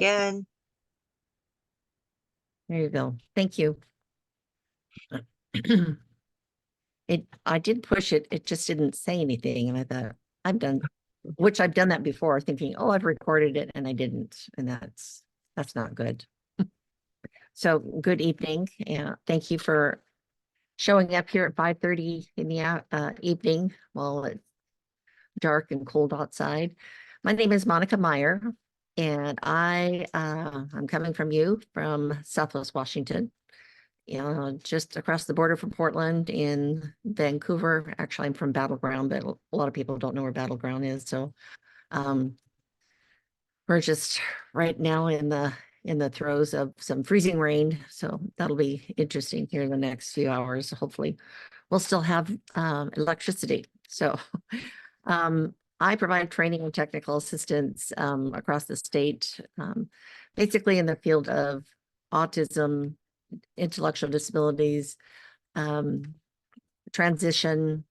again. There you go. Thank you. I did push it. It just didn't say anything. And I thought, I've done that before, thinking, oh, I've recorded it, and I didn't. And that's not good. So good evening. And thank you for showing up here at 5:30 in the evening while it's dark and cold outside. My name is Monica Meyer, and I'm coming from Southwest Washington, just across the border from Portland in Vancouver. Actually, I'm from Battleground, but a lot of people don't know where Battleground is. So we're just right now in the throes of some freezing rain. So that'll be interesting here in the next few hours. Hopefully we'll still have electricity. So I provide training and technical assistance across the state, basically in the field of autism, intellectual disabilities, transition,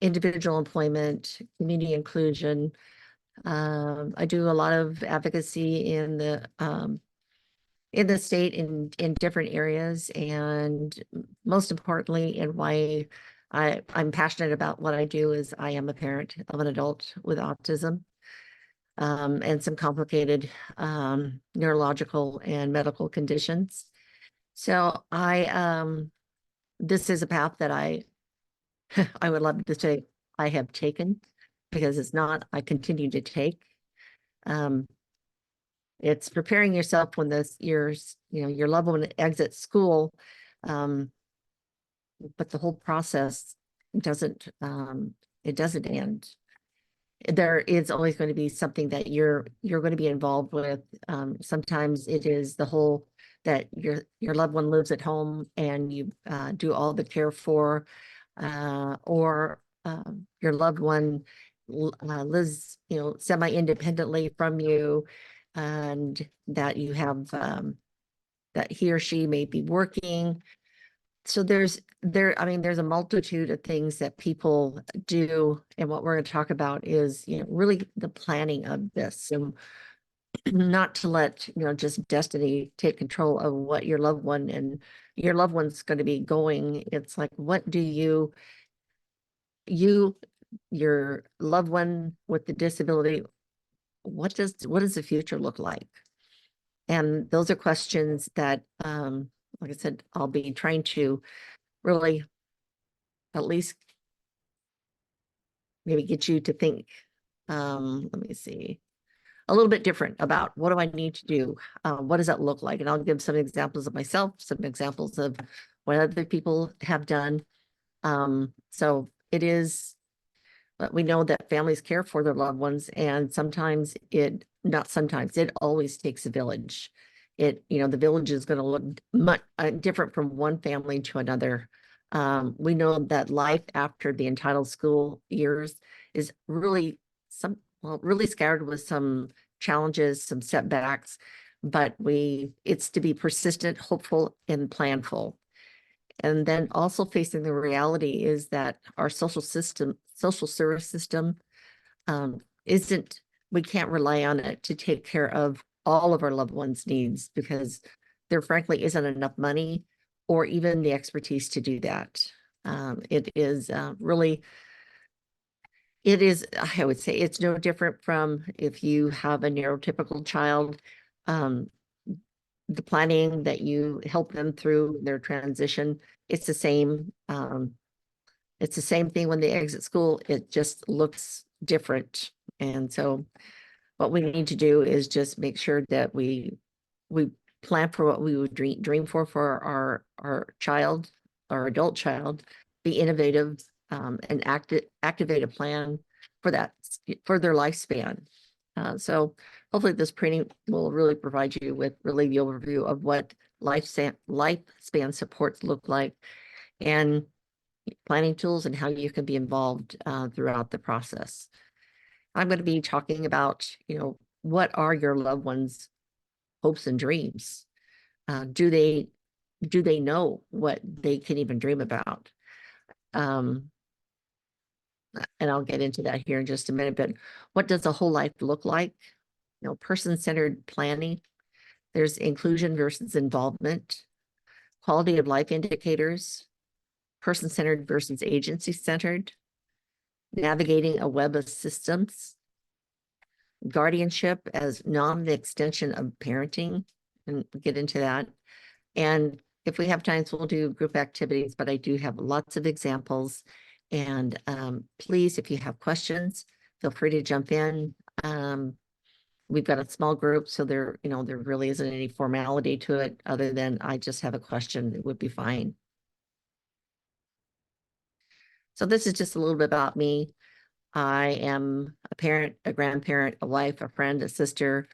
individual employment, community inclusion. I do a lot of advocacy in the state in different areas, and most importantly, and why I'm passionate about what I do is I am a parent of an adult with autism and some complicated neurological and medical conditions. So this is a path that I would love to say I have taken, because it's not, I continue to take. It's preparing yourself when your loved one exits school, but the whole process doesn't end. There is always going to be something that you're going to be involved with. Sometimes it is the whole that your loved one lives at home and you do all the care for, or your loved one lives, semi-independently from you, and that you have that he or she may be working. So there's a multitude of things that people do, and what we're going to talk about is, really the planning of this, and not to let, just destiny take control of what your loved one's going to be going. It's like, what do your loved one with the disability, what does the future look like? And those are questions that, like I said, I'll be trying to really at least maybe get you to think, let me see, a little bit different about what do I need to do? What does that look like? And I'll give some examples of myself, some examples of what other people have done. So it is, we know that families care for their loved ones, and sometimes it always takes a village. The village is going to look much different from one family to another. We know that life after the entitled school years is really scattered with some challenges, some setbacks, but it's to be persistent, hopeful, and planful. And then also facing the reality is that our social service system we can't rely on it to take care of all of our loved ones' needs, because there frankly isn't enough money or even the expertise to do that. It is, I would say it's no different from if you have a neurotypical child, the planning that you help them through their transition, it's the same. It's the same thing when they exit school. It just looks different. And so what we need to do is just make sure that we plan for what we would dream for our child, our adult child, be innovative, and activate a plan for that, for their lifespan. So hopefully this training will really provide you with really the overview of what lifespan supports look like, and planning tools, and how you can be involved throughout the process. I'm going to be talking about, what are your loved ones' hopes and dreams? Do they know what they can even dream about? And I'll get into that here in just a minute, but what does a whole life look like? person-centered planning. There's inclusion versus involvement, quality of life indicators, person-centered versus agency-centered, navigating a web of systems, guardianship as non-extension of parenting, and get into that. And if we have time, we'll do group activities, but I do have lots of examples. And please, if you have questions, feel free to jump in. We've got a small group, so there really isn't any formality to it other than I just have a question. It would be fine. So this is just a little bit about me. I am a parent, a grandparent, a wife, a friend, a sister,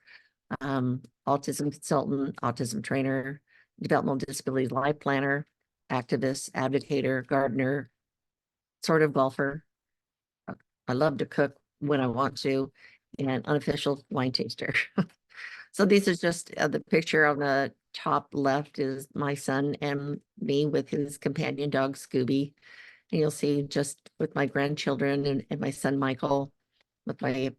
autism consultant, autism trainer, developmental disabilities life planner, activist, advocator, gardener, sort of golfer. I love to cook when I want to, and unofficial wine taster. So these are just the picture on the top left is my son and me with his companion dog, Scooby. And you'll see just with my grandchildren and my son, Michael, with my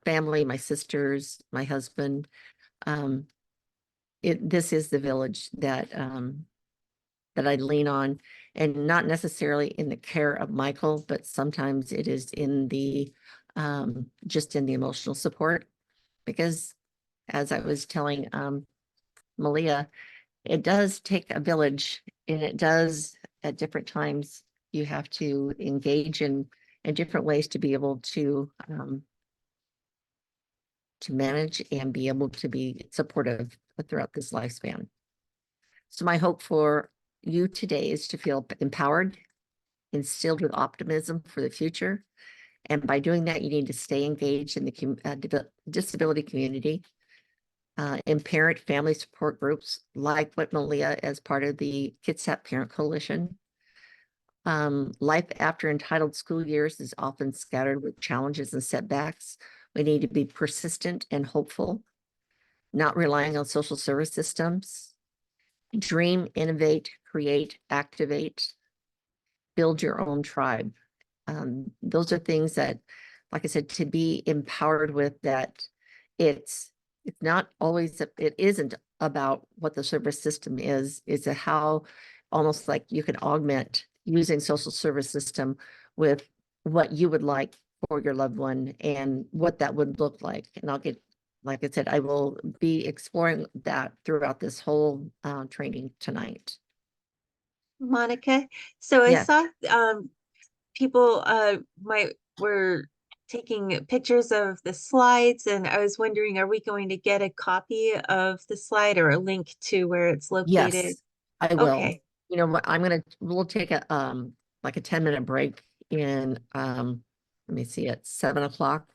family, my sisters, my husband. This is the village that that I lean on, and not necessarily in the care of Michael, but sometimes it is in the just in the emotional support, because as I was telling Malia, it does take a village, and it does at different times. You have to engage in different ways to be able to manage and be able to be supportive throughout this lifespan. So my hope for you today is to feel empowered, instilled with optimism for the future. And by doing that, you need to stay engaged in the disability community, in parent family support groups, like what Malia as part of the Kitsap Parent Coalition. Life after entitled school years is often scattered with challenges and setbacks. We need to be persistent and hopeful, not relying on social service systems. Dream, innovate, create, activate, build your own tribe. Those are things that, like I said, to be empowered with, that it's not always, it isn't about what the service system is. It's a how, almost like you can augment using social service system with what you would like for your loved one and what that would look like. And I'll get, like I said, I will be exploring that throughout this whole training tonight. Monica, so I Yeah. saw people were taking pictures of the slides, and I was wondering, are we going to get a copy of the slide or a link to where it's located? Yes, I will. Okay. You know what, we'll take a like a 10-minute break in let me see, at 7 o'clock.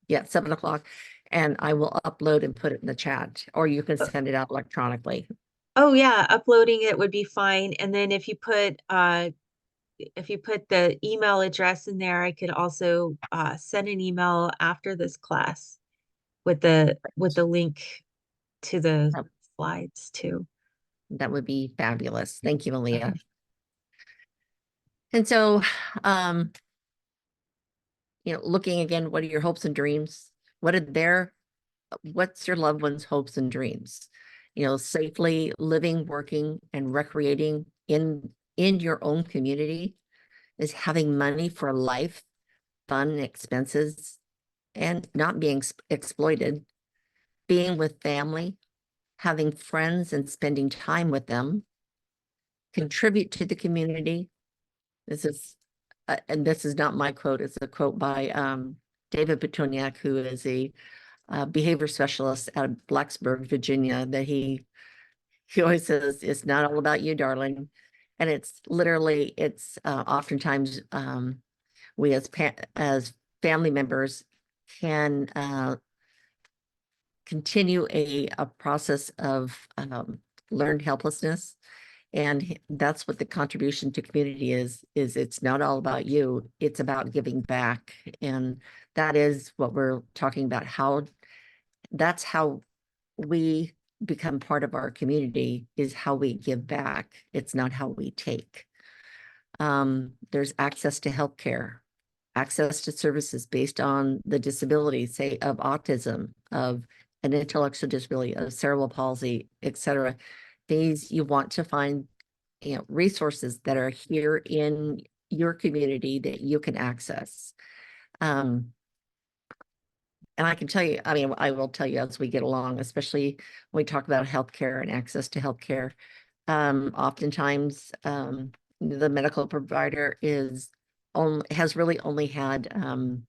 Yeah, 7 o'clock. And I will upload and put it in the chat, or you can send it out electronically. Oh yeah, uploading it would be fine. And then if you put the email address in there, I could also send an email after this class with the link to the That, slides too. that would be fabulous. Thank you, Malia. Okay. And so looking again, what are your hopes and dreams? What's your loved one's hopes and dreams? Safely living, working, and recreating in your own community, is having money for life, fun, expenses, and not being exploited, being with family, having friends and spending time with them, contribute to the community. This is, and this is not my quote, it's a quote by David Petuniak, who is a behavior specialist out of Blacksburg, Virginia, that he always says, it's not all about you, darling. And it's literally, it's oftentimes we as family members can continue a process of learned helplessness. And that's what the contribution to community is it's not all about you, it's about giving back. And that is what we're talking about, that's how we become part of our community, is how we give back. It's not how we take. There's access to healthcare, access to services based on the disability, say of autism, of an intellectual disability, a cerebral palsy, etc. These you want to find, resources that are here in your community that you can access. And I can tell you, I mean, I will tell you as we get along, especially when we talk about healthcare and access to healthcare. Oftentimes, the medical provider has really only had,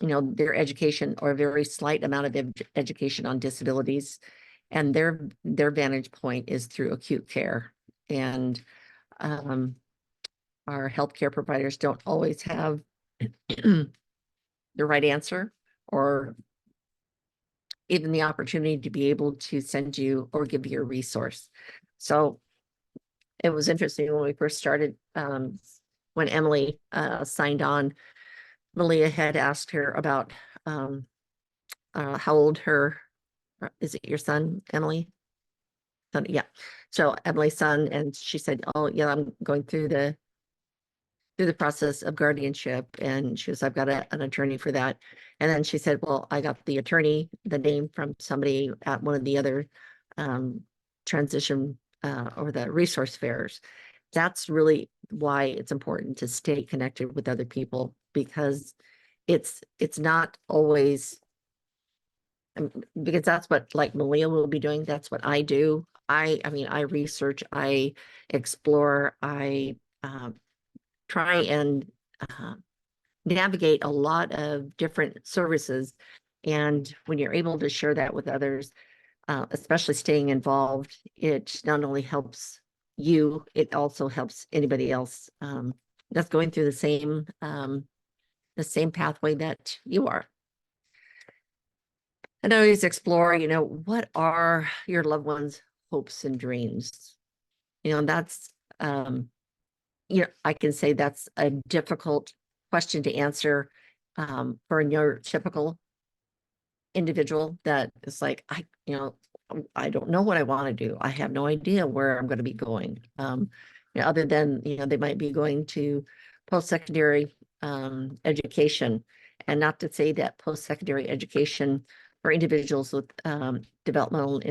their education or a very slight amount of education on disabilities, and their vantage point is through acute care. And our healthcare providers don't always have the right answer or even the opportunity to be able to send you or give you a resource. So it was interesting when we first started, when Emily signed on, Malia had asked her about how old is it your son, Emily? Yeah. So Emily's son, and she said, oh yeah, I'm going through the process of guardianship. And she was, I've got an attorney for that. And then she said, well, I got the attorney, the name from somebody at one of the other transition or the resource fairs. That's really why it's important to stay connected with other people, because it's not always, because that's what like Malia will be doing. That's what I do. I mean, I research, I explore, I try and navigate a lot of different services. And when you're able to share that with others, especially staying involved, it not only helps you, it also helps anybody else that's going through the same pathway that you are. And always explore, what are your loved ones' hopes and dreams? That's I can say that's a difficult question to answer for a neurotypical individual that is like, I don't know what I want to do. I have no idea where I'm going to be going. Other than, they might be going to post-secondary education. And not to say that post-secondary education for individuals with developmental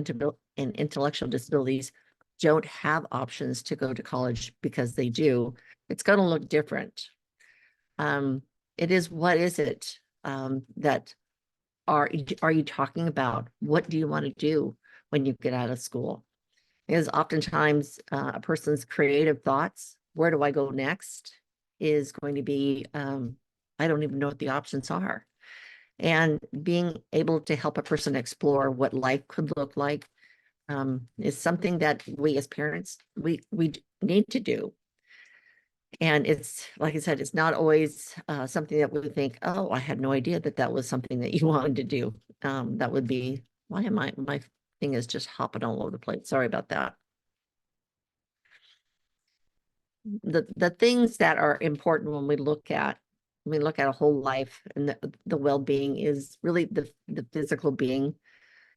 and intellectual disabilities don't have options to go to college, because they do. It's going to look different. It is, what is it that are you talking about? What do you want to do when you get out of school? Because oftentimes a person's creative thoughts, where do I go next, is going to be, I don't even know what the options are. And being able to help a person explore what life could look like is something that we as parents, we need to do. And it's, like I said, it's not always something that we think, oh, I had no idea that that was something that you wanted to do. That would be, why am my thing is just hopping all over the place. Sorry about that. The things that are important when we look at a whole life and the well-being is really the physical being.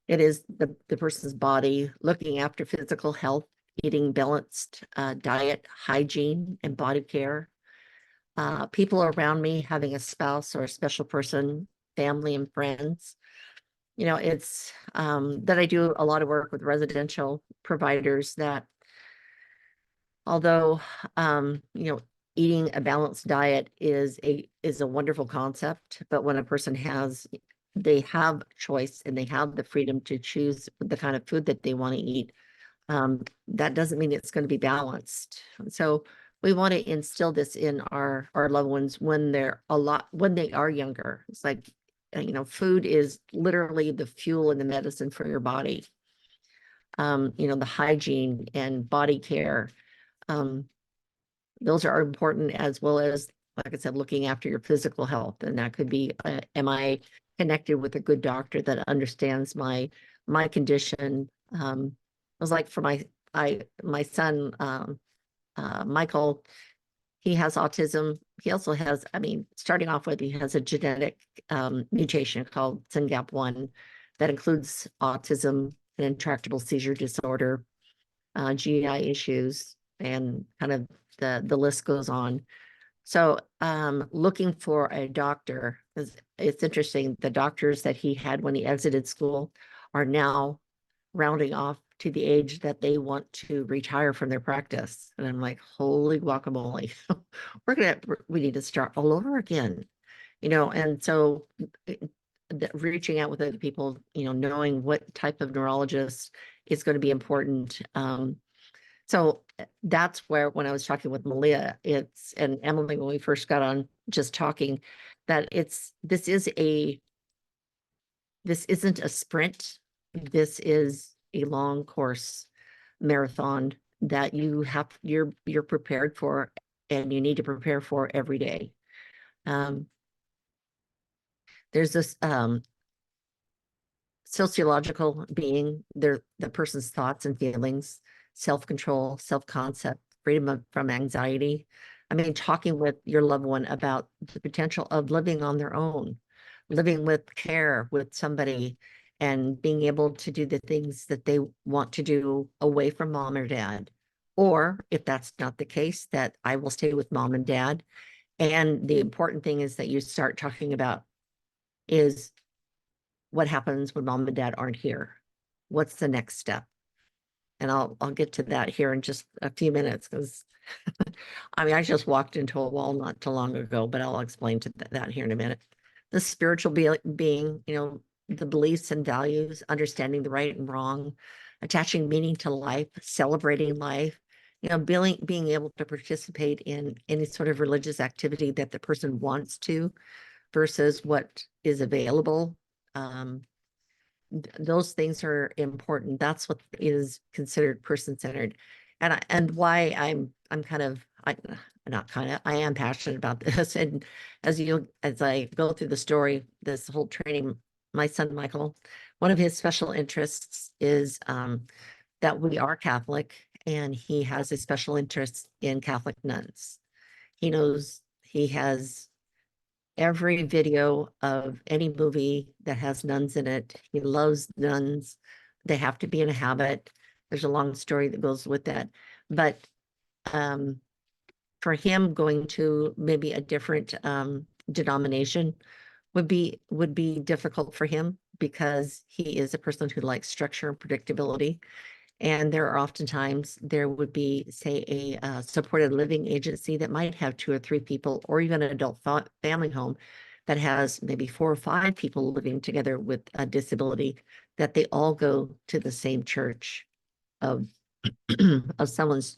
It is the person's body, looking after physical health, eating balanced diet, hygiene, and body care. People around me, having a spouse or a special person, family and friends. It's that I do a lot of work with residential providers that, although eating a balanced diet is a wonderful concept, but when a person they have choice and they have the freedom to choose the kind of food that they want to eat, that doesn't mean it's going to be balanced. So we want to instill this in our loved ones when they are younger. It's like, food is literally the fuel and the medicine for your body. The hygiene and body care, those are important, as well as, like I said, looking after your physical health. And that could be, am I connected with a good doctor that understands my condition? It was like for my son, Michael, he has autism. He also has, starting off with, he has a genetic mutation called SYNGAP1 that includes autism and intractable seizure disorder, GI issues, and kind of the list goes on. So looking for a doctor 'Cause it's interesting, the doctors that he had when he exited school are now rounding off to the age that they want to retire from their practice. And I'm like, holy guacamole. We need to start all over again, and so reaching out with other people, knowing what type of neurologist is going to be important. So that's where, when I was talking with Malia, and Emily, when we first got on just talking, that this isn't a sprint. This is a long course marathon that you're prepared for, and you need to prepare for every day. There's this sociological being, the person's thoughts and feelings, self-control, self-concept, freedom from anxiety. I mean, talking with your loved one about the potential of living on their own, living with care with somebody, and being able to do the things that they want to do away from mom or dad. Or if that's not the case, that I will stay with mom and dad. And the important thing is that you start talking about is what happens when mom and dad aren't here? What's the next step? And I'll get to that here in just a few minutes, because I mean, I just walked into a wall not too long ago, but I'll explain to that here in a minute. The spiritual being, the beliefs and values, understanding the right and wrong, attaching meaning to life, celebrating life, being able to participate in any sort of religious activity that the person wants to versus what is available. Those things are important. That's what is considered person-centered. And why I'm kind of, not kind of, I am passionate about this. And as I go through the story, this whole training, my son Michael, one of his special interests is that we are Catholic, and he has a special interest in Catholic nuns. He has every video of any movie that has nuns in it. He loves nuns. They have to be in a habit. There's a long story that goes with that. But for him, going to maybe a different denomination would be difficult for him, because he is a person who likes structure and predictability. And there would be, say, a supported living agency that might have 2 or 3 people, or even an adult family home that has maybe 4 or 5 people living together with a disability, that they all go to the same church of of someone's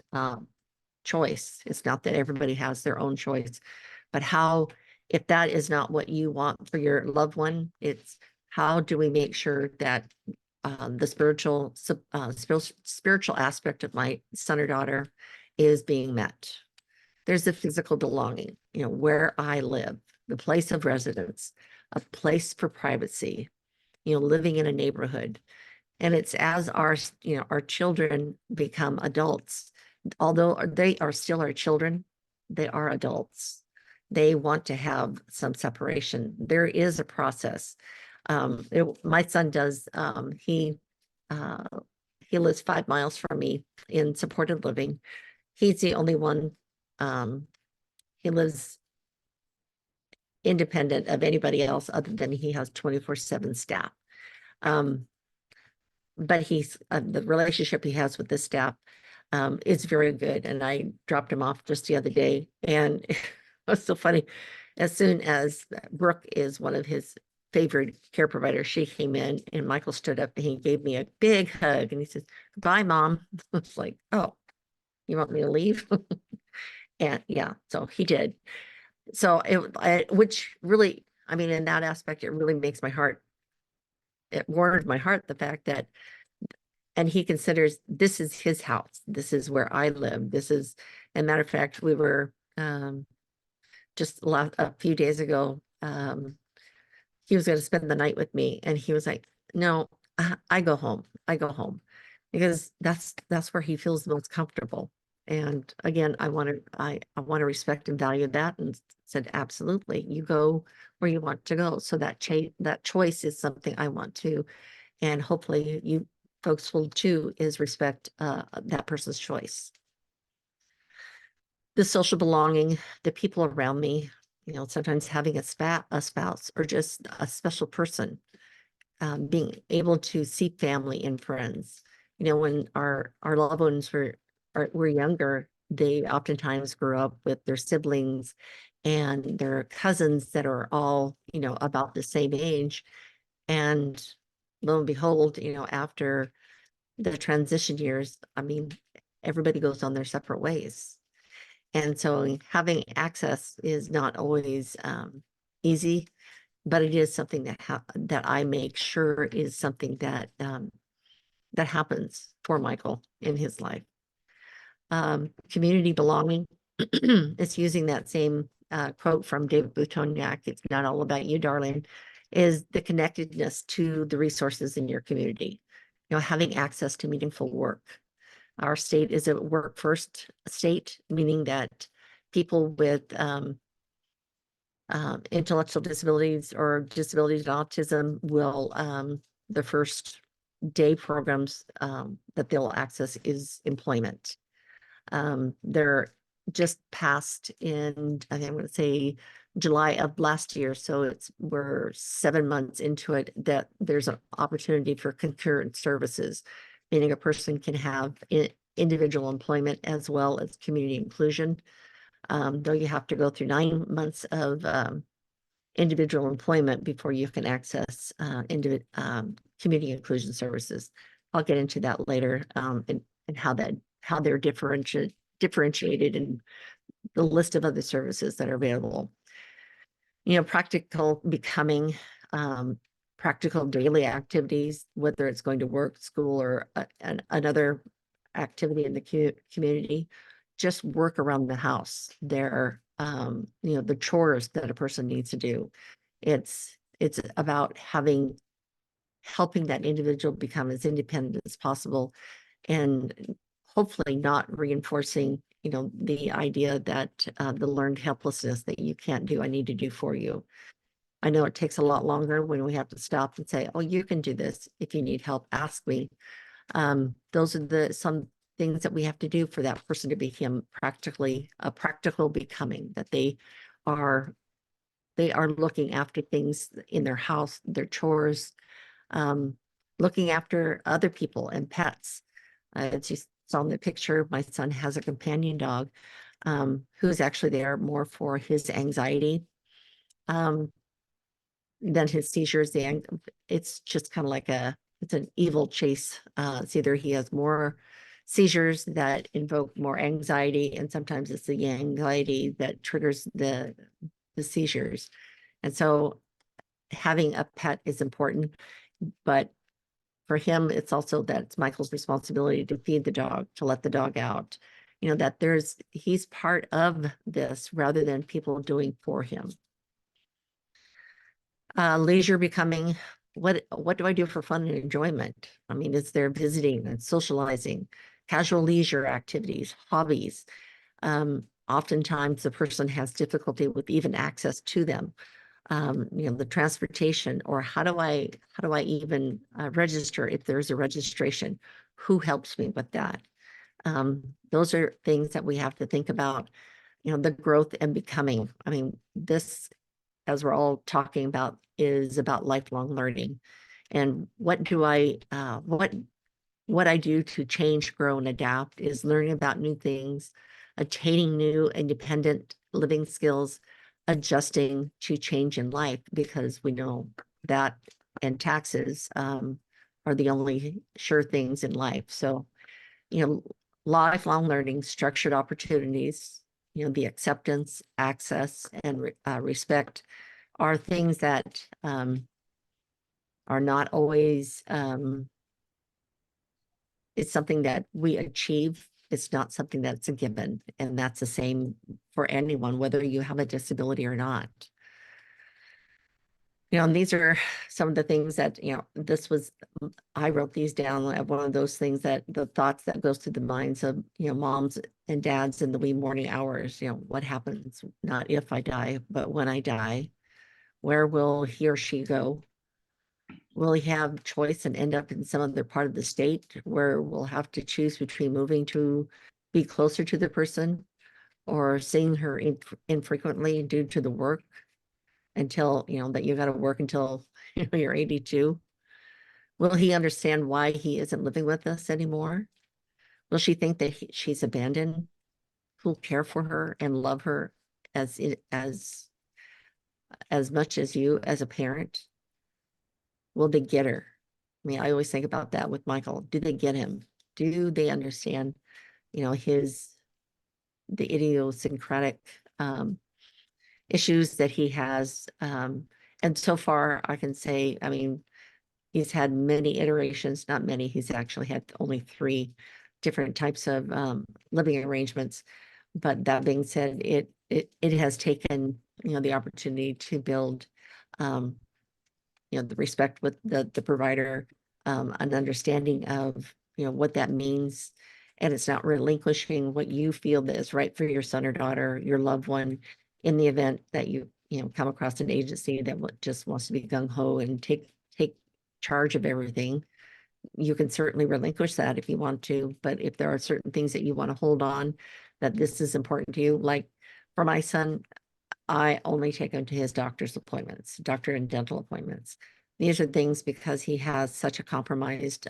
choice. It's not that everybody has their own choice, but if that is not what you want for your loved one, it's how do we make sure that the spiritual aspect of my son or daughter is being met. There's the physical belonging, where I live, the place of residence, a place for privacy, living in a neighborhood. And it's as our children become adults, although they are still our children, they are adults. They want to have some separation. There is a process. My son does, uh, he lives 5 miles from me in supported living. He's the only one, he lives independent of anybody else, other than he has 24/7 staff. But the relationship he has with the staff is very good. And I dropped him off just the other day, and it was so funny. As soon as Brooke is one of his favorite care providers, she came in, and Michael stood up and he gave me a big hug, and he says, "Goodbye, Mom." I was like, "Oh, you want me to leave?" And yeah, so he did. So which really, I mean, in that aspect, it really it warmed my heart, the fact that, and he considers this is his house. This is where I live. As a matter of fact, we were just a few days ago, he was going to spend the night with me, and he was like, "No, I go home. I go home," because that's where he feels the most comfortable. And again, I want to respect and value that, and said, "Absolutely, you go where you want to go." So that choice is something I want to, and hopefully you folks will too, is respect that person's choice. The social belonging, the people around me, sometimes having a spouse or just a special person, being able to see family and friends. When our loved ones were younger, they oftentimes grew up with their siblings and their cousins that are all, about the same age. And lo and behold, after the transition years, I mean, everybody goes on their separate ways. And so having access is not always easy, but it is something that I make sure is something that happens for Michael in his life. Community belonging. It's using that same quote from David Butoniak. It's not all about you, darling. Is the connectedness to the resources in your community. Having access to meaningful work. Our state is a work first state, meaning that people with intellectual disabilities or disabilities and autism will the first day programs that they'll access is employment. They're just passed in, I think I'm going to say July of last year. So we're 7 months into it, that there's an opportunity for concurrent services, meaning a person can have individual employment as well as community inclusion. Though you have to go through 9 months of individual employment before you can access community inclusion services. I'll get into that later, and how they're differentiated and the list of other services that are available. Practical becoming, practical daily activities, whether it's going to work, school, or another activity in the community. Just work around the house. The chores that a person needs to do. It's about helping that individual become as independent as possible, and hopefully not reinforcing, the idea that the learned helplessness that you can't do, I need to do for you. I know it takes a lot longer when we have to stop and say, oh, you can do this. If you need help, ask me. Those are some things that we have to do for that person to become practical becoming, that they are looking after things in their house, their chores, looking after other people and pets. As you saw in the picture, my son has a companion dog, who's actually there more for his anxiety than his seizures. It's just kind of like it's an evil chase. It's either he has more seizures that invoke more anxiety, and sometimes it's the anxiety that triggers the seizures. And so having a pet is important, but for him, it's also that it's Michael's responsibility to feed the dog, to let the dog out, that he's part of this rather than people doing for him. Leisure becoming, what do I do for fun and enjoyment? I mean, is there visiting and socializing, casual leisure activities, hobbies? Oftentimes the person has difficulty with even access to them. The transportation, or how do I even register if there's a registration? Who helps me with that? Those are things that we have to think about, the growth and becoming. I mean, this, as we're all talking about, is about lifelong learning. And what I do to change, grow, and adapt is learning about new things, attaining new independent living skills, adjusting to change in life, because we know that and taxes are the only sure things in life. So, lifelong learning, structured opportunities, the acceptance, access, and respect are things that are not always, it's something that we achieve. It's not something that's a given. And that's the same for anyone, whether you have a disability or not. And these are some of the things that, I wrote these down. One of those things, that the thoughts that goes through the minds of, moms and dads in the wee morning hours. What happens, not if I die, but when I die, where will he or she go? Will he have choice and end up in some other part of the state where we'll have to choose between moving to be closer to the person or seeing her infrequently due to the work until, that you got to work until you're 82? Will he understand why he isn't living with us anymore? Will she think that she's abandoned? Who'll care for her and love her as as much as you as a parent? Will they get her? I mean, I always think about that with Michael. Do they get him? Do they understand, his the idiosyncratic issues that he has? And so far, I can say, I mean, he's had many iterations, not many. He's actually had only 3 different types of living arrangements. But that being said, it has taken, the opportunity to build, the respect with the provider, an understanding of, what that means. And it's not relinquishing what you feel that is right for your son or daughter, your loved one, in the event that come across an agency that just wants to be gung ho and take charge of everything. You can certainly relinquish that if you want to, but if there are certain things that you want to hold on, that this is important to you, like for my son, I only take him to his doctor's appointments, doctor and dental appointments. These are things because he has such a compromised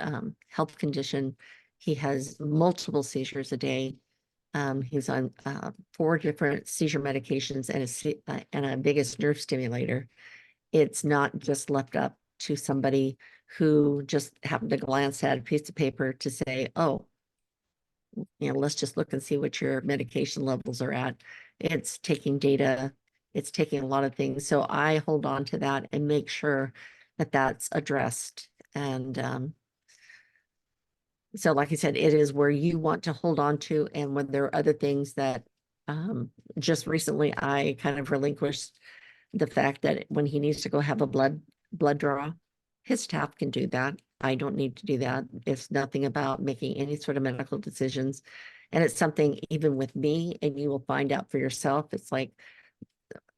health condition. He has multiple seizures a day. He's on 4 different seizure medications and a biggest nerve stimulator. It's not just left up to somebody who just happened to glance at a piece of paper to say, oh, let's just look and see what your medication levels are at. It's taking data, it's taking a lot of things. So I hold on to that and make sure that that's addressed. And so, like I said, it is where you want to hold on to. And when there are other things that just recently I kind of relinquished the fact that when he needs to go have a blood draw, his staff can do that. I don't need to do that. It's nothing about making any sort of medical decisions. And it's something even with me, and you will find out for yourself. It's like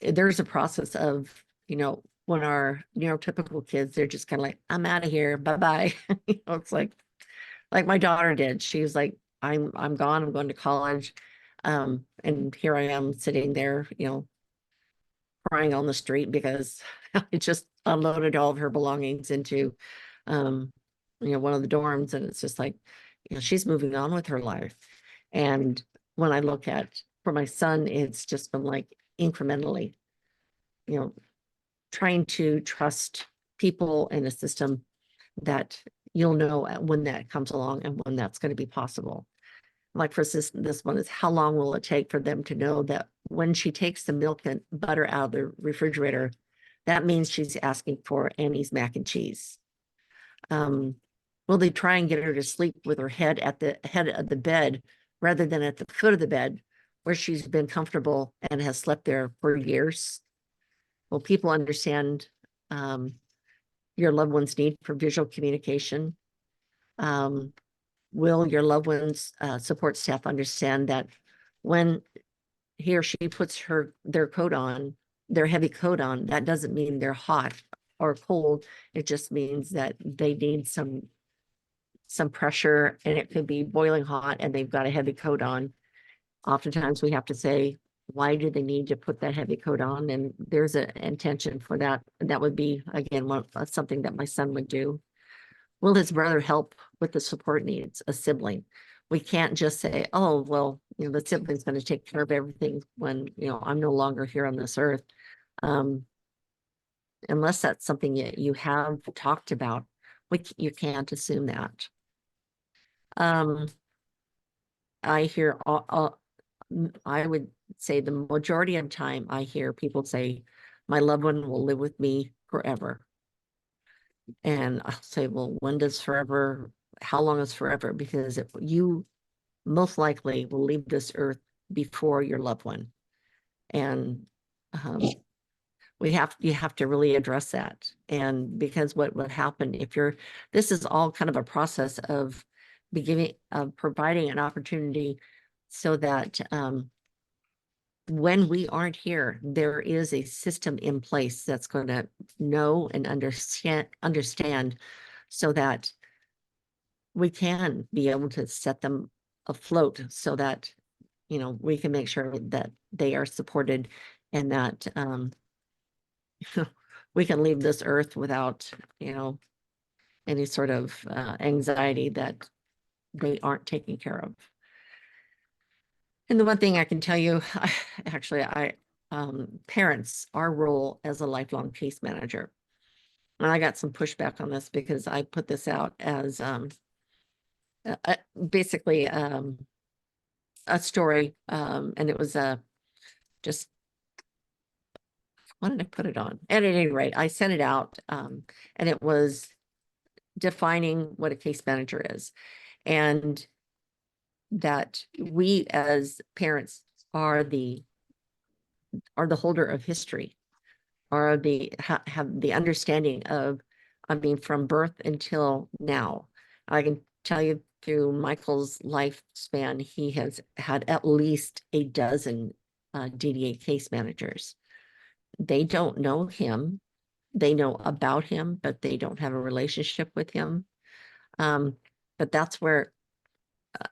there's a process of, when our neurotypical kids, they're just kind of like, I'm out of here. Bye-bye. It's like my daughter did. She was like, I'm gone. I'm going to college. And here I am sitting there, crying on the street because I just unloaded all of her belongings into, one of the dorms. And it's just like, she's moving on with her life. And when I look at for my son, it's just been like incrementally, you know, trying to trust people in a system that you'll know when that comes along and when that's going to be possible. Like for this one is how long will it take for them to know that when she takes the milk and butter out of the refrigerator, that means she's asking for Annie's mac and cheese. Will they try and get her to sleep with her head at the head of the bed rather than at the foot of the bed where she's been comfortable and has slept there for years? Will people understand your loved one's need for visual communication? Will your loved one's support staff understand that when he or she puts their coat on, their heavy coat on, that doesn't mean they're hot or cold. It just means that they need some pressure, and it could be boiling hot and they've got a heavy coat on. Oftentimes we have to say, why do they need to put that heavy coat on? And there's an intention for that. That would be, again, something that my son would do. Will his brother help with the support needs, a sibling? We can't just say, oh, well, the sibling's going to take care of everything when, I'm no longer here on this earth. Unless that's something you have talked about, you can't assume that. I hear, I would say the majority of time I hear people say, my loved one will live with me forever. And I'll say, well, when does forever, how long is forever? Because you most likely will leave this earth before your loved one. And you have to really address that. And because what would happen if this is all kind of a process of providing an opportunity so that when we aren't here, there is a system in place that's going to know and understand so that we can be able to set them afloat so that we can make sure that they are supported and that we can leave this earth without, any sort of anxiety that they aren't taken care of. And the one thing I can tell you, parents, our role as a lifelong case manager, and I got some pushback on this because I put this out as basically a story, and it was just, what did I put it on? At any rate, I sent it out, and it was defining what a case manager is, and that we as parents are the holder of history, are have the understanding of, I mean, from birth until now. I can tell you through Michael's lifespan, he has had at least a dozen DDA case managers. They don't know him. They know about him, but they don't have a relationship with him. But that's where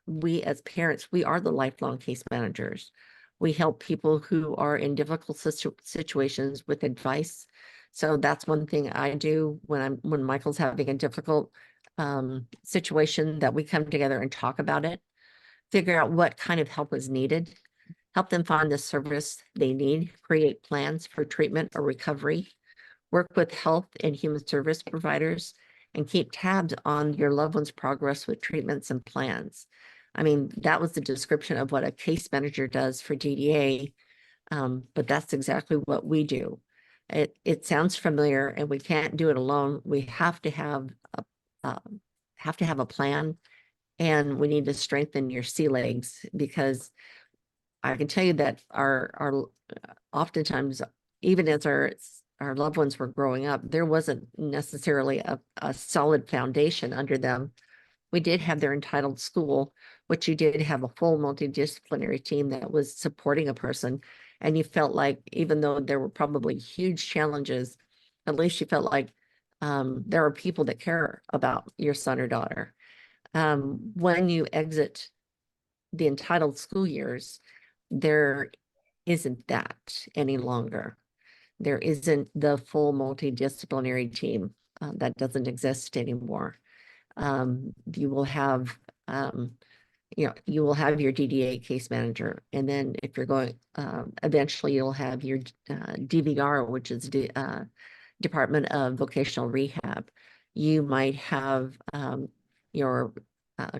we as parents, we are the lifelong case managers. We help people who are in difficult situations with advice. So that's one thing I do when Michael's having a difficult situation, that we come together and talk about it, figure out what kind of help is needed, help them find the service they need, create plans for treatment or recovery, work with health and human service providers, and keep tabs on your loved one's progress with treatments and plans. I mean, that was the description of what a case manager does for DDA, but that's exactly what we do. It sounds familiar, and we can't do it alone. We have to have a plan, and we need to strengthen your sea legs, because I can tell you that our oftentimes, even as our loved ones were growing up, there wasn't necessarily a solid foundation under them. We did have their entitled school, which you did have a full multidisciplinary team that was supporting a person. And you felt like, even though there were probably huge challenges, at least you felt like there are people that care about your son or daughter. When you exit the entitled school years, there isn't that any longer. There isn't the full multidisciplinary team. That doesn't exist anymore. You will have, you will have your DDA case manager, and then if you're going, eventually you'll have your DVR, which is the Department of Vocational Rehab. You might have your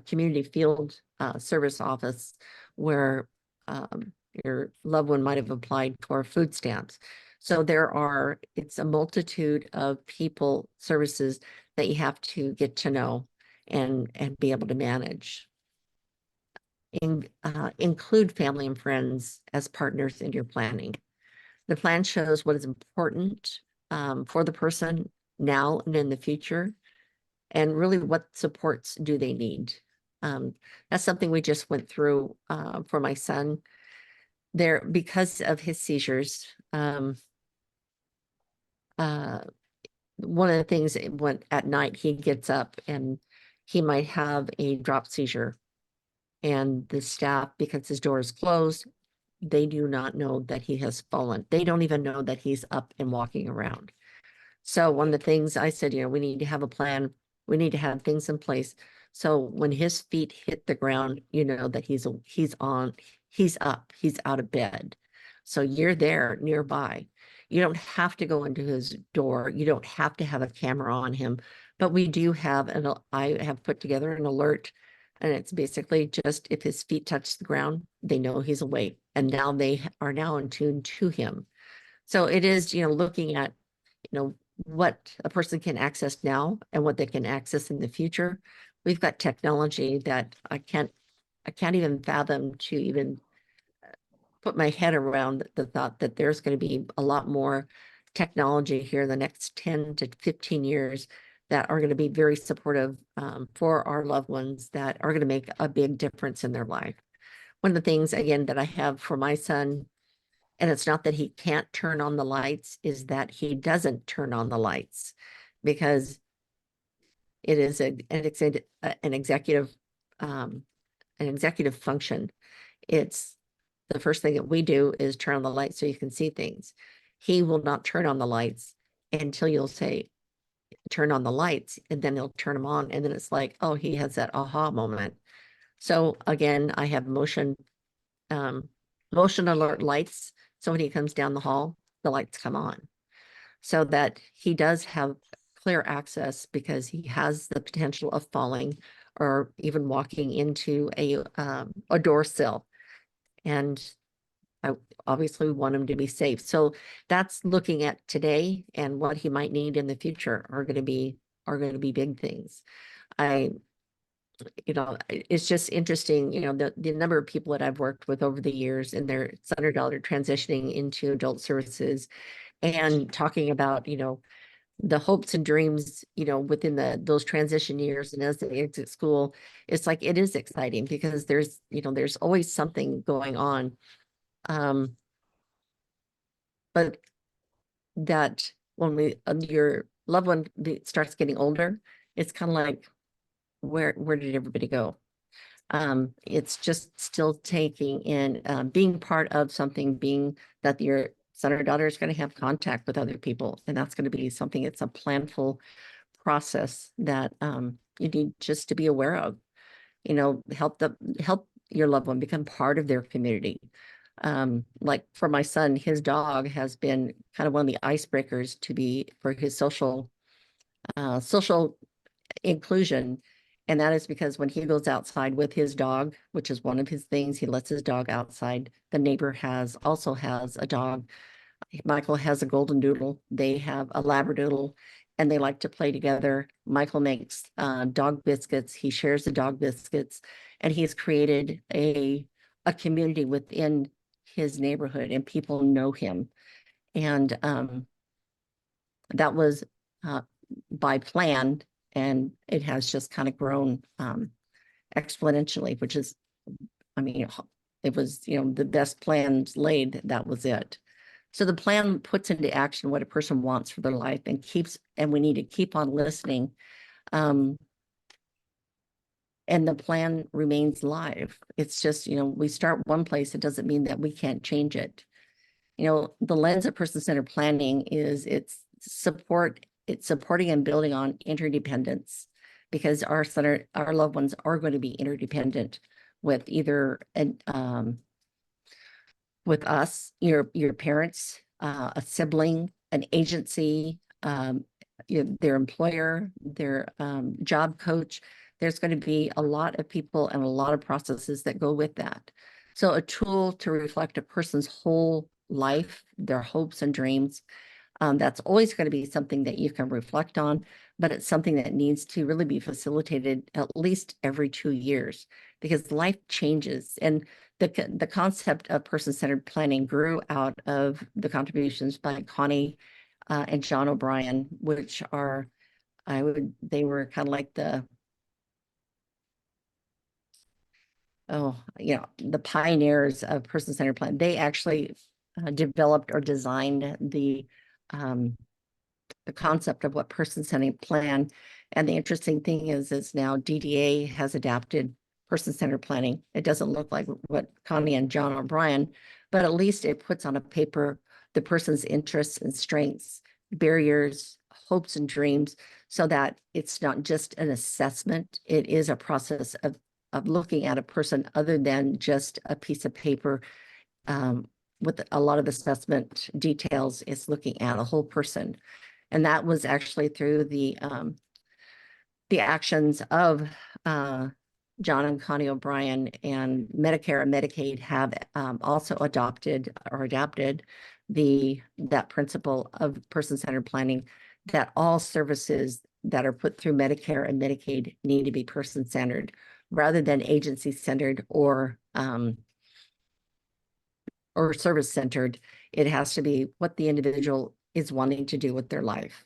community field service office, where your loved one might have applied for food stamps. So it's a multitude of people, services that you have to get to know and be able to manage. Include family and friends as partners in your planning. The plan shows what is important for the person now and in the future, and really what supports do they need. That's something we just went through for my son. Because of his seizures, one of the things, when at night he gets up and he might have a drop seizure, and the staff, because his door is closed, they do not know that he has fallen. They don't even know that he's up and walking around. So one of the things I said, we need to have a plan. We need to have things in place. So when his feet hit the ground, you know that he's up, he's out of bed. So you're there nearby. You don't have to go into his door. You don't have to have a camera on him, but we do have I have put together an alert, and it's basically just, if his feet touch the ground, they know he's awake, and now they are now in tune to him. So it is, looking at, what a person can access now and what they can access in the future. We've got technology that I can't even fathom to even put my head around the thought that there's going to be a lot more technology here in the next 10 to 15 years that are going to be very supportive for our loved ones, that are going to make a big difference in their life. One of the things, again, that I have for my son, and it's not that he can't turn on the lights, is that he doesn't turn on the lights, because it is an executive function. It's the first thing that we do is turn on the lights so you can see things. He will not turn on the lights until you'll say, turn on the lights, and then he'll turn them on. And then it's like, oh, he has that aha moment. So again, I have motion alert lights. So when he comes down the hall, the lights come on so that he does have clear access because he has the potential of falling or even walking into a door sill. And I obviously want him to be safe. So that's looking at today, and what he might need in the future are going to be big things. It's just interesting, the number of people that I've worked with over the years and their son or daughter transitioning into adult services and talking about, the hopes and dreams, within those transition years and as they exit school. It's like, it is exciting because there's always something going on. But that when your loved one starts getting older, it's kind of like, where did everybody go? It's just still taking in, being part of something, being that your son or daughter is going to have contact with other people. And that's going to be something, it's a planful process that you need just to be aware of, help your loved one become part of their community. Like for my son, his dog has been kind of one of the icebreakers for his social inclusion. And that is because when he goes outside with his dog, which is one of his things, he lets his dog outside. The neighbor also has a dog. Michael has a golden doodle. They have a labradoodle, and they like to play together. Michael makes dog biscuits. He shares the dog biscuits, and he's created a community within his neighborhood, and people know him. And that was by plan, and it has just kind of grown exponentially, which is, I mean, it was, the best plans laid, that was it. So the plan puts into action what a person wants for their life and we need to keep on listening. And the plan remains live. It's just, we start one place, it doesn't mean that we can't change it. The lens of person-centered planning is it's supporting and building on interdependence, because our loved ones are going to be interdependent with either with us, your parents, a sibling, an agency, their employer, their job coach. There's going to be a lot of people and a lot of processes that go with that. So a tool to reflect a person's whole life, their hopes and dreams. That's always going to be something that you can reflect on, but it's something that needs to really be facilitated at least every 2 years, because life changes. And the concept of person-centered planning grew out of the contributions by Connie and John O'Brien, which are, they were kind of like the pioneers of person-centered plan. They actually developed or designed the concept of what person-centered plan. And the interesting thing is now DDA has adapted person-centered planning. It doesn't look like what Connie and John O'Brien, but at least it puts on a paper the person's interests and strengths, barriers, hopes and dreams, so that it's not just an assessment. It is a process of looking at a person other than just a piece of paper. With a lot of assessment details, it's looking at a whole person. And that was actually through the actions of John and Connie O'Brien, and Medicare and Medicaid have also adopted or adapted that principle of person-centered planning, that all services that are put through Medicare and Medicaid need to be person-centered rather than agency-centered or service-centered. It has to be what the individual is wanting to do with their life.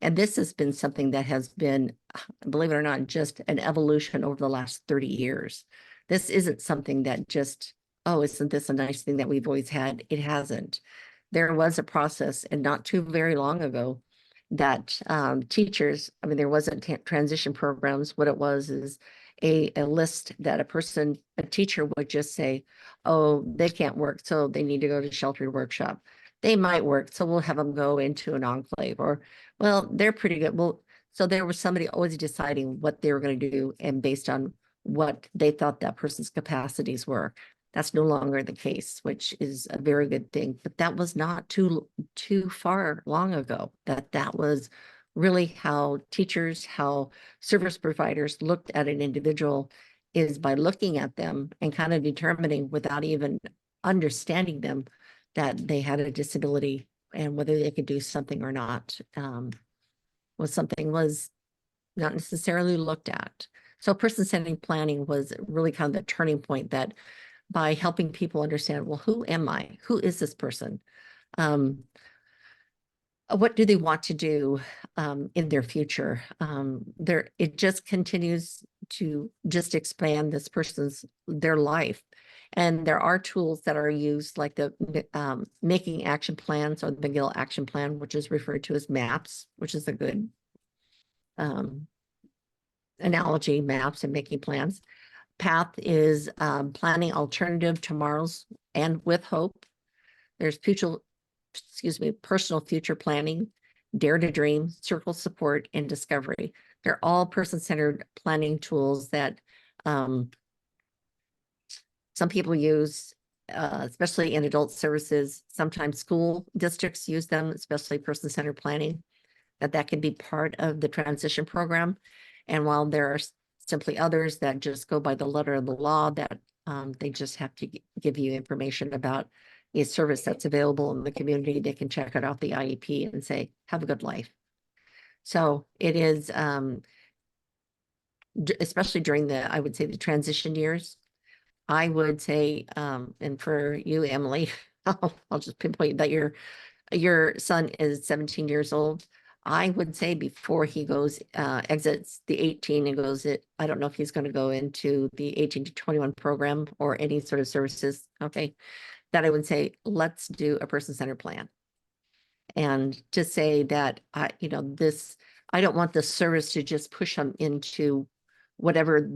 And this has been something that has been, believe it or not, just an evolution over the last 30 years. This isn't something that just, oh, isn't this a nice thing that we've always had? It hasn't. There was a process, and not too very long ago, that teachers, I mean, there wasn't transition programs. What it was is a list that a teacher would just say, oh, they can't work, so they need to go to sheltered workshop. They might work, so we'll have them go into an enclave, or, well, they're pretty good. Well, so there was somebody always deciding what they were going to do, and based on what they thought that person's capacities were. That's no longer the case, which is a very good thing. But that was not too far long ago, that was really how teachers, how service providers looked at an individual, is by looking at them and kind of determining without even understanding them that they had a disability and whether they could do something or not. Was something was not necessarily looked at. So person-centered planning was really kind of the turning point, that by helping people understand, well, who am I? Who is this person? What do they want to do in their future? It just continues to just expand this person's their life. And there are tools that are used, like the making action plans, or the McGill action plan, which is referred to as MAPS, which is a good analogy, maps and making plans. Path is planning alternative tomorrows and with hope. There's personal future planning, dare to dream, circle support, and discovery. They're all person-centered planning tools that some people use, especially in adult services. Sometimes school districts use them, especially person-centered planning, that can be part of the transition program. And while there are simply others that just go by the letter of the law, that they just have to give you information about a service that's available in the community. They can check it off the IEP and say, have a good life. So it is, especially during I would say the transition years, I would say, and for you, Emily, I'll just pinpoint that your son is 17 years old. I would say before he goes, exits the 18 and goes it, I don't know if he's going to go into the 18 to 21 program or any sort of services. Okay. That I would say, let's do a person-centered plan. And to say that, I don't want the service to just push him into whatever,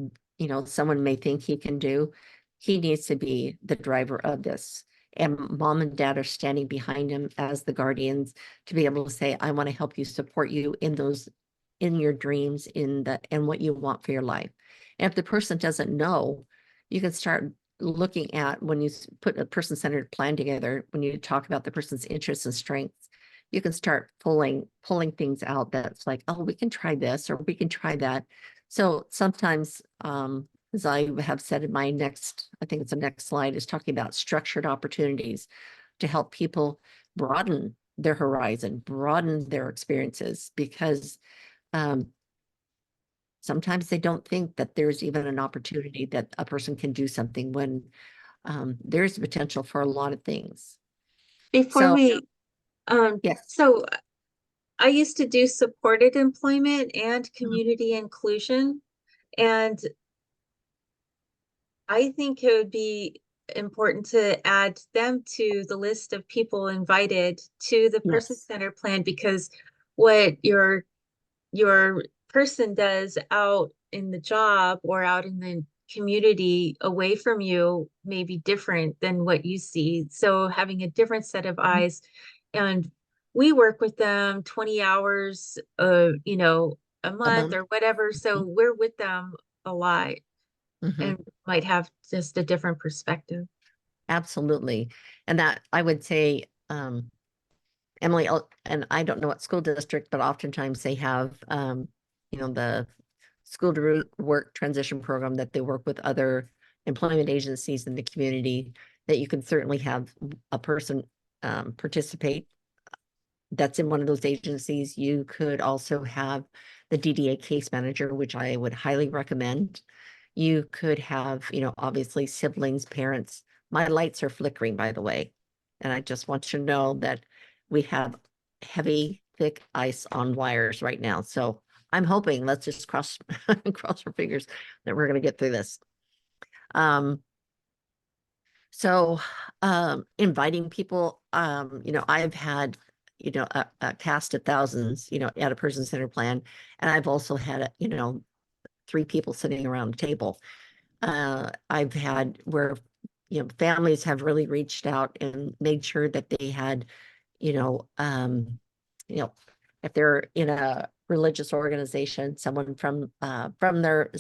someone may think he can do. He needs to be the driver of this. And mom and dad are standing behind him as the guardians to be able to say, I want to help you, support you in your dreams, and what you want for your life. And if the person doesn't know, you can start looking at, when you put a person-centered plan together, when you talk about the person's interests and strengths, you can start pulling things out that's like, oh, we can try this or we can try that. So sometimes, as I have said in my I think it's the next slide, is talking about structured opportunities to help people broaden their horizon, broaden their experiences, because sometimes they don't think that there's even an opportunity that a person can do something when there's potential for a lot of things. Before So, we, yes. so I used to do supported employment and community inclusion, and I think it would be important to add them to the list of people invited to the Yes. person-centered plan, because what your person does out in the job or out in the community away from you may be different than what you see. So having a different set of Mhm. eyes, and we work with them 20 hours, a A month month. or whatever. So Mhm. we're with them a lot Mhm. and might have just a different perspective. Absolutely. And that I would say, Emily, and I don't know what school district, but oftentimes they have, the school to work transition program, that they work with other employment agencies in the community, that you can certainly have a person participate that's in one of those agencies. You could also have the DDA case manager, which I would highly recommend. You could have, obviously siblings, parents. My lights are flickering, by the way. And I just want you to know that we have heavy, thick ice on wires right now. So I'm hoping, let's just cross cross our fingers that we're going to get through this. Um, so inviting people, I've had a cast of thousands, at a person-centered plan. And I've also had, 3 people sitting around a table. I've had where, families have really reached out and made sure that they had, you know, um, you know, if they're in a religious organization, someone from their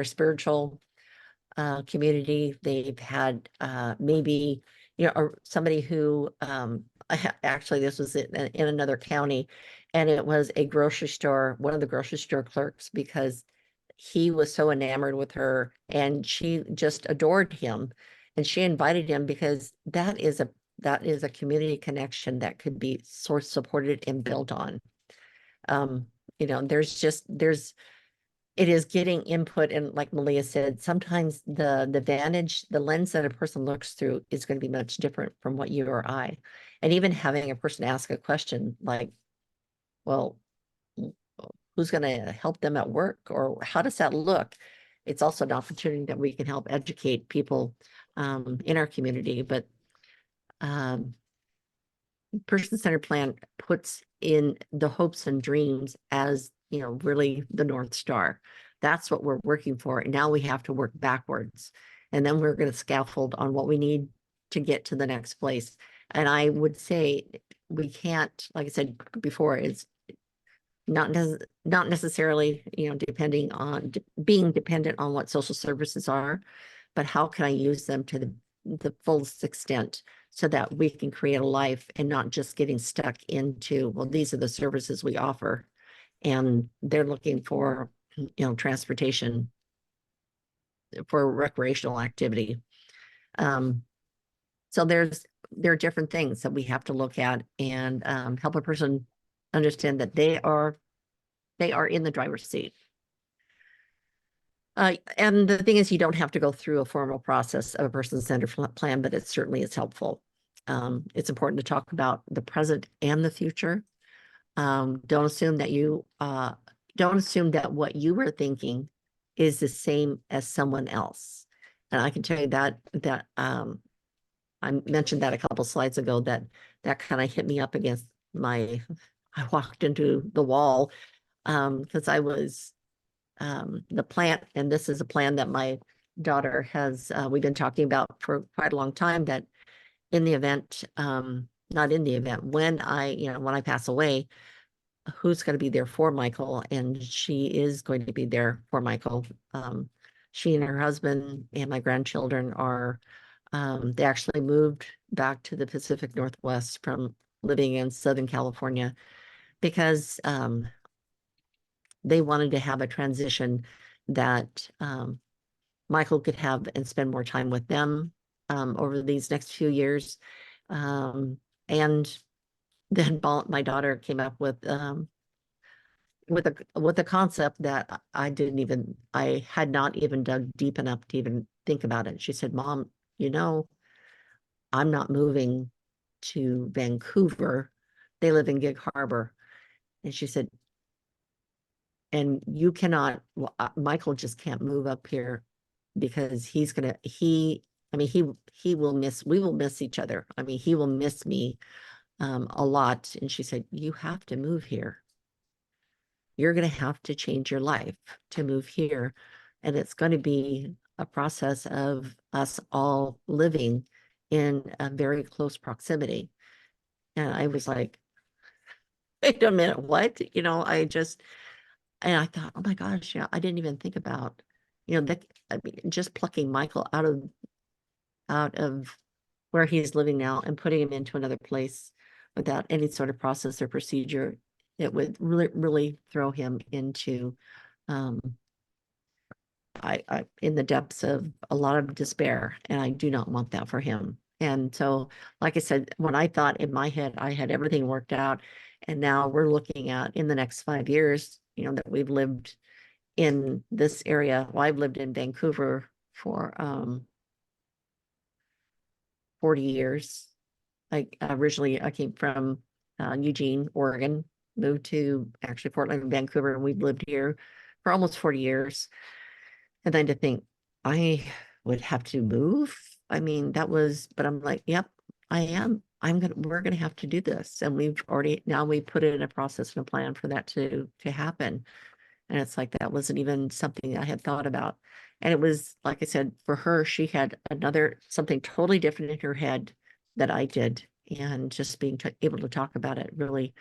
spiritual community. They've had maybe, or somebody who actually this was in another county, and it was a grocery store, one of the grocery store clerks, because he was so enamored with her and she just adored him. And she invited him because that is a community connection that could be source supported and built on. Um, there's it is getting input, and like Malia said, sometimes the vantage, the lens that a person looks through is going to be much different from what you or I. And even having a person ask a question like, well, who's going to help them at work, or how does that look? It's also an opportunity that we can help educate people in our community. But um, person-centered plan puts in the hopes and dreams as, really the North Star. That's what we're working for. And now we have to work backwards. And then we're going to scaffold on what we need to get to the next place. And I would say we can't, like I said before, it's not necessarily, depending on being dependent on what social services are, but how can I use them to the fullest extent so that we can create a life and not just getting stuck into, well, these are the services we offer. And they're looking for, transportation for recreational activity. So there are different things that we have to look at and help a person understand that they are in the driver's seat. And the thing is, you don't have to go through a formal process of a person-centered plan, but it certainly is helpful. It's important to talk about the present and the future. Don't assume that what you were thinking is the same as someone else. And I can tell you that I mentioned that a couple slides ago, that kind of hit me up against I walked into the wall because I was the plant, and this is a plan that my daughter has, we've been talking about for quite a long time, that in the event, not in the event, when I pass away, who's going to be there for Michael? And she is going to be there for Michael. She and her husband and my grandchildren they actually moved back to the Pacific Northwest from living in Southern California because they wanted to have a transition that Michael could have and spend more time with them over these next few years. And then my daughter came up with a concept that I had not even dug deep enough to even think about it. She said, "Mom, I'm not moving to Vancouver. They live in Gig Harbor." And she said, "And you cannot, well, Michael just can't move up here because he will we will miss each other. I mean, he will miss me a lot." And she said, "You have to move here. You're going to have to change your life to move here. And it's going to be a process of us all living in a very close proximity." And I was like, wait a minute, what? And I thought, oh my gosh, I didn't even think about, that, I mean, just plucking Michael out of where he's living now and putting him into another place without any sort of process or procedure. It would really, really throw him into um, in the depths of a lot of despair, and I do not want that for him. And so, like I said, when I thought in my head, I had everything worked out, and now we're looking at in the next 5 years, that we've lived in this area. Well, I've lived in Vancouver for 40 years. Originally I came from Eugene, Oregon, moved to actually Portland, Vancouver, and we've lived here for almost 40 years. And then to think I would have to move. I mean, but I'm like, yep, I am. we're gonna have to do this. And now we put it in a process and a plan for that to happen. And it's like, that wasn't even something I had thought about. And it was, like I said, for her, she had something totally different in her head that I did. And just being able to talk about it really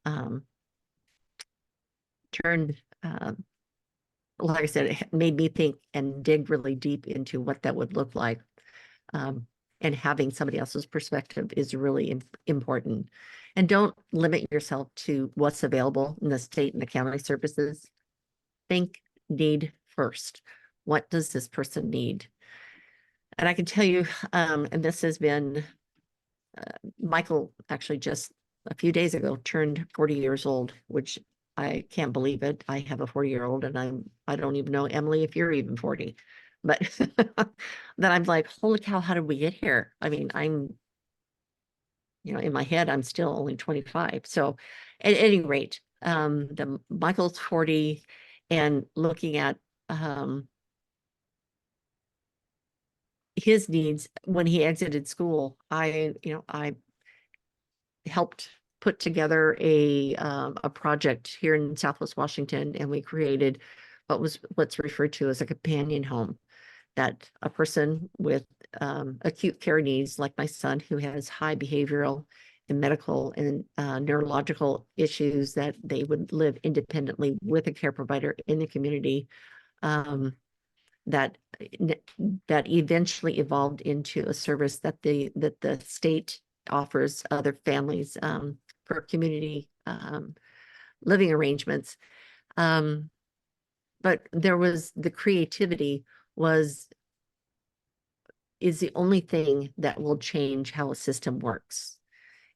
um, turned, like I said, it made me think and dig really deep into what that would look like. Um, and having somebody else's perspective is really important. And don't limit yourself to what's available in the state and the county services. Think need first. What does this person need? And I can tell you, and this has been, Michael actually just a few days ago turned 40 years old, which I can't believe it. I have a 40-year-old and I don't even know, Emily, if you're even 40. But then I'm like, holy cow, how did we get here? I mean, in my head, I'm still only 25. So at any rate, the Michael's 40 and looking at his needs when he exited school, I helped put together a project here in Southwest Washington, and we created what's referred to as a companion home, that a person with acute care needs, like my son, who has high behavioral and medical and neurological issues, that they would live independently with a care provider in the community. That that eventually evolved into a service that the state offers other families for community living arrangements. But the creativity is the only thing that will change how a system works.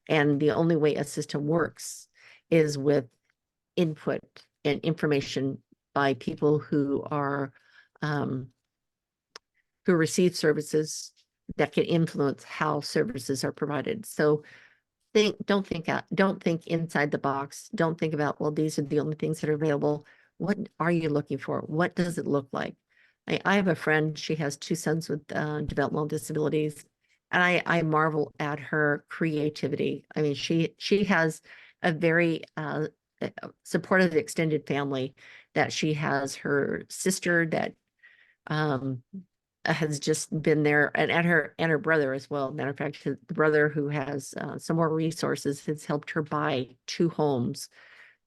And the only way a system works is with input and information by people who receive services that can influence how services are provided. So don't think inside the box. Don't think about, well, these are the only things that are available. What are you looking for? What does it look like? I have a friend, she has two sons with developmental disabilities, and I marvel at her creativity. I mean, she has a very supportive extended family, that she has her sister that um, has just been there, and her brother as well. Matter of fact, the brother, who has some more resources, has helped her buy two homes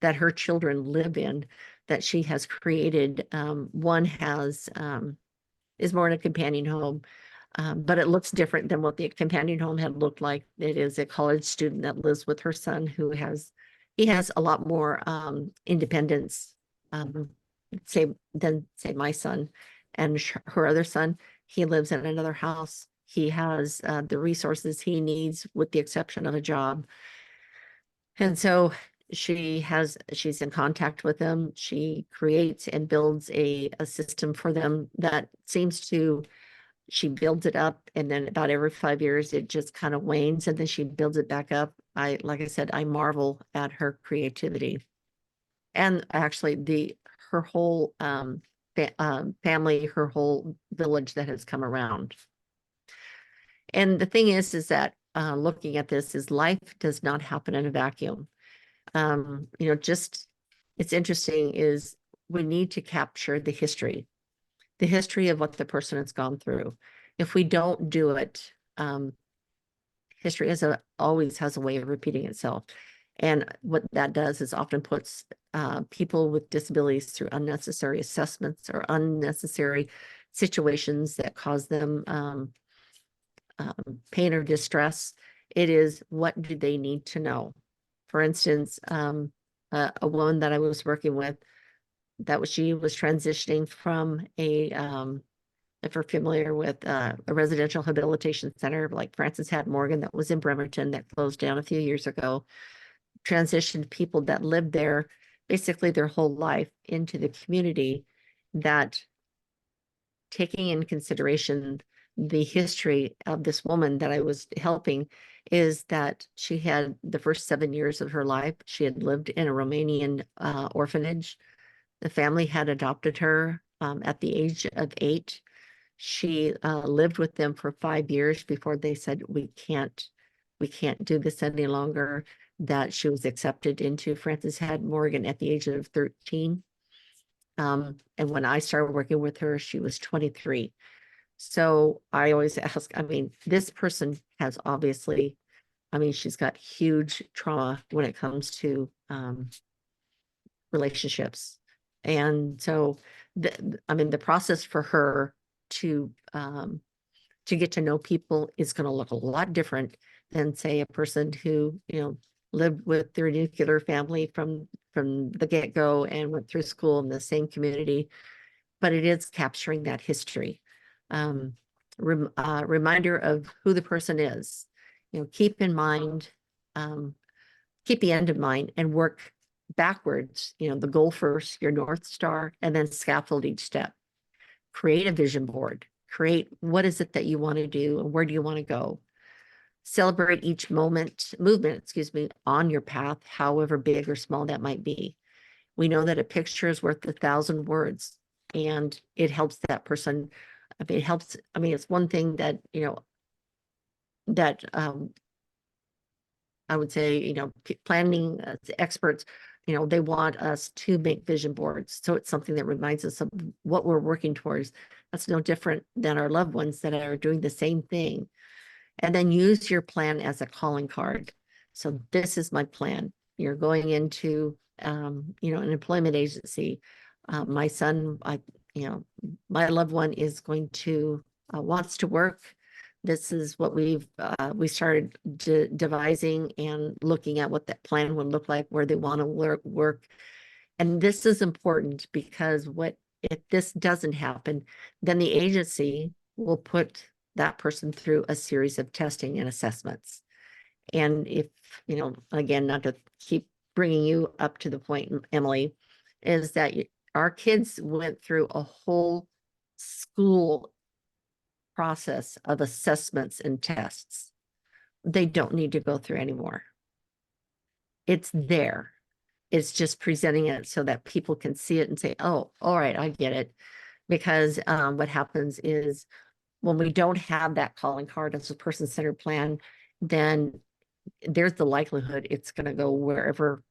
that her children live in, that she has created. One is more in a companion home, but it looks different than what the companion home had looked like. It is a college student that lives with her son, he has a lot more independence, um, than say my son. And her other son, he lives in another house. He has the resources he needs, with the exception of a job. And so she's in contact with them. She creates and builds a system for them that she builds it up, and then about every 5 years it just kind of wanes, and then she builds it back up. Like I said, I marvel at her creativity. And actually her whole family, her whole village that has come around. And the thing is that looking at this, is life does not happen in a vacuum. Just it's interesting is we need to capture the history of what the person has gone through. If we don't do it, history always has a way of repeating itself. And what that does is often puts people with disabilities through unnecessary assessments or unnecessary situations that cause them pain or distress. It is, what do they need to know? For instance, a woman that I was working with, she was transitioning from if you're familiar with a residential habilitation center like Francis Had Morgan, that was in Bremerton, that closed down a few years ago, transitioned people that lived there basically their whole life into the community, that, taking in consideration the history of this woman that I was helping, is that she had the first 7 years of her life, she had lived in a Romanian orphanage. The family had adopted her at the age of 8. She lived with them for 5 years before they said, we can't we can't do this any longer, that she was accepted into Francis Head Morgan at the age of 13. And when I started working with her, she was 23. So I always ask, I mean, this person has obviously, I mean, she's got huge trauma when it comes to relationships. And so, I mean, the process for her to get to know people is going to look a lot different than, say, a person who, you know, lived with their nuclear family from the get-go and went through school in the same community. But it is capturing that history. Reminder of who the person is. You know, keep in mind, keep the end in mind and work backwards, you know, the goal first, your North Star, and then scaffold each step. Create a vision board. Create what is it that you want to do and where do you want to go. Celebrate each movement, excuse me, on your path, however big or small that might be. We know that a picture is worth 1,000 words, and it helps that person. I mean, it helps. I mean, it's one thing that, you know, that I would say, you know, planning experts, you know, they want us to make vision boards. So it's something that reminds us of what we're working towards. That's no different than our loved ones that are doing the same thing. And then use your plan as a calling card. So this is my plan. You're going into, you know, an employment agency. My son, you know, my loved one is going to, wants to work. This is what we started devising and looking at what that plan would look like, where they want to work. And this is important because what if this doesn't happen, then the agency will put that person through a series of testing and assessments. And if, you know, again, not to keep bringing you up to the point, Emily, is that our kids went through a whole school process of assessments and tests. They don't need to go through anymore. It's there. It's just presenting it so that people can see it and say, oh, all right, I get it. Because what happens is when we don't have that calling card as a person-centered plan, then there's the likelihood it's going to go wherever.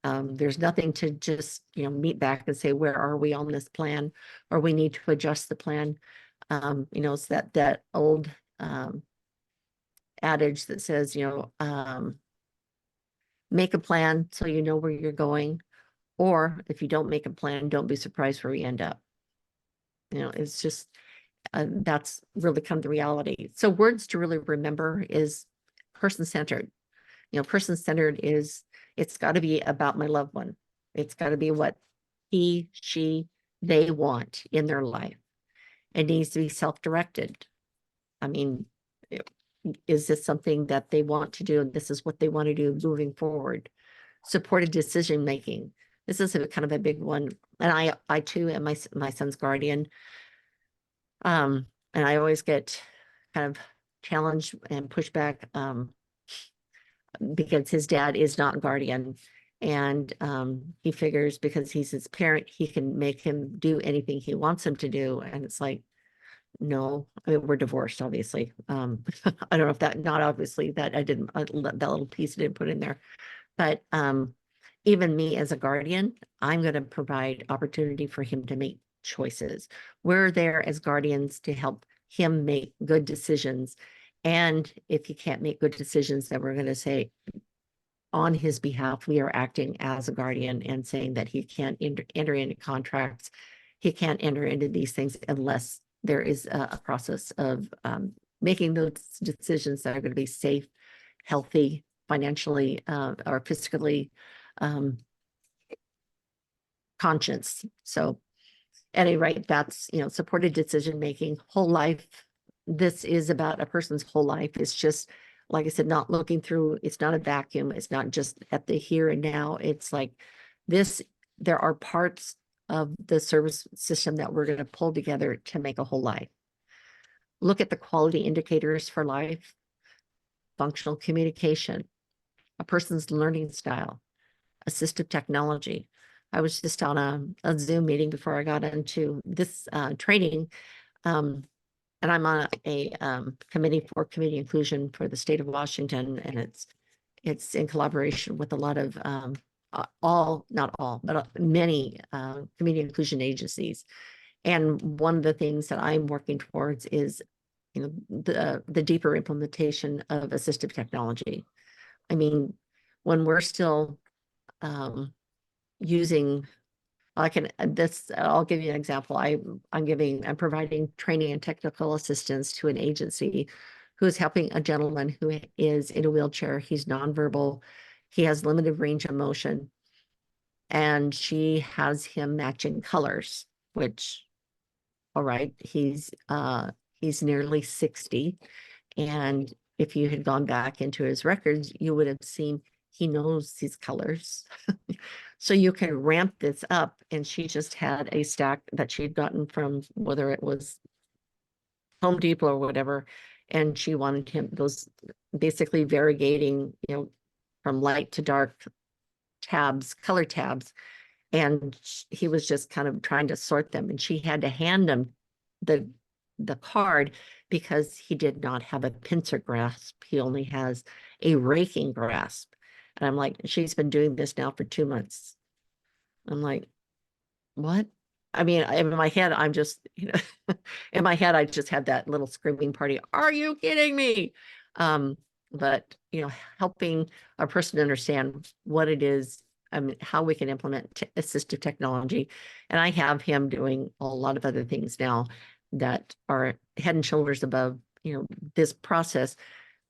There's nothing to just, you know, meet back and say, where are we on this plan? Or we need to adjust the plan. You know, it's that old adage that says, you know, make a plan so you know where you're going. Or if you don't make a plan, don't be surprised where you end up. You know, it's just, that's really kind of the reality. So words to really remember is person-centered. You know, person-centered is, it's got to be about my loved one. It's got to be what he, she, they want in their life. It needs to be self-directed. I mean, is this something that they want to do? And this is what they want to do moving forward. Supported decision-making. This is a kind of a big one. And I too am my son's guardian. And I always get kind of challenged and pushed back because his dad is not guardian. And he figures because he's his parent, he can make him do anything he wants him to do. And it's like, no, I mean, we're divorced, obviously. I don't know if that, not obviously, that I didn't, that little piece I didn't put in there. But even me as a guardian, I'm going to provide opportunity for him to make choices. We're there as guardians to help him make good decisions. And if he can't make good decisions, then we're going to say, on his behalf, we are acting as a guardian and saying that he can't enter into contracts. He can't enter into these things unless there is a process of making those decisions that are going to be safe, healthy, financially or fiscally conscious. So at any rate, that's, you know, supported decision making, whole life. This is about a person's whole life. It's just, like I said, not looking through, it's not a vacuum. It's not just at the here and now. It's like this, there are parts of the service system that we're going to pull together to make a whole life. Look at the quality indicators for life, functional communication, a person's learning style, assistive technology. I was just on a Zoom meeting before I got into this training and I'm on a committee for community inclusion for the state of Washington, and it's in collaboration with a lot of not all, but many community inclusion agencies. And one of the things that I'm working towards is, the deeper implementation of assistive technology. I mean, when we're still using, I'll give you an example. I'm providing training and technical assistance to an agency who is helping a gentleman who is in a wheelchair. He's nonverbal. He has limited range of motion, and she has him matching colors, which, all right, he's nearly 60. And if you had gone back into his records, you would have seen he knows these colors. So you can ramp this up. And she just had a stack that she'd gotten from, whether it was Home Depot or whatever, and she wanted him those basically variegating, from light to dark tabs, color tabs. And he was just kind of trying to sort them, and she had to hand him the card because he did not have a pincer grasp. He only has a raking grasp. And I'm like, she's been doing this now for 2 months. I'm like, what? I mean, in my head, I'm just, in my head, I just had that little screaming party. Are you kidding me? But, helping a person understand what it is, how we can implement assistive technology. And I have him doing a lot of other things now that are head and shoulders above, this process.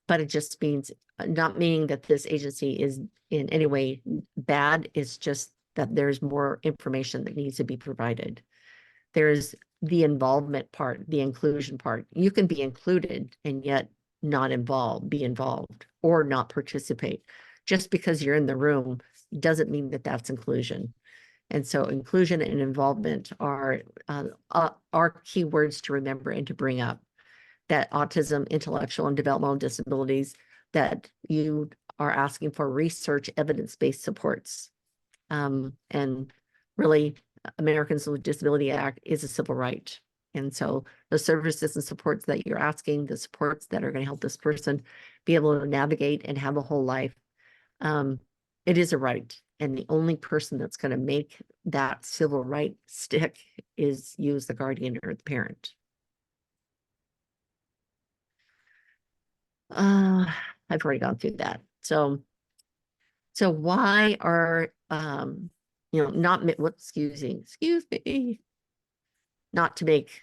But it just means, not meaning that this agency is in any way bad. It's just that there's more information that needs to be provided. There's the involvement part, the inclusion part. You can be included and yet not be involved or not participate. Just because you're in the room doesn't mean that that's inclusion. And so inclusion and involvement are key words to remember and to bring up. That autism, intellectual and developmental disabilities, that you are asking for research evidence-based supports. And really, Americans with Disability Act is a civil right. And so the services and supports that you're asking, the supports that are going to help this person be able to navigate and have a whole life, it is a right. And the only person that's going to make that civil right stick is you as the guardian or the parent. I've already gone through that. So why are, excuse me, not to make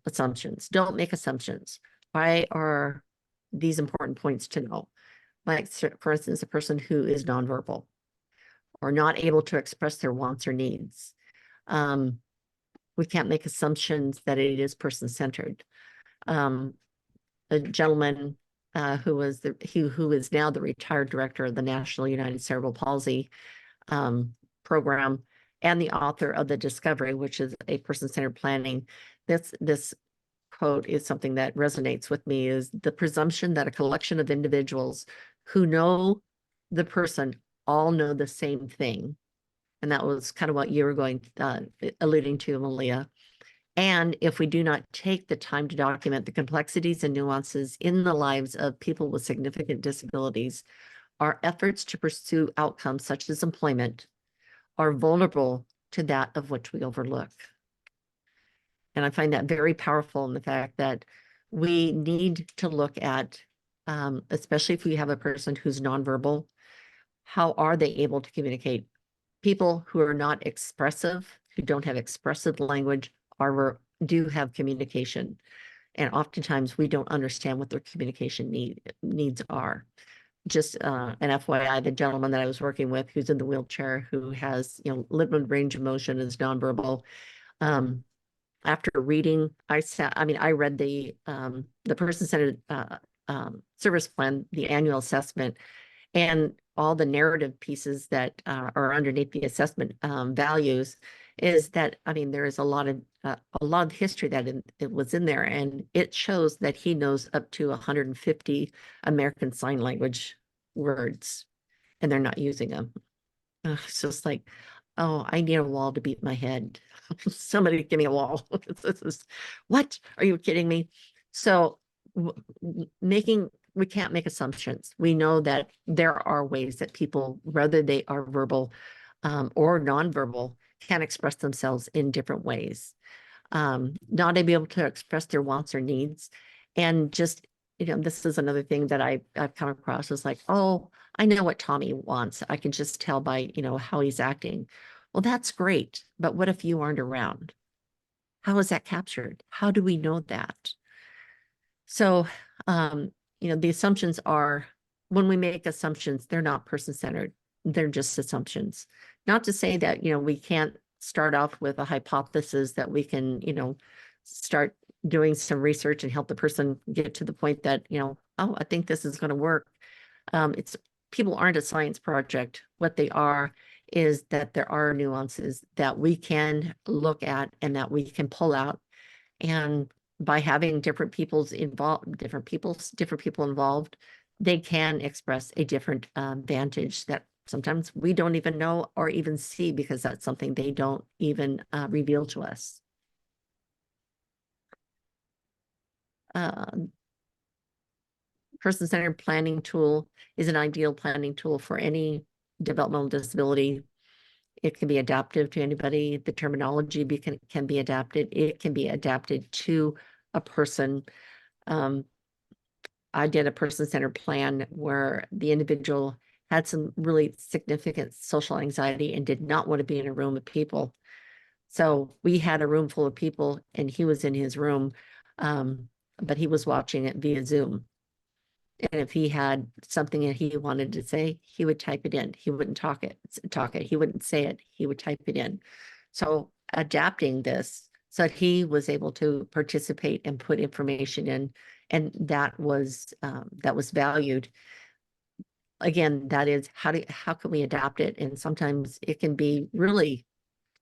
assumptions. Don't make assumptions. Why are these important points to know? Like, for instance, a person who is nonverbal or not able to express their wants or needs. We can't make assumptions that it is person-centered. A gentleman who is now the retired director of the National United Cerebral Palsy program and the author of The Discovery, which is a person-centered planning. This quote is something that resonates with me: is the presumption that a collection of individuals who know the person all know the same thing. And that was kind of what you were alluding to, Malia. And if we do not take the time to document the complexities and nuances in the lives of people with significant disabilities, our efforts to pursue outcomes such as employment are vulnerable to that of which we overlook. And I find that very powerful in the fact that we need to look at, especially if we have a person who's nonverbal, how are they able to communicate? People who are not expressive, who don't have expressive language, do have communication. And oftentimes we don't understand what their communication needs are. Just an FYI, the gentleman that I was working with who's in the wheelchair, who has, limited range of motion, is nonverbal. After reading, I read the person-centered service plan, the annual assessment, and all the narrative pieces that are underneath the assessment values. Is that, there is a lot of history that it was in there, and it shows that he knows up to 150 American Sign Language words, and they're not using them. It's just like, oh, I need a wall to beat my head. Somebody give me a wall. This is, what? Are you kidding me? So we can't make assumptions. We know that there are ways that people, whether they are verbal or nonverbal, can express themselves in different ways. Not to be able to express their wants or needs. And just, this is another thing that I've come across is like, oh, I know what Tommy wants. I can just tell by, how he's acting. Well, that's great. But what if you aren't around? How is that captured? How do we know that? So, the assumptions are, when we make assumptions, they're not person-centered. They're just assumptions. Not to say that, we can't start off with a hypothesis that we can, start doing some research and help the person get to the point that, oh, I think this is going to work. It's people aren't a science project. What they are is that there are nuances that we can look at and that we can pull out. And by having different people involved, they can express a different vantage that sometimes we don't even know or even see, because that's something they don't even reveal to us. Person-centered planning tool is an ideal planning tool for any developmental disability. It can be adaptive to anybody. The terminology can be adapted. It can be adapted to a person. I did a person-centered plan where the individual had some really significant social anxiety and did not want to be in a room with people. So we had a room full of people and he was in his room, but he was watching it via Zoom. And if he had something that he wanted to say, he would type it in. He wouldn't talk it. He wouldn't say it. He would type it in. So adapting this so that he was able to participate and put information in, and that was valued. Again, that is how can we adapt it? And sometimes it can be really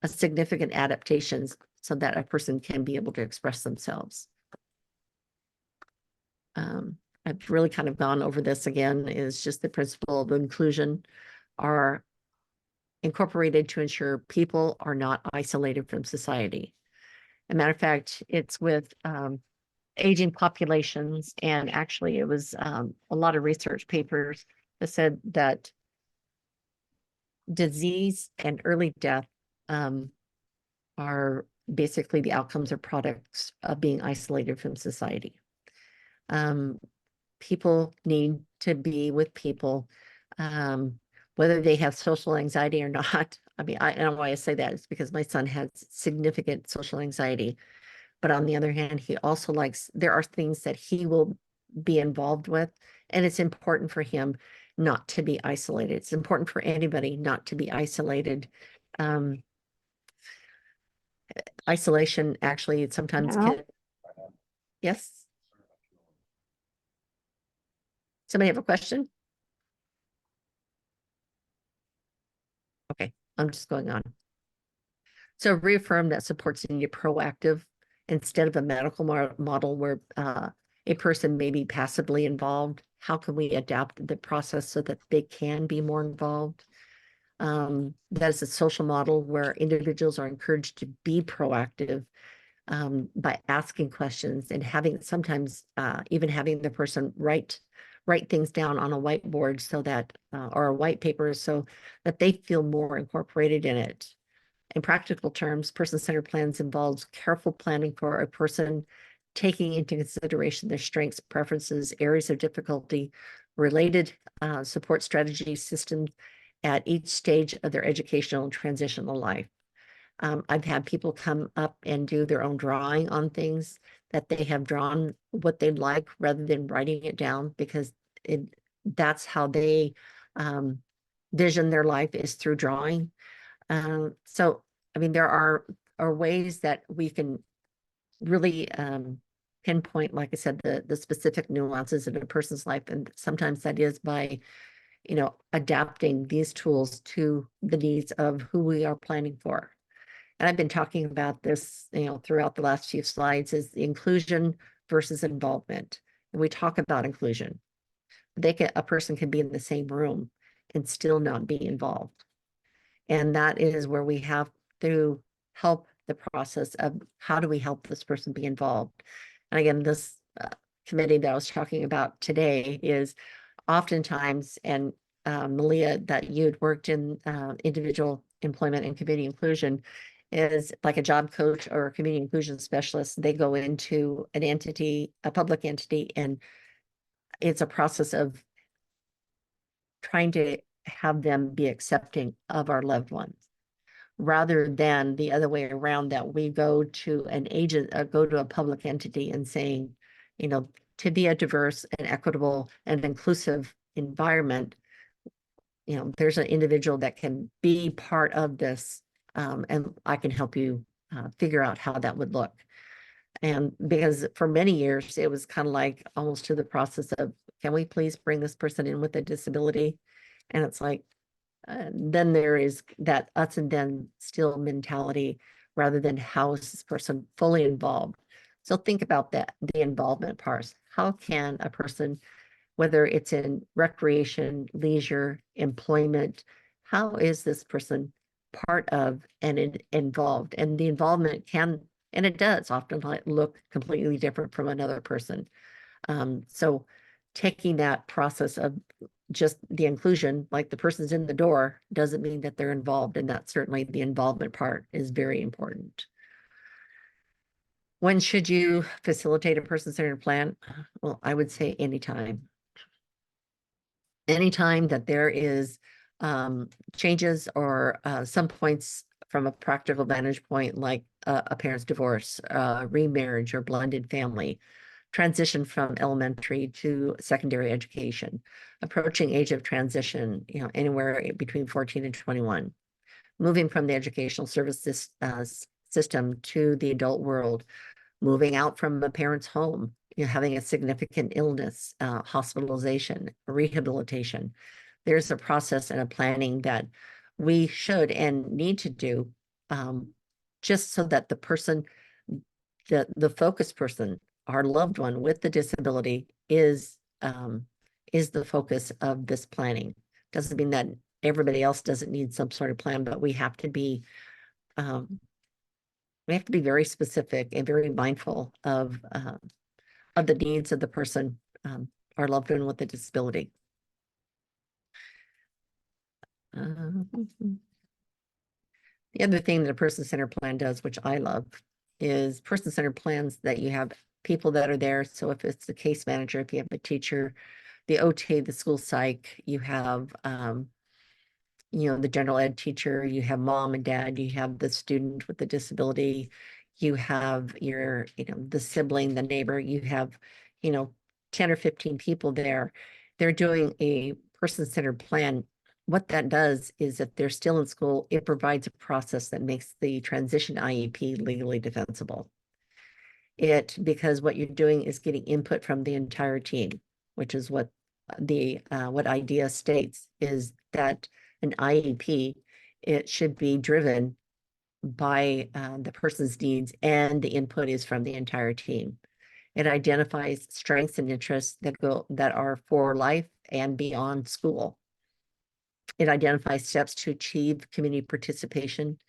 a significant adaptations so that a person can be able to express themselves. I've really kind of gone over this again, is just the principle of inclusion are incorporated to ensure people are not isolated from society. As a matter of fact, it's with aging populations, and actually it was a lot of research papers that said that disease and early death are basically the outcomes or products of being isolated from society. People need to be with people, whether they have social anxiety or not. I mean, I don't know why I say that. It's because my son has significant social anxiety. But on the other hand, he also likes, there are things that he will be involved with, and it's important for him not to be isolated. It's important for anybody not to be isolated. Isolation actually sometimes can, yes? Somebody have a question? Okay, I'm just going on. So reaffirm that supports need a proactive instead of a medical model where a person may be passively involved. How can we adapt the process so that they can be more involved? That is a social model where individuals are encouraged to be proactive by asking questions and having sometimes even having the person write things down on a whiteboard so that or a white paper so that they feel more incorporated in it. In practical terms, person-centered plans involves careful planning for a person, taking into consideration their strengths, preferences, areas of difficulty, related support strategy systems at each stage of their educational and transitional life. I've had people come up and do their own drawing on things that they have drawn what they'd like rather than writing it down, because that's how they vision their life, is through drawing. So, I mean, there are ways that we can really pinpoint, like I said, the specific nuances in a person's life. And sometimes that is by, adapting these tools to the needs of who we are planning for. And I've been talking about this, throughout the last few slides, is the inclusion versus involvement. And we talk about inclusion. A person can be in the same room and still not be involved. And that is where we have to help the process of how do we help this person be involved. And again, this committee that I was talking about today is oftentimes, and Malia, that you'd worked in individual employment and community inclusion, is like a job coach or a community inclusion specialist. They go into an entity, a public entity, and it's a process of trying to have them be accepting of our loved ones, rather than the other way around, that we go to an agent, go to a public entity and saying, you know, to be a diverse and equitable and inclusive environment, you know, there's an individual that can be part of this, and I can help you figure out how that would look. And because for many years, it was kind of like almost to the process of, can we please bring this person in with a disability? And it's like, then there is that us and then still mentality, rather than how is this person fully involved. So think about that, the involvement parts. How can a person, whether it's in recreation, leisure, employment, how is this person part of and involved? And the involvement can, and it does often look completely different from another person. So taking that process of just the inclusion, like the person's in the door, doesn't mean that they're involved. And that certainly the involvement part is very important. When should you facilitate a person-centered plan? Well, I would say anytime. Anytime that there is changes or some points from a practical vantage point, like a parent's divorce, remarriage, or blended family, transition from elementary to secondary education, approaching age of transition, you know, anywhere between 14 and 21, moving from the educational service system to the adult world, moving out from a parent's home, you know, having a significant illness, hospitalization, rehabilitation. There's a process and a planning that we should and need to do, just so that the person, the focus person, our loved one with the disability is the focus of this planning. Doesn't mean that everybody else doesn't need some sort of plan, but we have to be very specific and very mindful of the needs of the person, our loved one with a disability. The other thing that a person-centered plan does, which I love, is person-centered plans that you have people that are there. So if it's the case manager, if you have a teacher, the OT, the school psych, you have, you know, the general ed teacher, you have mom and dad, you have the student with the disability, you have your, you know, the sibling, the neighbor, you have, you know, 10 or 15 people there. They're doing a person-centered plan. What that does is, if they're still in school, it provides a process that makes the transition IEP legally defensible. Because what you're doing is getting input from the entire team, which is what what IDEA states, is that an IEP, it should be driven by the person's needs, and the input is from the entire team. It identifies strengths and interests that are for life and beyond school. It identifies steps to achieve community participation.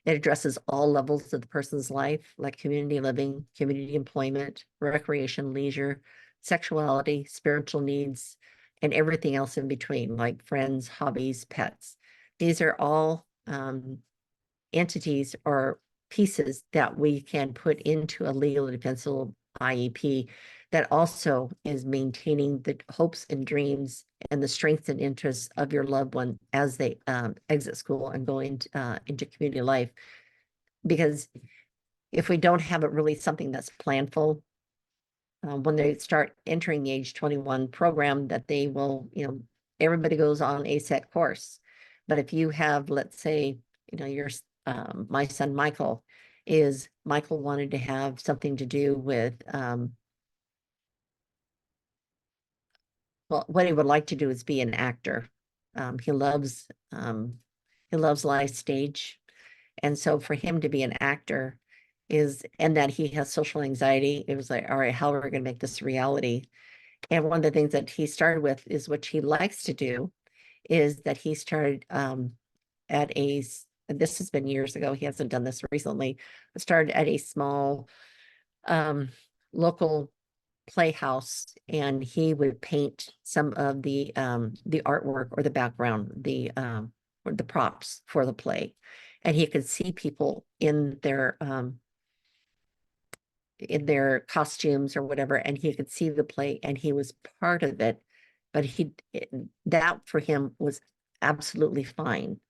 It addresses all levels of the person's life, like community living, community employment, recreation, leisure, sexuality, spiritual needs, and everything else in between, like friends, hobbies, pets. These are all entities or pieces that we can put into a legally defensible IEP that also is maintaining the hopes and dreams and the strengths and interests of your loved one as they exit school and go into community life. Because if we don't have it really something that's planful, when they start entering the age 21 program, that they will, you know, everybody goes on a set course. But if you have, let's say, you know, your my son Michael wanted to have something to do with well, what he would like to do is be an actor. He loves live stage. And so for him to be an actor and that he has social anxiety, it was like, all right, how are we going to make this a reality? And one of the things that he started with is, what he likes to do, is that he started at this has been years ago, he hasn't done this recently, started at a small local playhouse, and he would paint some of the artwork or the background, or the props for the play. And he could see people in their costumes or whatever, and he could see the play and he was part of it. But that for him was absolutely fine.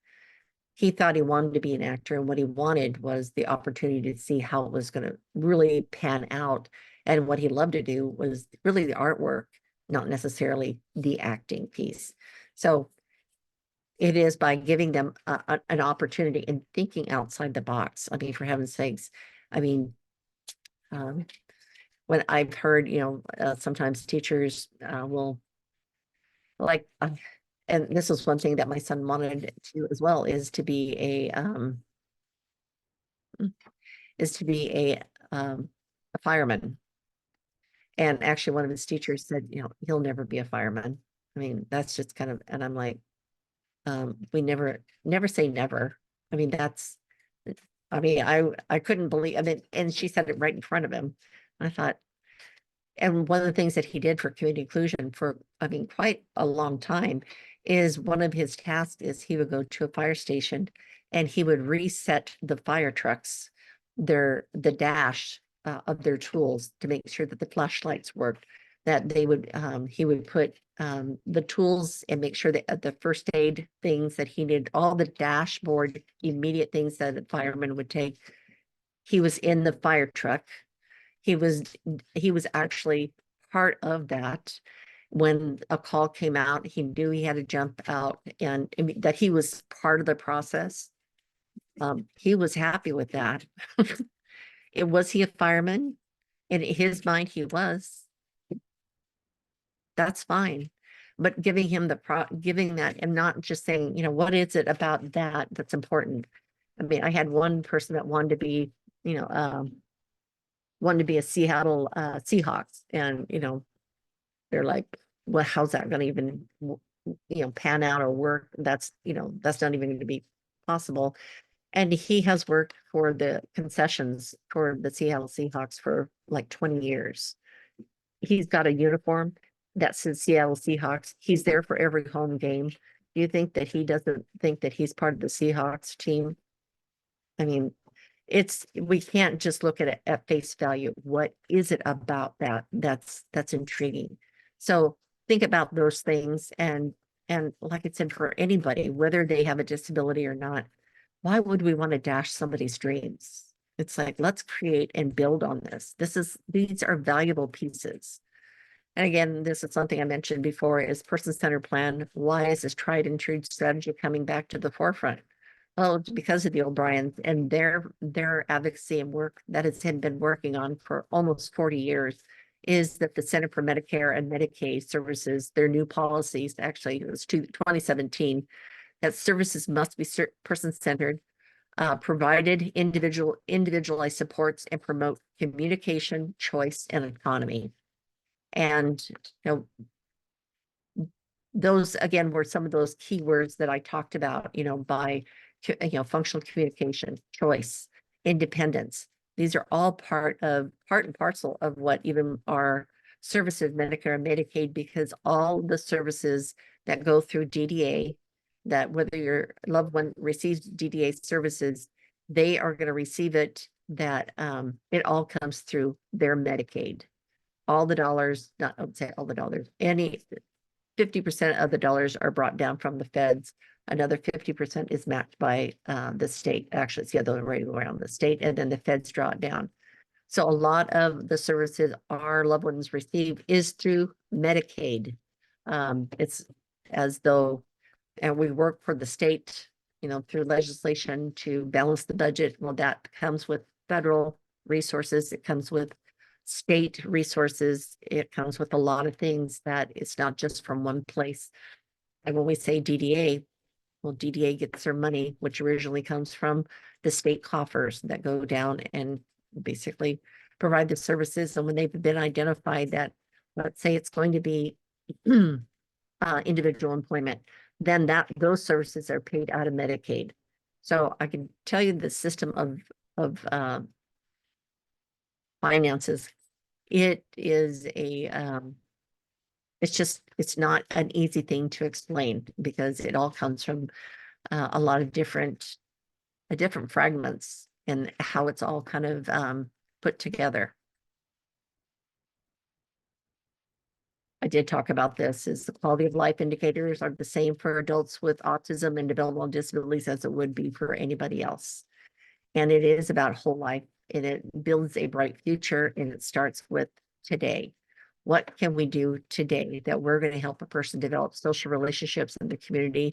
He thought he wanted to be an actor, and what he wanted was the opportunity to see how it was going to really pan out. And what he loved to do was really the artwork, not necessarily the acting piece. So it is by giving them an opportunity and thinking outside the box. I mean, for heaven's sakes, I mean, when I've heard, sometimes teachers will like, and this is one thing that my son wanted to as well, is to be a fireman. And actually one of his teachers said, he'll never be a fireman. I mean, that's just kind of, and I'm like, we never say never. I mean, I couldn't believe, I mean, and she said it right in front of him. I thought, and one of the things that he did for community inclusion for, I mean, quite a long time, is one of his tasks is he would go to a fire station and he would reset the fire trucks, the dash of their tools, to make sure that the flashlights worked, that he would put the tools and make sure that the first aid things that he needed, all the dashboard immediate things that the fireman would take. He was in the fire truck. He was actually part of that. When a call came out, he knew he had to jump out, and I mean, that he was part of the process. He was happy with that. Was he a fireman? In his mind, he was. That's fine. But giving him giving that, and not just saying, what is it about that that's important? I mean, I had one person that wanted to be, a Seattle Seahawks, and they're like, well, how's that going to even pan out or work? That's not even going to be possible. And he has worked for the concessions for the Seattle Seahawks for like 20 years. He's got a uniform that says Seattle Seahawks. He's there for every home game. Do you think that he doesn't think that he's part of the Seahawks team? I mean, we can't just look at it at face value. What is it about that that's intriguing? So think about those things, and like I said, for anybody, whether they have a disability or not, why would we want to dash somebody's dreams? It's like, let's create and build on this. These are valuable pieces. And again, this is something I mentioned before, is person-centered plan. Why is this tried and true strategy coming back to the forefront? Well, it's because of the O'Briens and their advocacy and work that has been working on for almost 40 years, is that the Center for Medicare and Medicaid Services, their new policies, actually it was 2017, that services must be person-centered, provided individualized supports, and promote communication, choice, and autonomy. And those again were some of those keywords that I talked about, by functional communication, choice, independence. These are all part and parcel of what even our services, Medicare and Medicaid, because all the services that go through DDA, that whether your loved one receives DDA services, they are going to receive it, that it all comes through their Medicaid. All the dollars, not, I would say all the dollars, 50% of the dollars are brought down from the feds. Another 50% is matched by the state. Actually, it's the other way around, the state, and then the feds draw it down. So a lot of the services our loved ones receive is through Medicaid. It's as though, and we work for the state, through legislation to balance the budget. Well, that comes with federal resources. It comes with state resources. It comes with a lot of things, that it's not just from one place. And when we say DDA, well, DDA gets their money, which originally comes from the state coffers that go down and basically provide the services. And when they've been identified that, let's say it's going to be individual employment, then those services are paid out of Medicaid. So I can tell you the system of finances. It is it's not an easy thing to explain because it all comes from a lot of different fragments and how it's all kind of put together. I did talk about this, is the quality of life indicators are the same for adults with autism and developmental disabilities as it would be for anybody else. And it is about whole life, and it builds a bright future, and it starts with today. What can we do today that we're going to help a person develop social relationships in the community,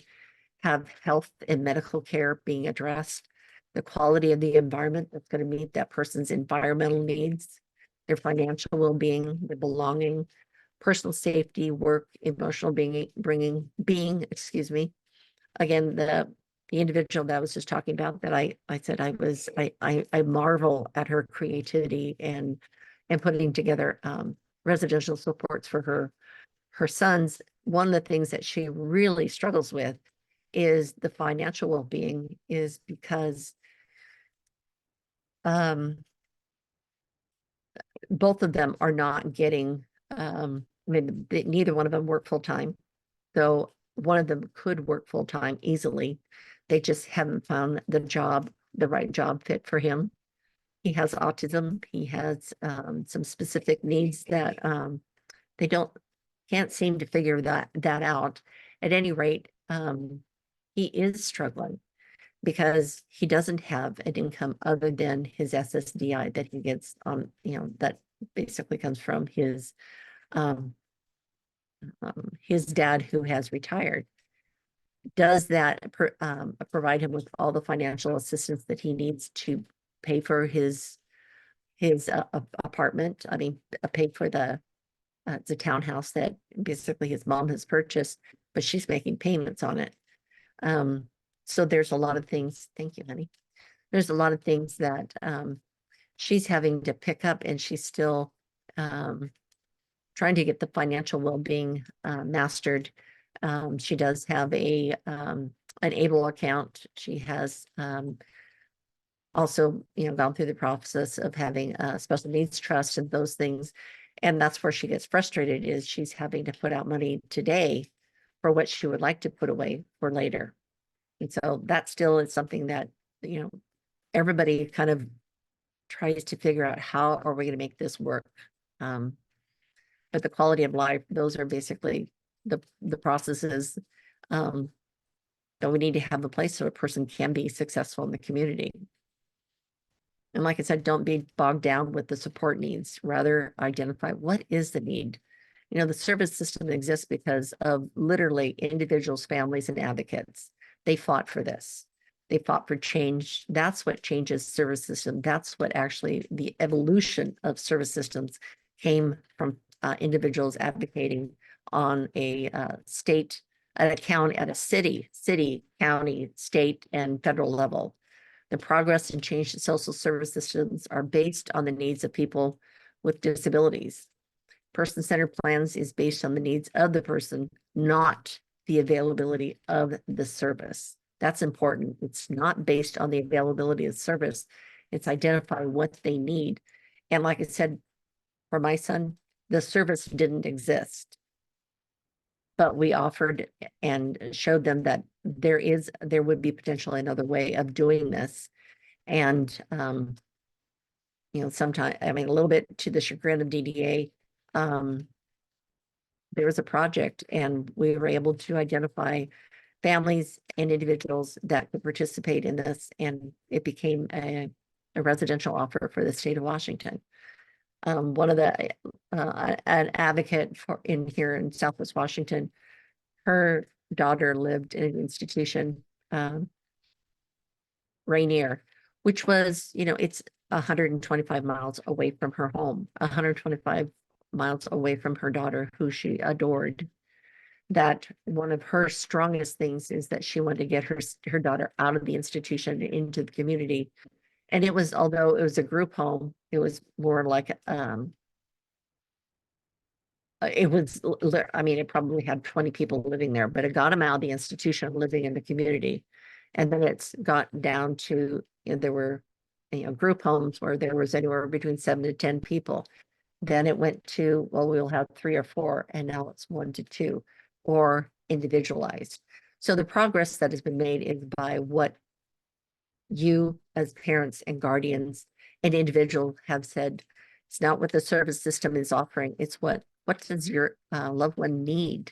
have health and medical care being addressed, the quality of the environment that's going to meet that person's environmental needs, their financial well-being, their belonging, personal safety, work, emotional being, excuse me. Again, the individual that I was just talking about that I said I marvel at her creativity and putting together residential supports for her sons. One of the things that she really struggles with is the financial well-being, is because both of them are not getting I mean, neither one of them work full-time, though one of them could work full-time easily. They just haven't found the right job fit for him. He has autism. He has some specific needs that they can't seem to figure that out. At any rate, he is struggling because he doesn't have an income other than his SSDI that he gets on, that basically comes from um, his dad who has retired. Does that provide him with all the financial assistance that he needs to pay for his apartment? I mean, pay for the townhouse that basically his mom has purchased, but she's making payments on it. So there's a lot of things. Thank you, honey. There's a lot of things that she's having to pick up, and she's still trying to get the financial well-being mastered. She does have an ABLE account. She has also, gone through the process of having a special needs trust and those things. And that's where she gets frustrated, is she's having to put out money today for what she would like to put away for later. And so that still is something that, everybody kind of tries to figure out, how are we going to make this work? But the quality of life, those are basically the processes that we need to have in place so a person can be successful in the community. And like I said, don't be bogged down with the support needs. Rather, identify what is the need. The service system exists because of literally individuals, families, and advocates. They fought for this. They fought for change. That's what changes service system. That's what actually the evolution of service systems came from individuals advocating on a state, at a county, at a city, county, state, and federal level. The progress and change in social service systems are based on the needs of people with disabilities. Person-centered plans is based on the needs of the person, not the availability of the service. That's important. It's not based on the availability of service. It's identifying what they need. And like I said, for my son, the service didn't exist, but we offered and showed them that there would be potentially another way of doing this. And sometimes, I mean, a little bit to the chagrin of DDA, there was a project, and we were able to identify families and individuals that could participate in this, and it became a residential offer for the state of Washington. One of the an advocate in here in Southwest Washington, her daughter lived in an institution, Rainier, which was, it's 125 miles away from her home, 125 miles away from her daughter, who she adored. That one of her strongest things is that she wanted to get her daughter out of the institution and into the community. And it was, although it was a group home, it was more like it was, I mean, it probably had 20 people living there, but it got them out of the institution, living in the community. And then it's got down to, there were, group homes where there was anywhere between 7 to 10 people. Then it went to, well, we'll have 3 or 4, and now it's 1 to 2, or individualized. So the progress that has been made is by what you as parents and guardians and individuals have said. It's not what the service system is offering. It's what does your loved one need?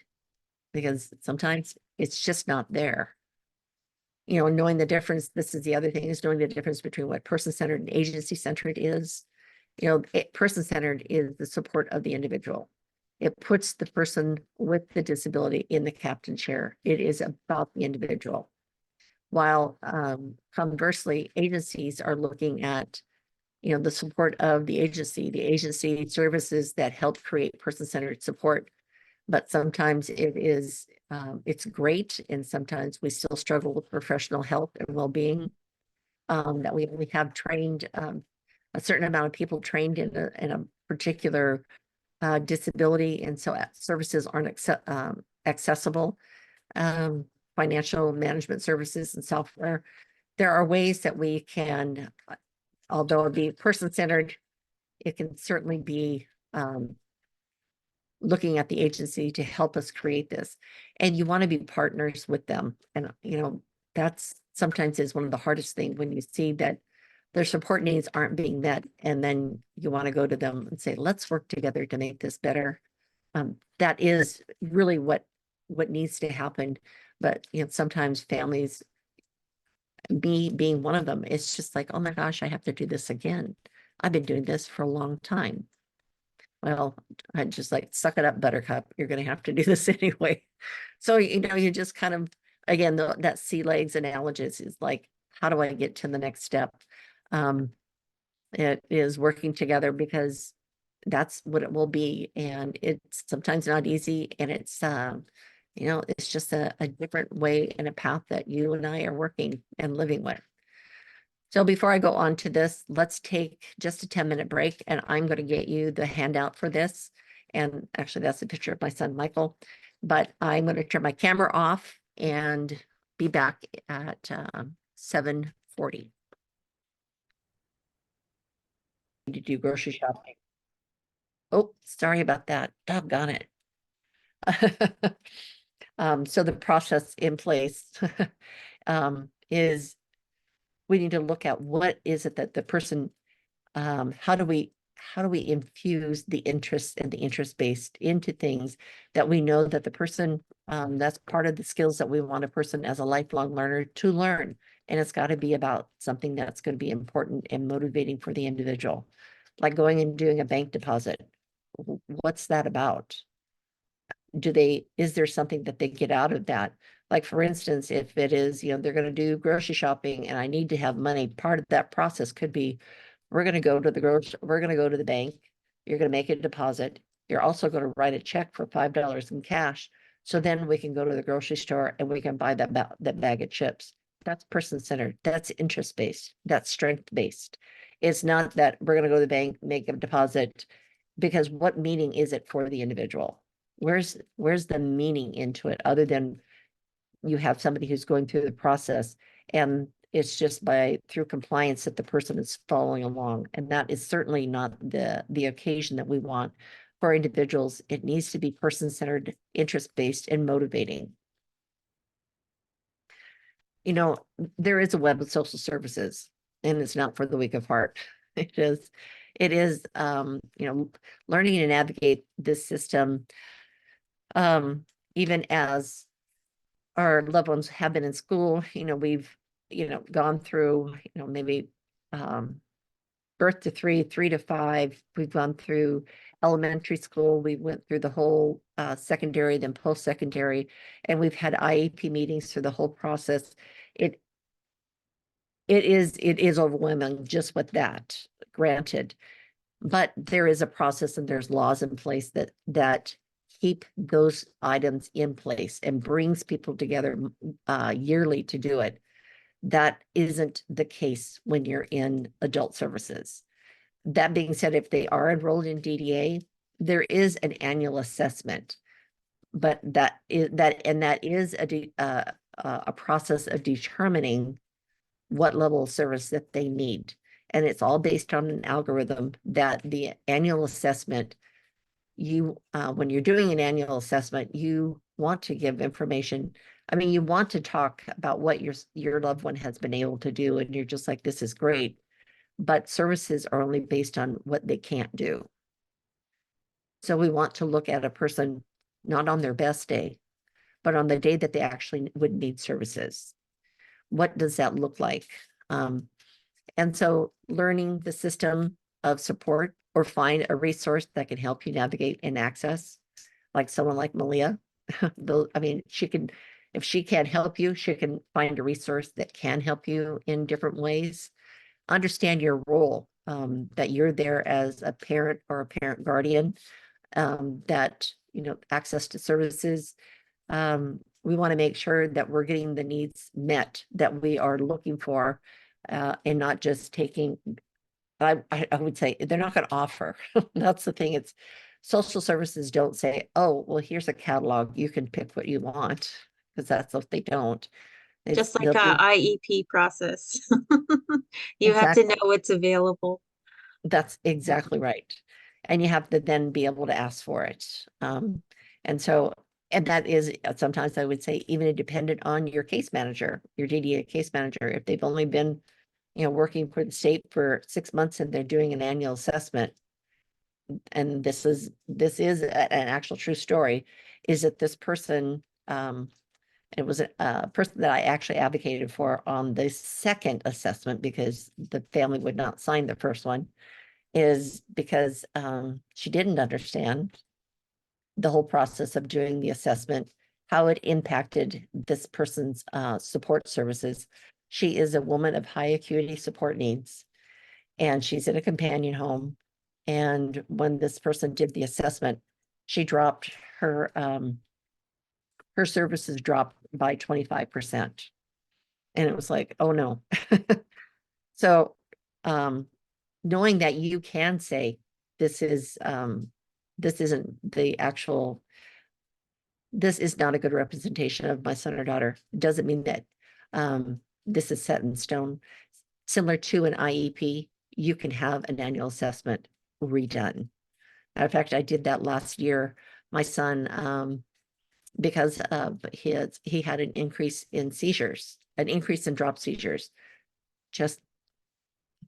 Because sometimes it's just not there. Knowing the difference, this is the other thing, is knowing the difference between what person-centered and agency-centered is. Person-centered is the support of the individual. It puts the person with the disability in the captain chair. It is about the individual. While conversely, agencies are looking at, the support of the agency services that help create person-centered support. But sometimes it is, it's great, and sometimes we still struggle with professional health and well-being. That we only have trained a certain amount of people trained in a particular disability, and so services aren't accessible. Financial management services and software. There are ways that we can, although it be person-centered, it can certainly be looking at the agency to help us create this. And you want to be partners with them. And, that's sometimes is one of the hardest things, when you see that their support needs aren't being met, and then you want to go to them and say, let's work together to make this better. That is really what needs to happen. But sometimes families, me being one of them, it's just like, oh my gosh, I have to do this again. I've been doing this for a long time. Well, I just like, suck it up, buttercup. You're going to have to do this anyway. So, you just kind of, again, that sea legs analogous is like, how do I get to the next step? It is working together, because that's what it will be. And it's sometimes not easy. And it's, it's just a different way and a path that you and I are working and living with. So before I go on to this, let's take just a 10-minute break, and I'm going to get you the handout for this. And actually, that's a picture of my son, Michael. But I'm going to turn my camera off and be back at 7:40 to do grocery shopping. Oh, sorry about that. Doggone it. So the process in place is, we need to look at what is it that the person, how do we infuse the interest and the interest-based into things that we know that the person, that's part of the skills that we want a person as a lifelong learner to learn. And it's got to be about something that's going to be important and motivating for the individual, like going and doing a bank deposit. What's that about? Is there something that they get out of that? Like, for instance, if it is, they're going to do grocery shopping and I need to have money, part of that process could be, we're going to go to the bank, you're going to make a deposit, you're also going to write a check for $5 in cash. So then we can go to the grocery store and we can buy that bag of chips. That's person-centered, that's interest-based, that's strength-based. It's not that we're going to go to the bank, make a deposit, because what meaning is it for the individual? Where's the meaning into it, other than you have somebody who's going through the process, and it's just through compliance that the person is following along. And that is certainly not the occasion that we want for individuals. It needs to be person-centered, interest-based, and motivating. There is a web of social services, and it's not for the weak of heart. It is, learning to navigate this system, even as our loved ones have been in school. We've, gone through, maybe birth to 3, 3 to 5. We've gone through elementary school. We went through the whole secondary, then post-secondary, and we've had IEP meetings through the whole process. It is overwhelming just with that, granted, but there is a process and there's laws in place that keep those items in place and brings people together yearly to do it. That isn't the case when you're in adult services. That being said, if they are enrolled in DDA, there is an annual assessment, but that is a process of determining what level of service that they need. And it's all based on an algorithm that the annual assessment, when you're doing an annual assessment, you want to give information. I mean, you want to talk about what your loved one has been able to do, and you're just like, this is great. But services are only based on what they can't do. So we want to look at a person not on their best day, but on the day that they actually would need services. What does that look like? And so learning the system of support, or find a resource that can help you navigate and access, like someone like Malia. I mean, if she can't help you, she can find a resource that can help you in different ways. Understand your role, that you're there as a parent or a parent guardian, that, access to services. We want to make sure that we're getting the needs met that we are looking for, and not just taking, I would say they're not going to offer. That's the thing. It's social services don't say, oh, well, here's a catalog. You can pick what you want, because that's what they don't. Just like They'll a be IEP process. You have to know exactly. what's available. That's exactly right. And you have to then be able to ask for it. And so, and that is sometimes I would say even dependent on your case manager, your DDA case manager, if they've only been, working for the state for 6 months and they're doing an annual assessment. And this is an actual true story, is that this person, it was a person that I actually advocated for on the second assessment because the family would not sign the first one, is because she didn't understand the whole process of doing the assessment, how it impacted this person's support services. She is a woman of high acuity support needs, and she's in a companion home. And when this person did the assessment, she dropped her services dropped by 25%. And it was like, oh no. So knowing that you can say, this isn't the actual, this is not a good representation of my son or daughter, doesn't mean that this is set in stone. Similar to an IEP, you can have an annual assessment redone. Matter of fact, I did that last year. My son, because of he had an increase in seizures, an increase in drop seizures. Just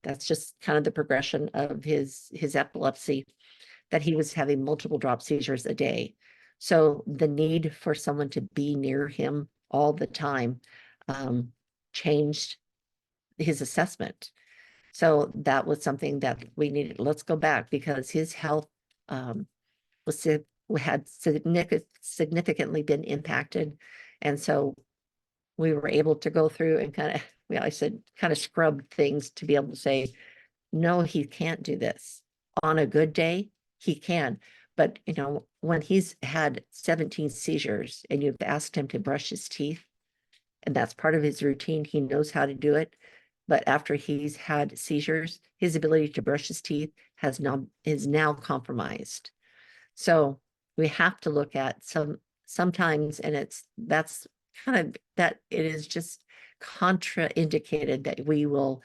that's just kind of the progression of his epilepsy, that he was having multiple drop seizures a day. So the need for someone to be near him all the time changed his assessment. So that was something that we needed. Let's go back, because his health was had significantly been impacted. And so we were able to go through and kind of, I said, kind of scrub things to be able to say, no, he can't do this. On a good day, he can. But, when he's had 17 seizures and you've asked him to brush his teeth, and that's part of his routine, he knows how to do it. But after he's had seizures, his ability to brush his teeth is now compromised. So we have to look at sometimes, and that's kind of that it is just contraindicated that we will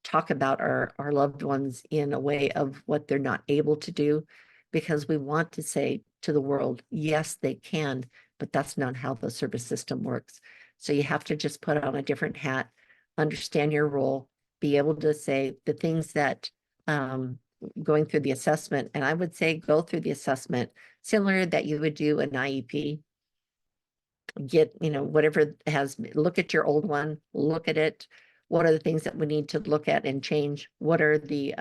talk about our loved ones in a way of what they're not able to do, because we want to say to the world, yes, they can, but that's not how the service system works. So you have to just put on a different hat, understand your role, be able to say the things that going through the assessment, and I would say go through the assessment similar that you would do an IEP. Get, whatever has, look at your old one, look at it. What are the things that we need to look at and change? What are the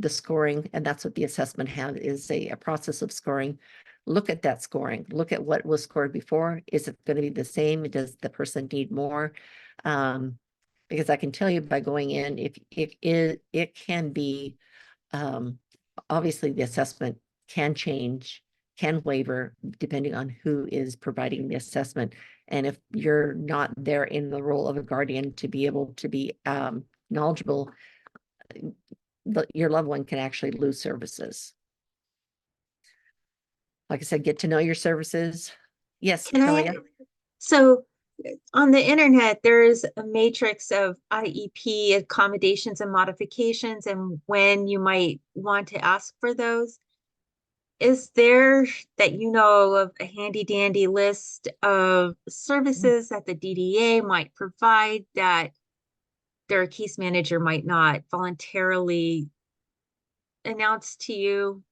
scoring? And that's what the assessment has, is a process of scoring. Look at that scoring. Look at what was scored before. Is it going to be the same? Does the person need more? Because I can tell you by going in, if it can be, obviously the assessment can change, can waver depending on who is providing the assessment. And if you're not there in the role of a guardian to be able to be knowledgeable, your loved one can actually lose services. like I said, get to know your services. Yes, Can I, Delia. so on the internet, there's a matrix of IEP accommodations and modifications and when you might want to ask for those. Is there that you know of a handy dandy list of services that the DDA might provide that their case manager might not voluntarily announce to you?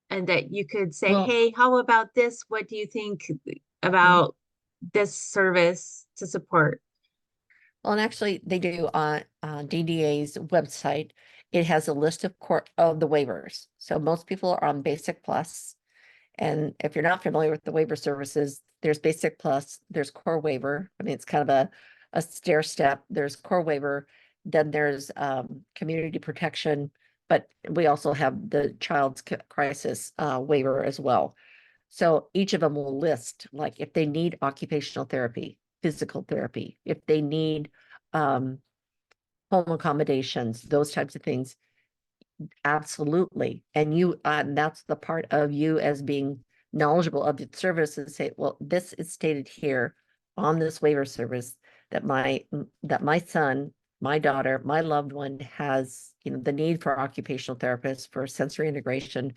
And that you could say, Well, hey, how about this? What do you think mhm. about this service to support? Well, and actually they do on DDA's website. It has a list of of the waivers. So most people are on Basic Plus. And if you're not familiar with the waiver services, there's Basic Plus, there's Core Waiver. I mean, it's kind of a stair step. There's Core Waiver, then there's Community Protection, but we also have the Child's Crisis waiver as well. So each of them will list, like if they need occupational therapy, physical therapy, if they need um, home accommodations, those types of things. Absolutely. And that's the part of you as being knowledgeable of the service and say, well, this is stated here on this waiver service that my son, my daughter, my loved one has, the need for occupational therapists for sensory integration,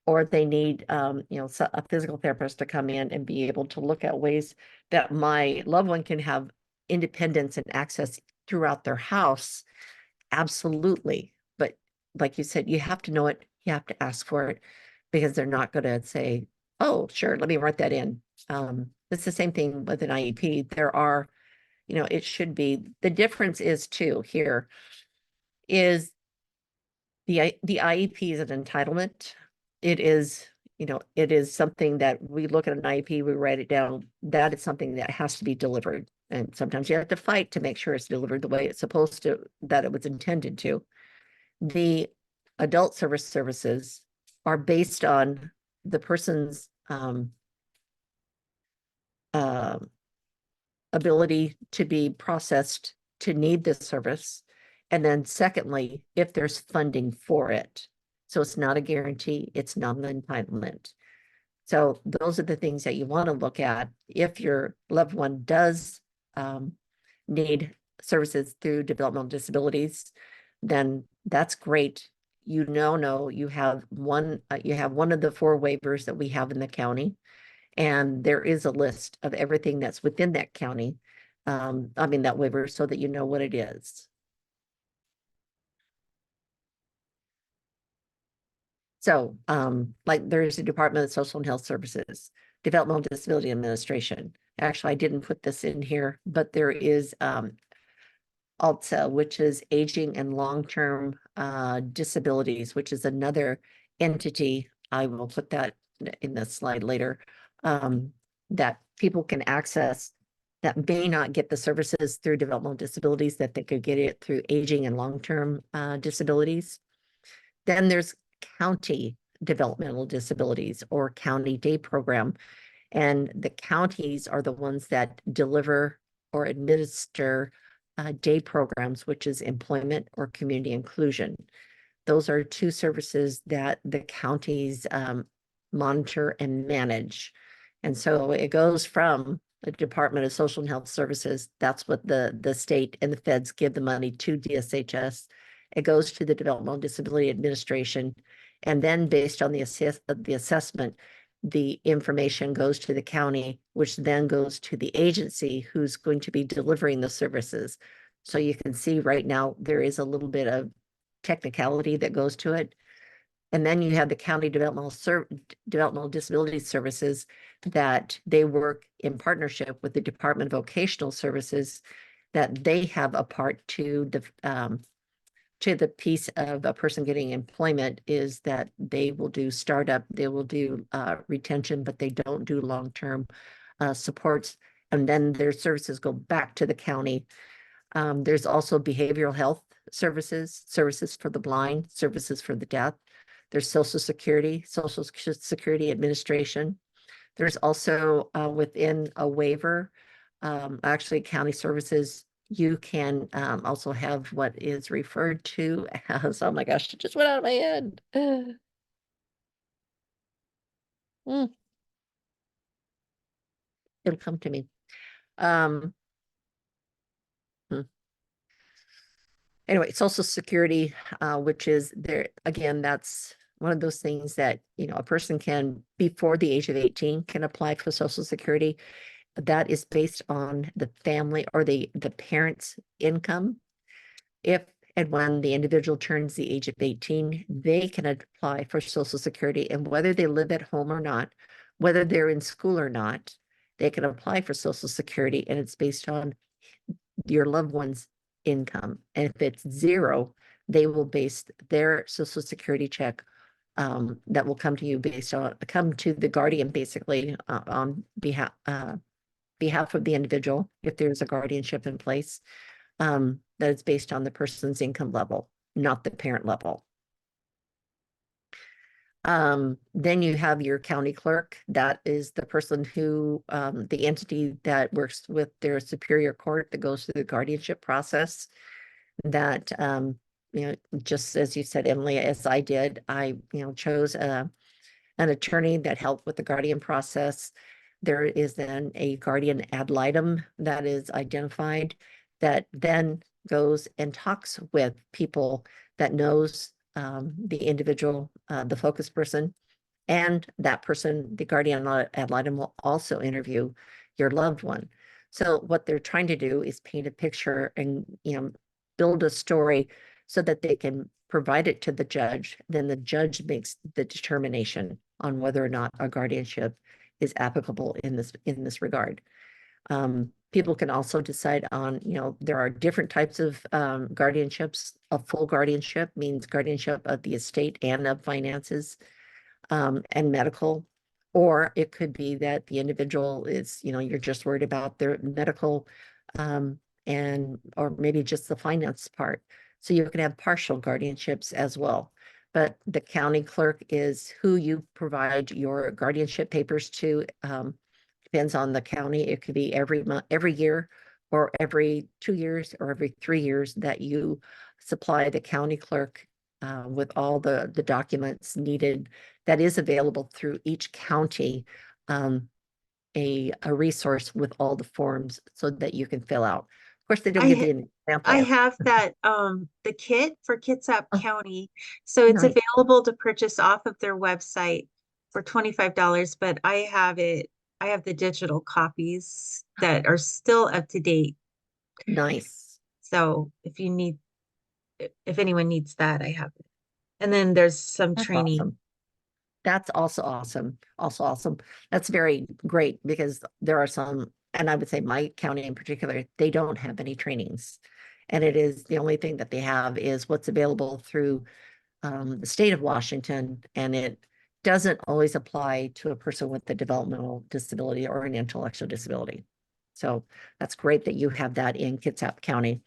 or they need, a physical therapist to come in and be able to look at ways that my loved one can have independence and access throughout their house. Absolutely. But like you said, you have to know it, you have to ask for it because they're not going to say, oh, sure, let me write that in. It's the same thing with an IEP. There are, it should be, the difference is too here is the IEP is an entitlement. It is, it is something that we look at an IEP, we write it down. That is something that has to be delivered. And sometimes you have to fight to make sure it's delivered the way it's supposed to, that it was intended to. The adult services are based on the person's uh, ability to be processed to need this service. And then secondly, if there's funding for it. So it's not a guarantee, it's not an entitlement. So those are the things that you want to look at if your loved one does need services through developmental disabilities, then that's great. You have one of the four waivers that we have in the county, and there is a list of everything that's within that county. I mean that waiver, so that you know what it is. So, like there's a Department of Social and Health Services, Developmental Disability Administration. Actually, I didn't put this in here, but there is ALTA, which is Aging and Long-Term Disabilities, which is another entity. I will put that in the slide later, that people can access that may not get the services through developmental disabilities, that they could get it through aging and long-term disabilities. Then there's county developmental disabilities or county day program. And the counties are the ones that deliver or administer day programs, which is employment or community inclusion. Those are two services that the counties monitor and manage. And so it goes from the Department of Social and Health Services. That's what the state and the feds give the money to DSHS. It goes to the Developmental Disability Administration. And then based on the assessment, the information goes to the county, which then goes to the agency who's going to be delivering the services. So you can see right now there is a little bit of technicality that goes to it. And then you have the county developmental disability services that they work in partnership with the Department of Vocational Services, that they have a part to the piece of a person getting employment, is that they will do startup, they will do retention, but they don't do long-term supports. And then their services go back to the county. There's also behavioral health services for the blind, services for the deaf. There's Social Security Administration. There's also within a waiver, actually county services, you can also have what is referred to as, oh my gosh, it just went out of my head. Mm. It'll come to me. Um, hmm. Anyway, Social Security, which is there, again, that's one of those things that, you know, a person can, before the age of 18, can apply for Social Security. That is based on the family or the parent's income. If and when the individual turns the age of 18, they can apply for Social Security, and whether they live at home or not, whether they're in school or not, they can apply for Social Security, and it's based on your loved one's income. And if it's zero, they will base their Social Security check that will come to you based on, come to the guardian basically on behalf of the individual, if there's a guardianship in place, that it's based on the person's income level, not the parent level. Then you have your county clerk. That is the person who, the entity that works with their superior court that goes through the guardianship process. That, you know, just as you said, Emily, as I did, I, you know, chose an attorney that helped with the guardian process. There is then a guardian ad litem that is identified that then goes and talks with people that knows the individual, the focus person, and that person, the guardian ad litem, will also interview your loved one. So what they're trying to do is paint a picture and, you know, build a story so that they can provide it to the judge. Then the judge makes the determination on whether or not a guardianship is applicable in this regard. People can also decide on, you know, there are different types of guardianships. A full guardianship means guardianship of the estate and of finances, and medical. Or it could be that the individual is, you know, you're just worried about their medical, and or maybe just the finance part. So you can have partial guardianships as well. But the county clerk is who you provide your guardianship papers to. Depends on the county. It could be every month, every year, or every 2 years, or every 3 years that you supply the county clerk with all the documents needed. That is available through each county, a resource with all the forms so that you can fill out. Of course, they don't I give ha you an I example. have that the kit for Kitsap Oh, County. So it's nice, available to purchase off of their website for $25, but I have the digital copies that are still up to date. nice. So if anyone needs that, I have it. And then there's some That's training. awesome. That's also awesome. Also awesome. That's very great because there are some, and I would say my county in particular, they don't have any trainings. And it is the only thing that they have is what's available through the state of Washington, and it doesn't always apply to a person with a developmental disability or an intellectual disability. So that's great that you have that in Kitsap County.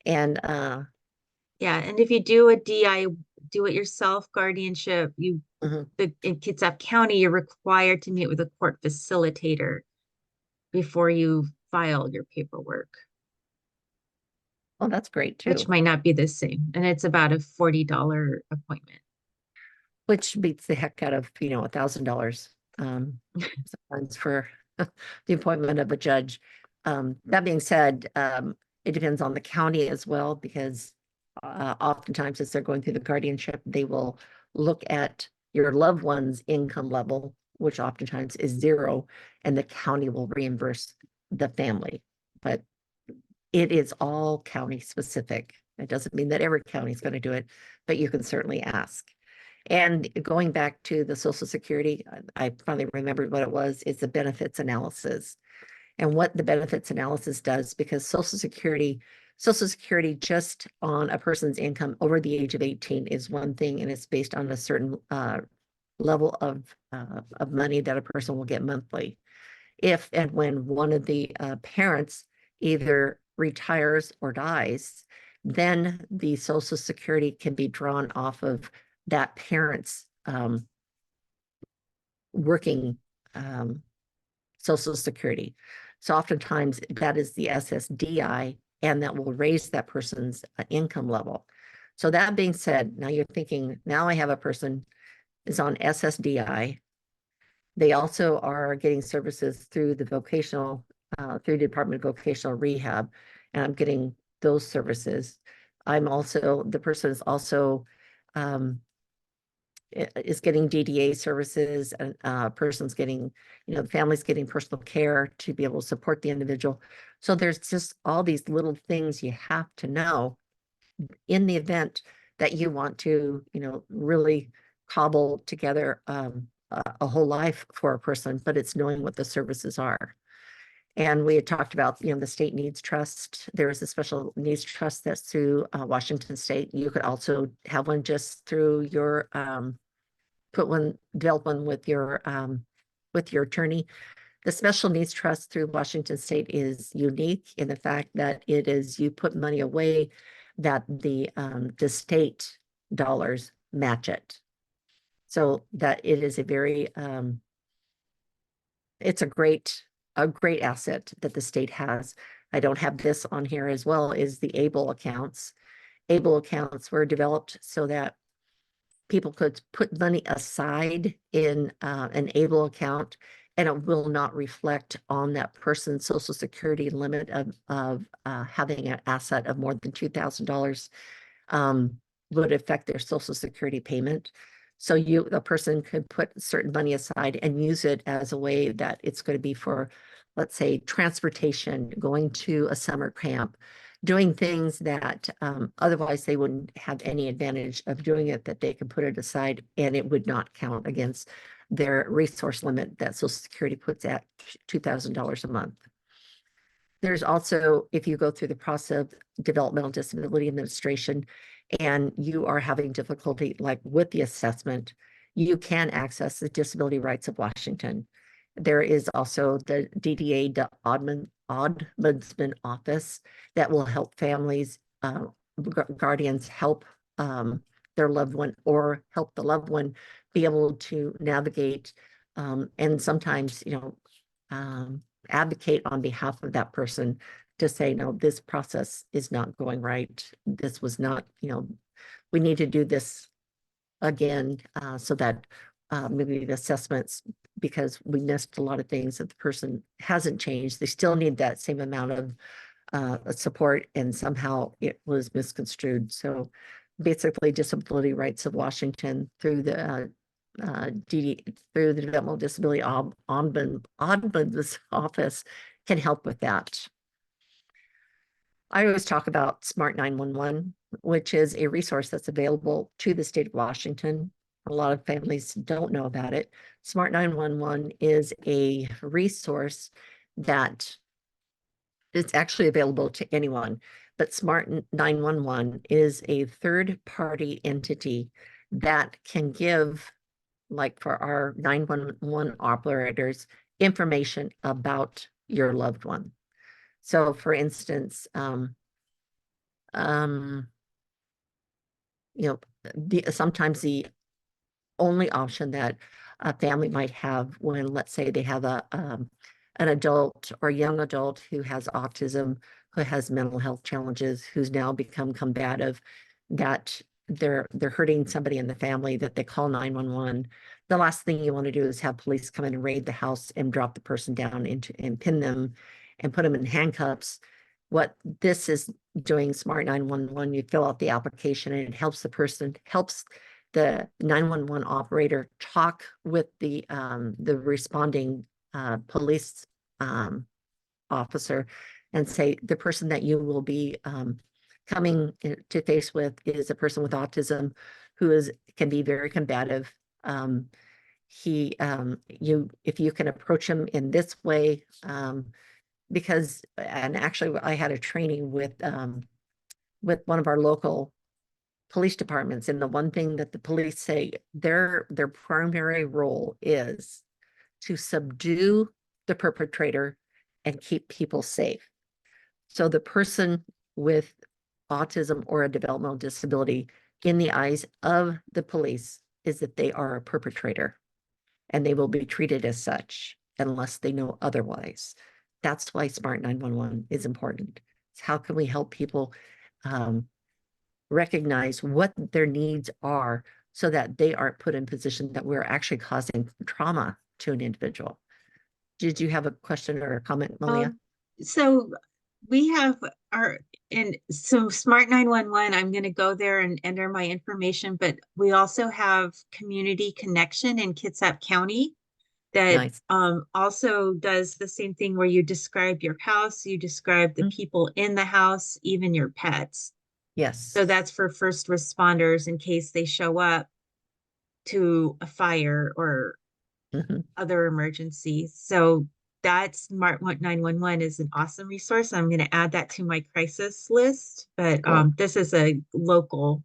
And Yeah, and if you do a do it yourself guardianship, mhm. in Kitsap County, you're required to meet with a court facilitator before you file your paperwork, Well, that's great which too. might not be the same. And it's about a $40 appointment. Which beats the heck out of, you know, $1,000 sometimes for the appointment of a judge. That being said, it depends on the county as well, because oftentimes as they're going through the guardianship, they will look at your loved one's income level, which oftentimes is zero, and the county will reimburse the family. But it is all county specific. It doesn't mean that every county is going to do it, but you can certainly ask. And going back to the Social Security, I finally remembered what it was. It's a benefits analysis. And what the benefits analysis does, because Social Security just on a person's income over the age of 18 is one thing, and it's based on a certain level of money that a person will get monthly. If and when one of the parents either retires or dies, then the Social Security can be drawn off of that parent's working Social Security. So oftentimes that is the SSDI, and that will raise that person's income level. So that being said, now you're thinking, now I have a person is on SSDI. They also are getting services through the vocational, through the Department of Vocational Rehab, and I'm getting those services. I'm also, the person is also um, is getting DDA services, and person's getting, the family's getting personal care to be able to support the individual. So there's just all these little things you have to know in the event that you want to, really cobble together a whole life for a person, but it's knowing what the services are. And we had talked about, the state needs trust. There is a special needs trust that's through Washington State. You could also have one just through your develop one with your attorney. The special needs trust through Washington State is unique in the fact that it is, you put money away that the state dollars match it. So that it is a very, it's a great asset that the state has. I don't have this on here as well, is the ABLE accounts. ABLE accounts were developed so that people could put money aside in an ABLE account, and it will not reflect on that person's social security limit of having an asset of more than $2,000 would affect their social security payment. So the person could put certain money aside and use it as a way that it's going to be for, let's say, transportation, going to a summer camp, doing things that otherwise they wouldn't have any advantage of doing it, that they can put it aside and it would not count against their resource limit that Social Security puts at $2,000 a month. There's also, if you go through the process of developmental disability administration and you are having difficulty like with the assessment, you can access the disability rights of Washington. There is also the DDA, the Ombudsman Office, that will help families, guardians help their loved one or help the loved one be able to navigate and sometimes, advocate on behalf of that person to say, no, this process is not going right. This was not, we need to do this again so that maybe the assessments, because we missed a lot of things that the person hasn't changed. They still need that same amount of support, and somehow it was misconstrued. So basically, Disability Rights of Washington through the through the Developmental Disability Ombudsman's Office can help with that. I always talk about Smart 911, which is a resource that's available to the state of Washington. A lot of families don't know about it. Smart 911 is a resource that is actually available to anyone, but Smart 911 is a third-party entity that can give, like for our 911 operators, information about your loved one. So for instance, um, sometimes the only option that a family might have when, let's say, they have an adult or young adult who has autism, who has mental health challenges, who's now become combative, that they're hurting somebody in the family, that they call 911. The last thing you want to do is have police come in and raid the house and drop the person down and pin them and put them in handcuffs. What this is doing, Smart 911, you fill out the application and it helps the person, helps the 911 operator talk with the responding police officer and say, the person that you will be coming to face with is a person with autism who can be very combative. If you can approach him in this way, because, and actually I had a training with one of our local police departments, and the one thing that the police say their primary role is to subdue the perpetrator and keep people safe. So the person with autism or a developmental disability in the eyes of the police is that they are a perpetrator, and they will be treated as such unless they know otherwise. That's why Smart 911 is important. It's how can we help people recognize what their needs are so that they aren't put in position that we're actually causing trauma to an individual. Did you have a question or a comment, Malia? So we have our, and so Smart 911, I'm going to go there and enter my information, but we also have Community Connection in Kitsap County that Nice. also does the same thing where you describe your house, you describe the Mhm. people in the house, even your pets. Yes. So that's for first responders in case they show up to a fire or Mhm. other emergencies. So that's Smart 911 is an awesome resource. I'm going to add that to my crisis list. But Cool. this is a local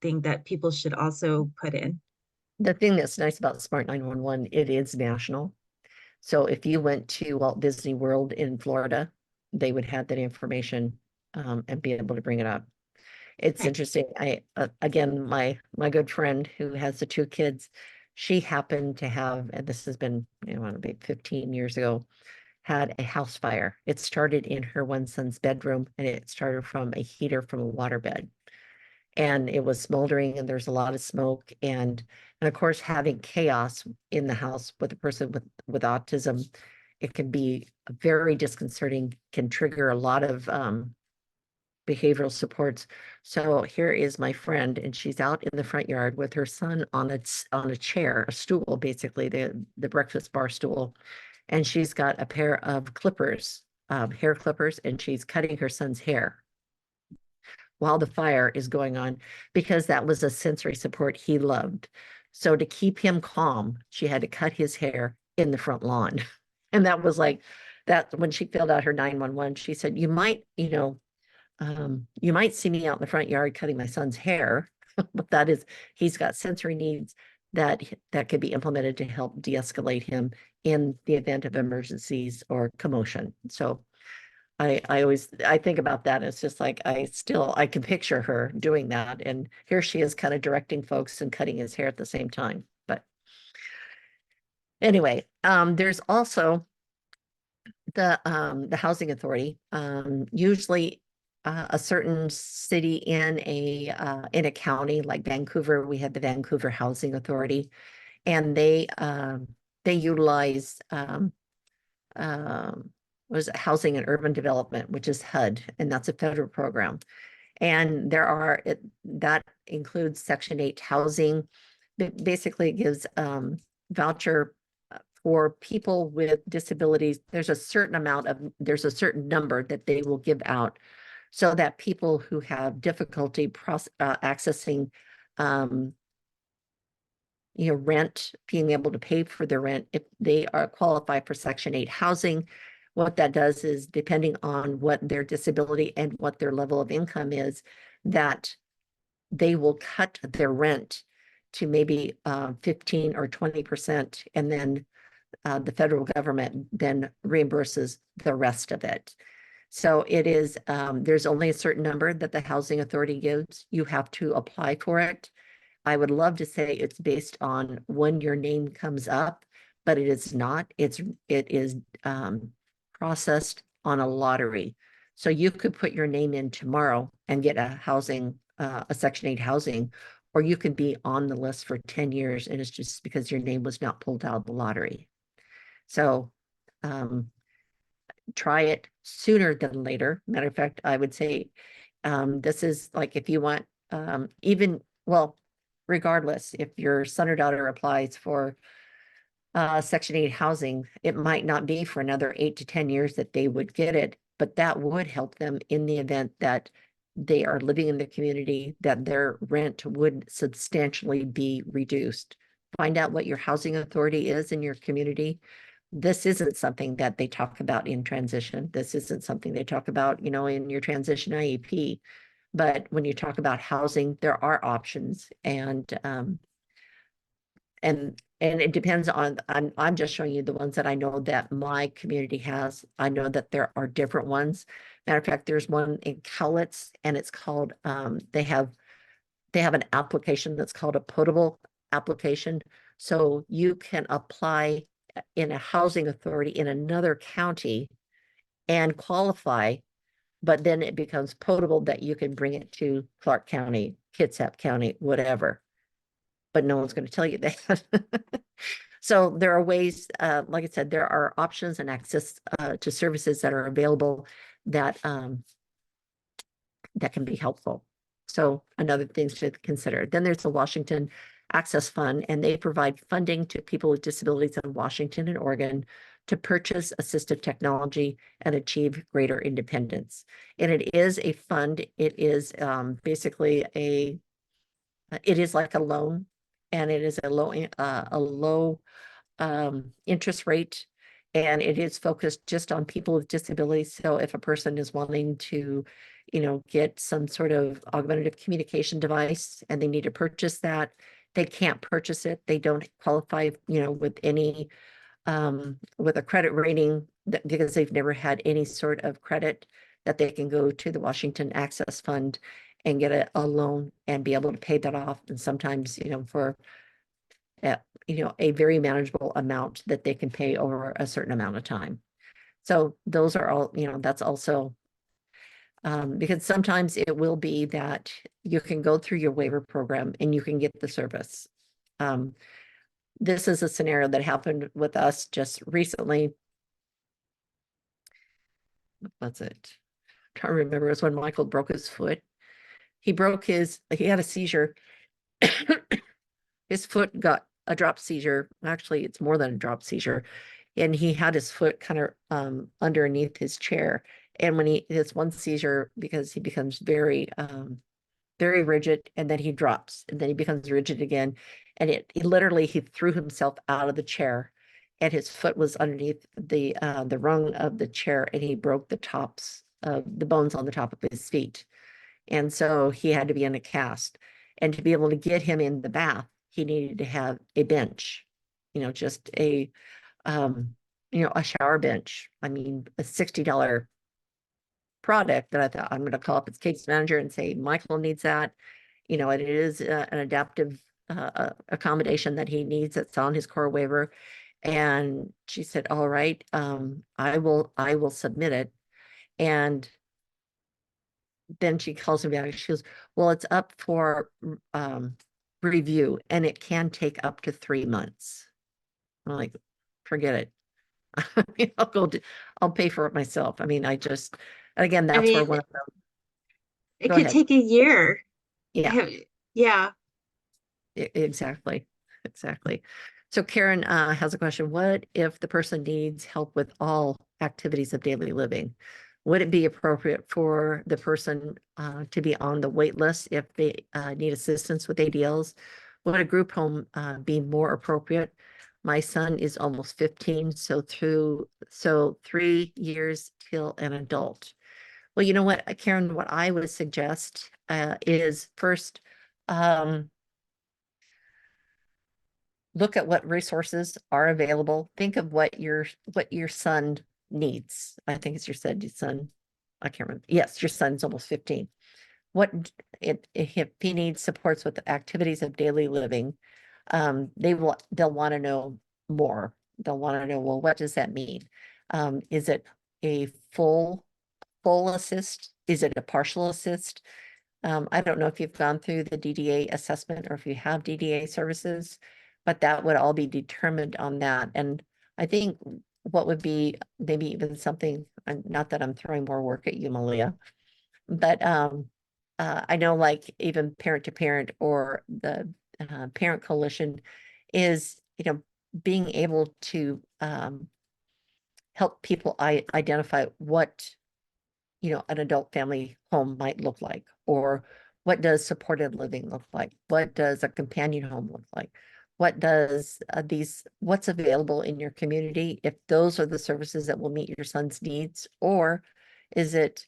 thing that people should also put in. The thing that's nice about Smart 911, it is national. So if you went to Walt Disney World in Florida, they would have that information and be able to bring it up. It's Right. interesting. Again, my good friend who has the two kids, she happened to have, and this has been, maybe 15 years ago, had a house fire. It started in her one son's bedroom, and it started from a heater from a waterbed. And it was smoldering, and there's a lot of smoke, and of course, having chaos in the house with a person with autism, it can be very disconcerting, can trigger a lot of behavioral supports. So here is my friend, and she's out in the front yard with her son on a chair, a stool, basically the breakfast bar stool, and she's got a pair of clippers, hair clippers, and she's cutting her son's hair while the fire is going on because that was a sensory support he loved. So to keep him calm, she had to cut his hair in the front lawn. And that was like that when she filled out her 911, she said, you might see me out in the front yard cutting my son's hair, but that is, he's got sensory needs that could be implemented to help de-escalate him in the event of emergencies or commotion. So I think about that. It's just like I can picture her doing that. And here she is kind of directing folks and cutting his hair at the same time. But anyway, there's also the housing authority. Usually a certain city in a county like Vancouver, we have the Vancouver Housing Authority, and they utilize um, was it Housing and Urban Development, which is HUD, and that's a federal program. And that includes Section 8 housing. It basically gives voucher for people with disabilities. There's a certain number that they will give out so that people who have difficulty accessing um, rent, being able to pay for their rent, if they are qualify for Section 8 housing, what that does is, depending on what their disability and what their level of income is, that they will cut their rent to maybe 15 or 20%, and then the federal government then reimburses the rest of it. So there's only a certain number that the housing authority gives. You have to apply for it. I would love to say it's based on when your name comes up, but it is not. It is processed on a lottery. So you could put your name in tomorrow and get a Section 8 housing, or you could be on the list for 10 years, and it's just because your name was not pulled out of the lottery. So um, try it sooner than later. Matter of fact, I would say this is like if you want, regardless, if your son or daughter applies for Section 8 housing, it might not be for another 8 to 10 years that they would get it, but that would help them in the event that they are living in the community, that their rent would substantially be reduced. Find out what your housing authority is in your community. This isn't something that they talk about in transition. This isn't something they talk about, in your transition IEP. But when you talk about housing, there are options, and it depends on, I'm just showing you the ones that I know that my community has. I know that there are different ones. Matter of fact, there's one in Cowlitz, and it's called, they have an application that's called a potable application. So you can apply in a housing authority in another county and qualify, but then it becomes potable that you can bring it to Clark County, Kitsap County, whatever. But no one's going to tell you that. So there are ways, like I said, there are options and access to services that are available that that can be helpful. So another thing to consider. Then there's the Washington Access Fund, and they provide funding to people with disabilities in Washington and Oregon to purchase assistive technology and achieve greater independence. And it is a fund. It is basically it is like a loan, and it is a low interest rate, and it is focused just on people with disabilities. So if a person is wanting to, get some sort of augmentative communication device and they need to purchase that, they can't purchase it. They don't qualify, with any with a credit rating because they've never had any sort of credit, that they can go to the Washington Access Fund and get a loan and be able to pay that off. And sometimes, for a very manageable amount that they can pay over a certain amount of time. So those are all, that's also because sometimes it will be that you can go through your waiver program and you can get the service. Um, this is a scenario that happened with us just recently. That's it. I'm trying to remember, it was when Michael broke his foot. He had a seizure. His foot got a drop seizure. Actually, it's more than a drop seizure. And he had his foot kind of underneath his chair. And when he his one seizure, because he becomes very rigid, and then he drops, and then he becomes rigid again. And he threw himself out of the chair, and his foot was underneath the rung of the chair, and he broke the tops of the bones on the top of his feet. And so he had to be in a cast. And to be able to get him in the bath, he needed to have a bench, just um, a shower bench. I mean, a $60 product that I thought I'm going to call up its case manager and say, Michael needs that. And it is an adaptive accommodation that he needs that's on his core waiver. And she said, all right, I will submit it. And then she calls me back. She goes, well, it's up for review and it can take up to 3 months. I'm like, forget it. I'll pay for it myself. I mean, and again, I that's where mean, one of them, it go could ahead. take a year. Yeah, Yeah. exactly. Exactly. So Karen has a question. What if the person needs help with all activities of daily living? Would it be appropriate for the person to be on the wait list if they need assistance with ADLs? Would a group home be more appropriate? My son is almost 15, so 3 years till an adult. Well, you know what, Karen, what I would suggest is first, look at what resources are available. Think of what your son needs. I think it's your son. I can't remember. Yes, your son's almost 15. What if he needs supports with the activities of daily living, they'll want to know more. They'll want to know, well, what does that mean? Is it a full assist? Is it a partial assist? I don't know if you've gone through the DDA assessment or if you have DDA services, but that would all be determined on that. And I think what would be maybe even something, not that I'm throwing more work at you, Malia, but I know like even parent to parent or the parent coalition is, being able to help people identify what an adult family home might look like, or what does supported living look like? What does a companion home look like? What does what's available in your community, if those are the services that will meet your son's needs? Or is it,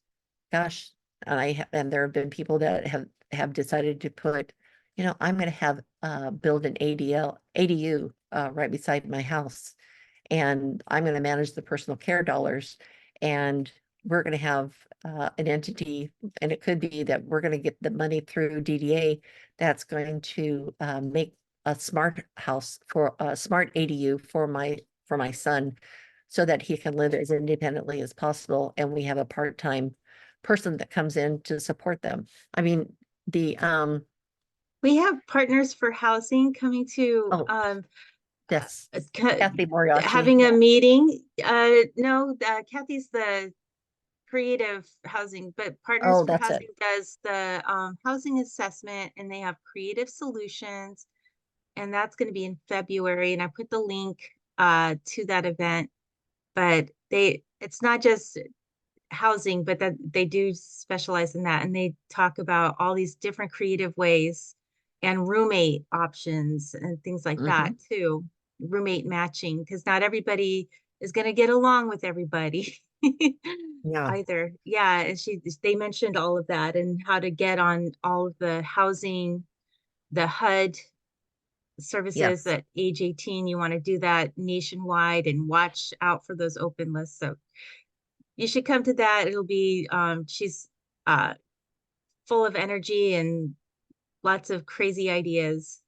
gosh, and there have been people that have decided to put, I'm going to have build an ADU right beside my house, and I'm going to manage the personal care dollars, and we're going to have an entity, and it could be that we're going to get the money through DDA that's going to make a smart house for a smart ADU for my son, so that he can live as independently as possible, and we have a part-time person that comes in to support them. I mean, the We have Partners for Housing coming to oh, Yes, uh, ca- Kathy Moriarty. having Yeah. a meeting. No, Kathy's the creative housing, but Partners Oh, for that's it. Housing does the housing assessment, and they have creative solutions, and that's going to be in February. And I put the link to that event, but it's not just housing, but that they do specialize in that. And they talk about all these different creative ways and roommate options and things like that Hmm. too. Roommate matching, because not everybody is going to get along with everybody Yeah. either. Yeah. And they mentioned all of that and how to get on all of the housing, the HUD services Yes. at age 18. You want to do that nationwide and watch out for those open lists. So you should come to that. It'll be she's uh full of energy and lots of crazy ideas.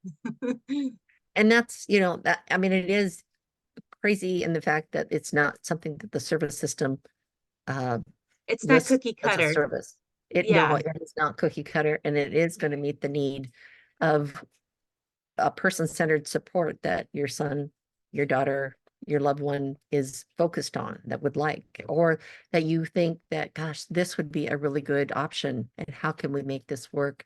And that's, that, I mean, it is crazy in the fact that it's not something that the service system uh, It's not lists cookie as a cutter. service. No, Yeah, it is not cookie cutter, and it is going to meet the need of a person-centered support that your son, your daughter, your loved one is focused on, that would like, or that you think that, gosh, this would be a really good option, and how can we make this work?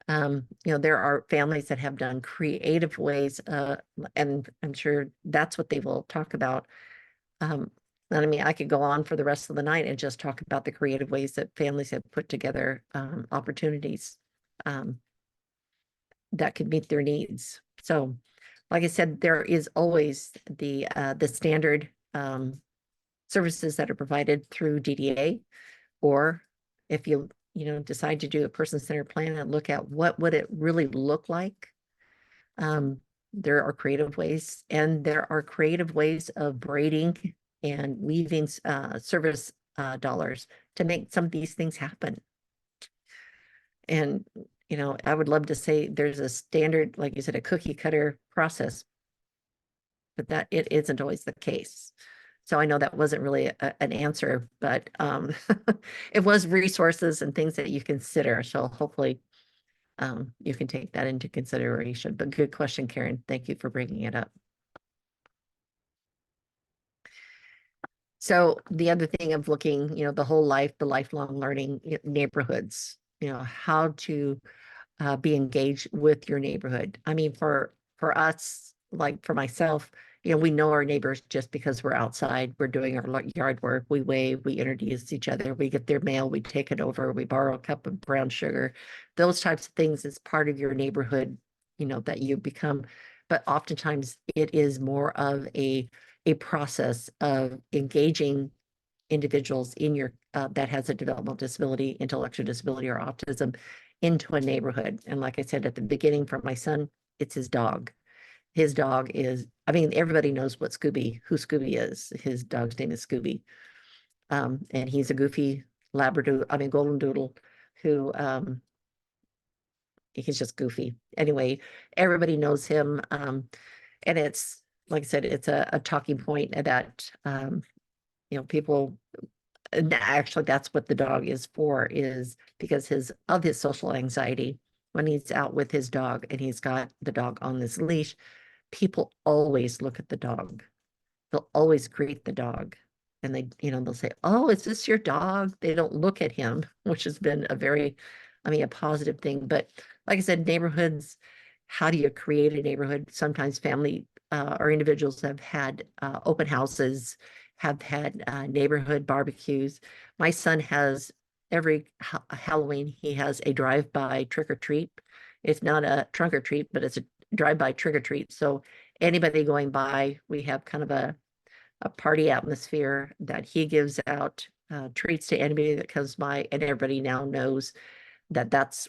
There are families that have done creative ways, and I'm sure that's what they will talk about. Um, and I mean, I could go on for the rest of the night and just talk about the creative ways that families have put together opportunities um, that could meet their needs. So, like I said, there is always the standard services that are provided through DDA, or if you decide to do a person-centered plan and look at what would it really look like. Um, there are creative ways, and there are creative ways of braiding and weaving service dollars to make some of these things happen. And, I would love to say there's a standard, like you said, a cookie cutter process, but that it isn't always the case. So I know that wasn't really an answer, but it was resources and things that you consider. So hopefully you can take that into consideration. But good question, Karen. Thank you for bringing it up. So the other thing of looking, the whole life, the lifelong learning neighborhoods, how to be engaged with your neighborhood. I mean, for us, like for myself, we know our neighbors just because we're outside, we're doing our yard work, we wave, we introduce each other, we get their mail, we take it over, we borrow a cup of brown sugar. Those types of things is part of your neighborhood, that you become. But oftentimes it is more of a process of engaging individuals in your that has a developmental disability, intellectual disability, or autism into a neighborhood. And like I said at the beginning, for my son, it's his dog. His dog is, I mean, everybody knows who Scooby is. His dog's name is Scooby. And he's a goofy golden doodle who he's just goofy. Anyway, everybody knows him. And it's, like I said, it's a talking point that people. And actually, that's what the dog is for, is because of his social anxiety. When he's out with his dog and he's got the dog on this leash, people always look at the dog. They'll always greet the dog. And they'll say, "Oh, is this your dog?" They don't look at him, which has been a positive thing. But like I said, neighborhoods, how do you create a neighborhood? Sometimes family or individuals have had open houses, have had neighborhood barbecues. My son has every Halloween, he has a drive-by trick or treat. It's not a trunk or treat, but it's a drive-by trick or treat. So anybody going by, we have kind of a party atmosphere that he gives out treats to anybody that comes by, and everybody now knows that that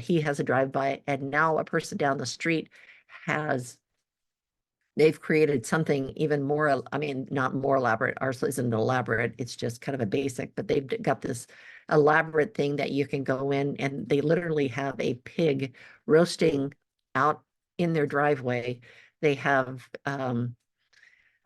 he has a drive-by, and now a person down the street has they've created something even more, I mean, not more elaborate. Ours isn't elaborate. It's just kind of a basic, but they've got this elaborate thing that you can go in, and they literally have a pig roasting out in their driveway. They have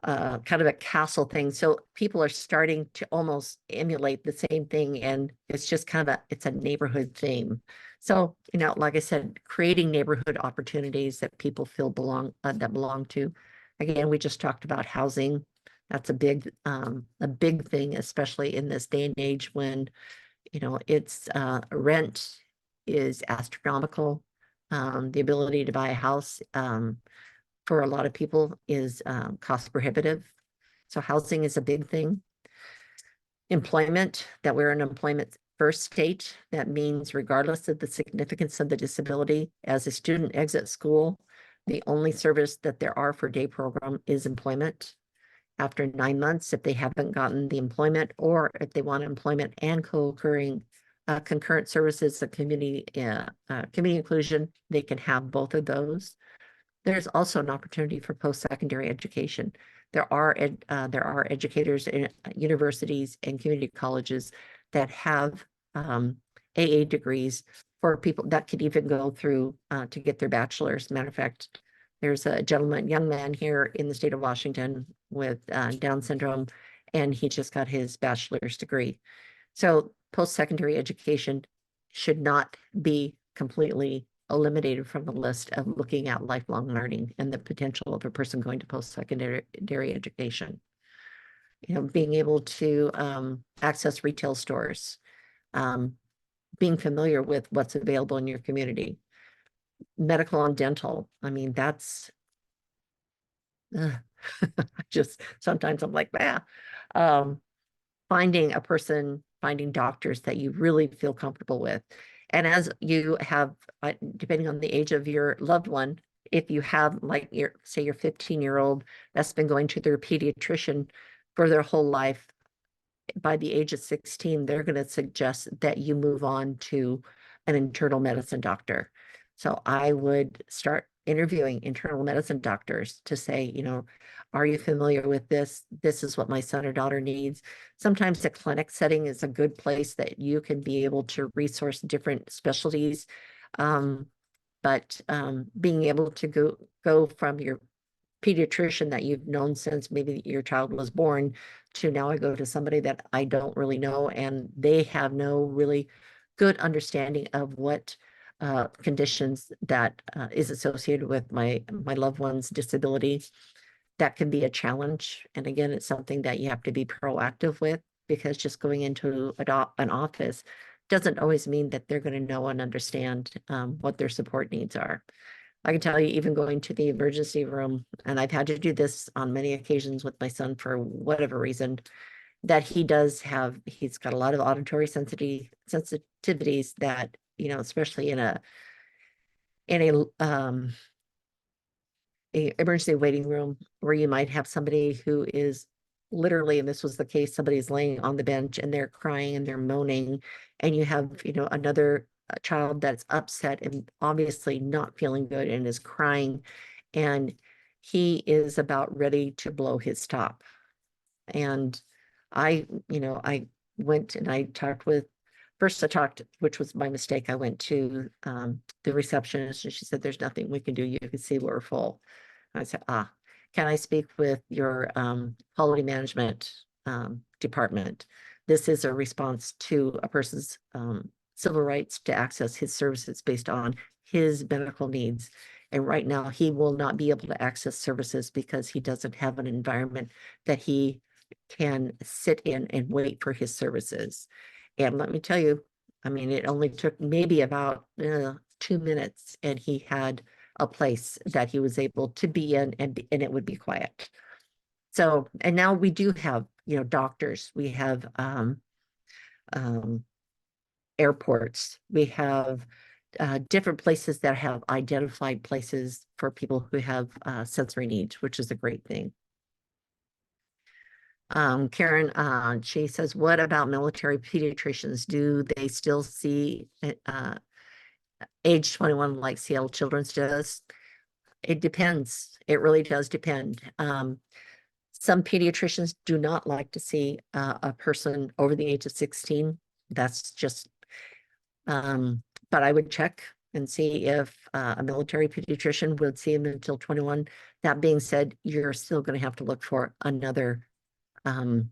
kind of a castle thing. So people are starting to almost emulate the same thing, and it's just kind of it's a neighborhood theme. So, like I said, creating neighborhood opportunities that people feel belong to. Again, we just talked about housing. That's a big thing, especially in this day and age when, it's rent is astronomical. The ability to buy a house, for a lot of people is cost prohibitive. So housing is a big thing. Employment, that we're an employment first state. That means regardless of the significance of the disability, as a student exits school, the only service that there are for day program is employment. After 9 months, if they haven't gotten the employment, or if they want employment and co-occurring concurrent services, the community inclusion, they can have both of those. There's also an opportunity for post-secondary education. There are educators in universities and community colleges that have AA degrees for people that could even go through to get their bachelor's. Matter of fact, there's a young man here in the state of Washington with Down syndrome, and he just got his bachelor's degree. So post-secondary education should not be completely eliminated from the list of looking at lifelong learning and the potential of a person going to post-secondary education. Being able to access retail stores, being familiar with what's available in your community. Medical and dental, I mean, that's just sometimes I'm like, finding doctors that you really feel comfortable with. And as you have, depending on the age of your loved one, if you have like say your 15-year-old that's been going to their pediatrician for their whole life, by the age of 16, they're going to suggest that you move on to an internal medicine doctor. So I would start interviewing internal medicine doctors to say, are you familiar with this? This is what my son or daughter needs. Sometimes the clinic setting is a good place that you can be able to resource different specialties. But being able to go from your pediatrician that you've known since maybe your child was born to now I go to somebody that I don't really know, and they have no really good understanding of what conditions that is associated with my loved one's disability. That can be a challenge. And again, it's something that you have to be proactive with, because just going into an office doesn't always mean that they're going to know and understand what their support needs are. I can tell you, even going to the emergency room, and I've had to do this on many occasions with my son for whatever reason, that he's got a lot of auditory sensitivities that, especially in a emergency waiting room where you might have somebody who is literally, and this was the case, somebody's laying on the bench and they're crying and they're moaning, and you have, another child that's upset and obviously not feeling good and is crying, and he is about ready to blow his top. And I went and I talked with, first I talked, which was my mistake. I went to the receptionist and she said, there's nothing we can do. You can see we're full. I said, can I speak with your quality management department? This is a response to a person's civil rights to access his services based on his medical needs. And right now he will not be able to access services because he doesn't have an environment that he can sit in and wait for his services. And let me tell you, I mean, it only took maybe about 2 minutes, and he had a place that he was able to be in, and it would be quiet. So, and now we do have, doctors, we have airports, we have different places that have identified places for people who have sensory needs, which is a great thing. Karen, she says, what about military pediatricians? Do they still see age 21 like Seattle Children's does? It depends. It really does depend. Some pediatricians do not like to see a person over the age of 16. That's just, but I would check and see if a military pediatrician would see him until 21. That being said, you're still going to have to look for another um,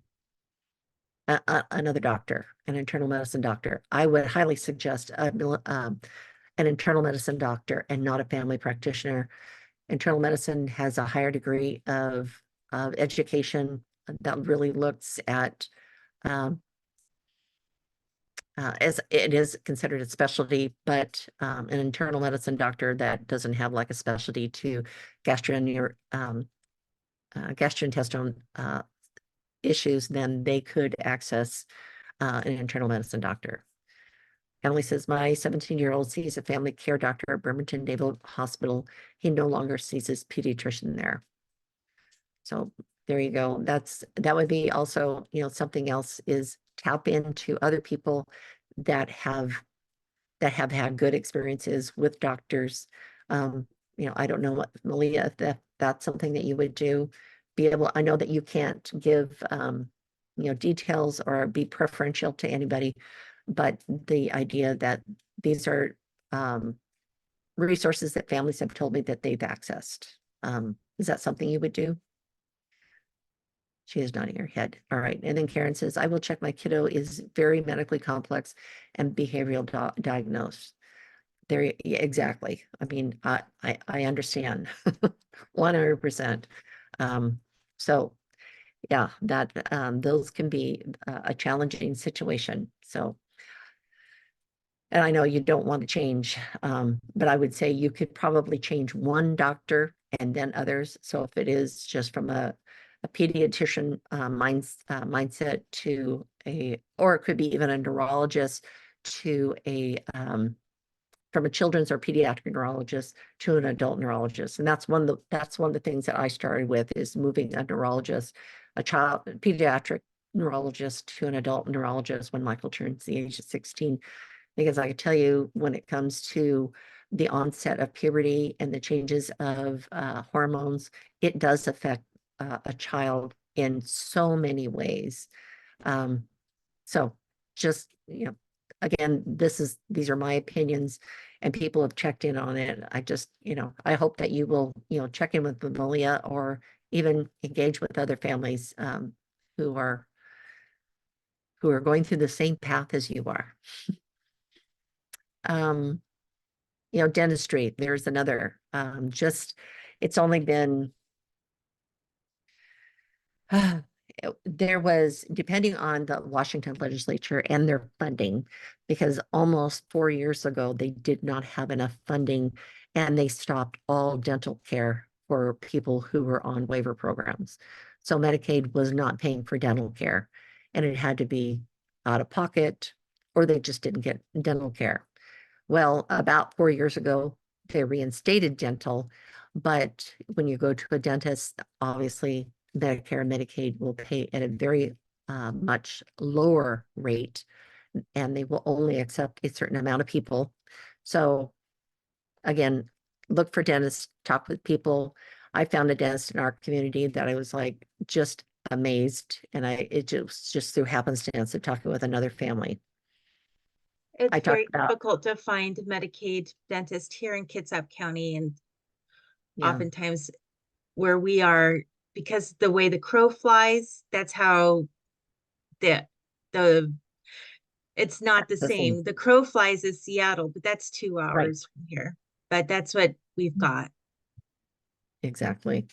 another doctor, an internal medicine doctor. I would highly suggest an internal medicine doctor and not a family practitioner. Internal medicine has a higher degree of education that really looks at um, as it is considered a specialty, but an internal medicine doctor that doesn't have like a specialty to gastrointestinal issues, then they could access an internal medicine doctor. Emily says, my 17-year-old sees a family care doctor at Bremerton Naval Hospital. He no longer sees his pediatrician there. So there you go. That would be also, something else is tap into other people that have had good experiences with doctors. I don't know what, Malia, if that's something that you would do. I know that you can't give details or be preferential to anybody, but the idea that these are resources that families have told me that they've accessed. Is that something you would do? She is nodding her head. All right. And then Karen says, I will check my kiddo is very medically complex and behavioral diagnosed. There, yeah, exactly. I mean, I understand 100%. So yeah, that those can be a challenging situation. So, and I know you don't want to change, but I would say you could probably change one doctor and then others. So if it is just from a pediatrician mindset to or it could be even a neurologist to from a children's or pediatric neurologist to an adult neurologist. And that's one of the things that I started with is moving a neurologist, a pediatric neurologist to an adult neurologist when Michael turns the age of 16. Because I can tell you when it comes to the onset of puberty and the changes of hormones, it does affect a child in so many ways. So just, again, these are my opinions and people have checked in on it. I just, I hope that you will, check in with Malia or even engage with other families who are going through the same path as you are. Dentistry, there's another, it's only been, there was, depending on the Washington legislature and their funding, because almost 4 years ago, they did not have enough funding and they stopped all dental care for people who were on waiver programs. So Medicaid was not paying for dental care and it had to be out of pocket or they just didn't get dental care. Well, about 4 years ago, they reinstated dental, but when you go to a dentist, obviously Medicare and Medicaid will pay at a very much lower rate, and they will only accept a certain amount of people. So again, look for dentists, talk with people. I found a dentist in our community that I was like just amazed, and it just through happenstance of talking with another family. I It's talked very about, difficult to find Medicaid dentist here in Kitsap County, and yeah, oftentimes where we are, because the way the crow flies, that's how the the it's not the the same, same. The crow flies is Seattle, but that's two right, hours from here. But that's what we've got. exactly.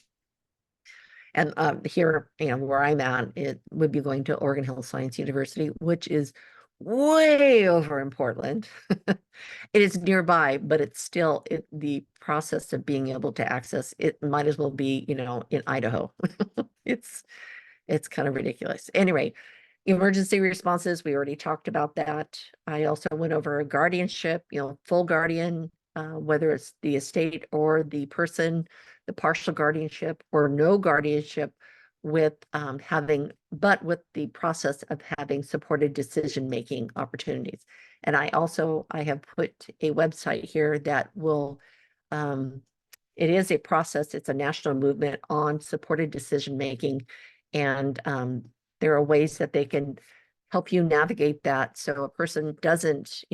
And here, where I'm at, it would be going to Oregon Health Science University, which is way over in Portland. It is nearby, but it's still the process of being able to access it might as well be, in Idaho. It's kind of ridiculous. Anyway, emergency responses, we already talked about that. I also went over guardianship, full guardian, whether it's the estate or the person, the partial guardianship or no guardianship with with the process of having supported decision-making opportunities. And I have put a website here that will, it is a process, it's a national movement on supported decision-making. And there are ways that they can help you navigate that so a person doesn't,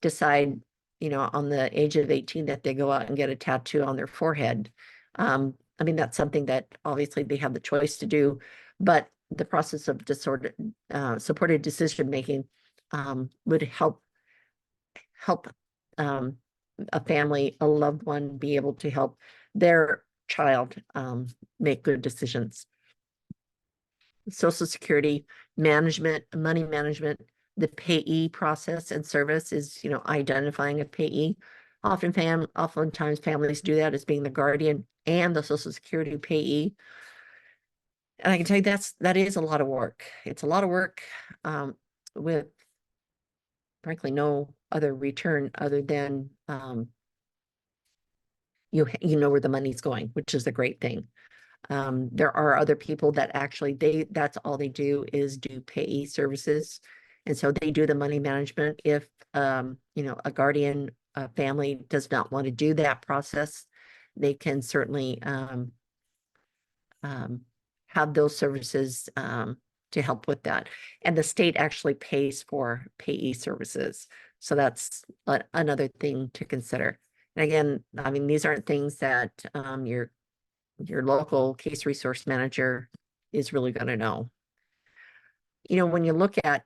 decide on the age of 18 that they go out and get a tattoo on their forehead. I mean, that's something that obviously they have the choice to do, but the process of supported decision making would help um, a family, a loved one be able to help their child make good decisions. Social Security management, money management, the payee process and service is, identifying a payee. Oftentimes families do that as being the guardian and the Social Security payee. And I can tell you that is a lot of work. It's a lot of work with frankly no other return other than you know where the money's going, which is a great thing. There are other people that actually that's all they do is do payee services. And so they do the money management. If a guardian family does not want to do that process, they can certainly have those services to help with that. And the state actually pays for payee services. So that's another thing to consider. And again, I mean, these aren't things that your local case resource manager is really going to know. When you look at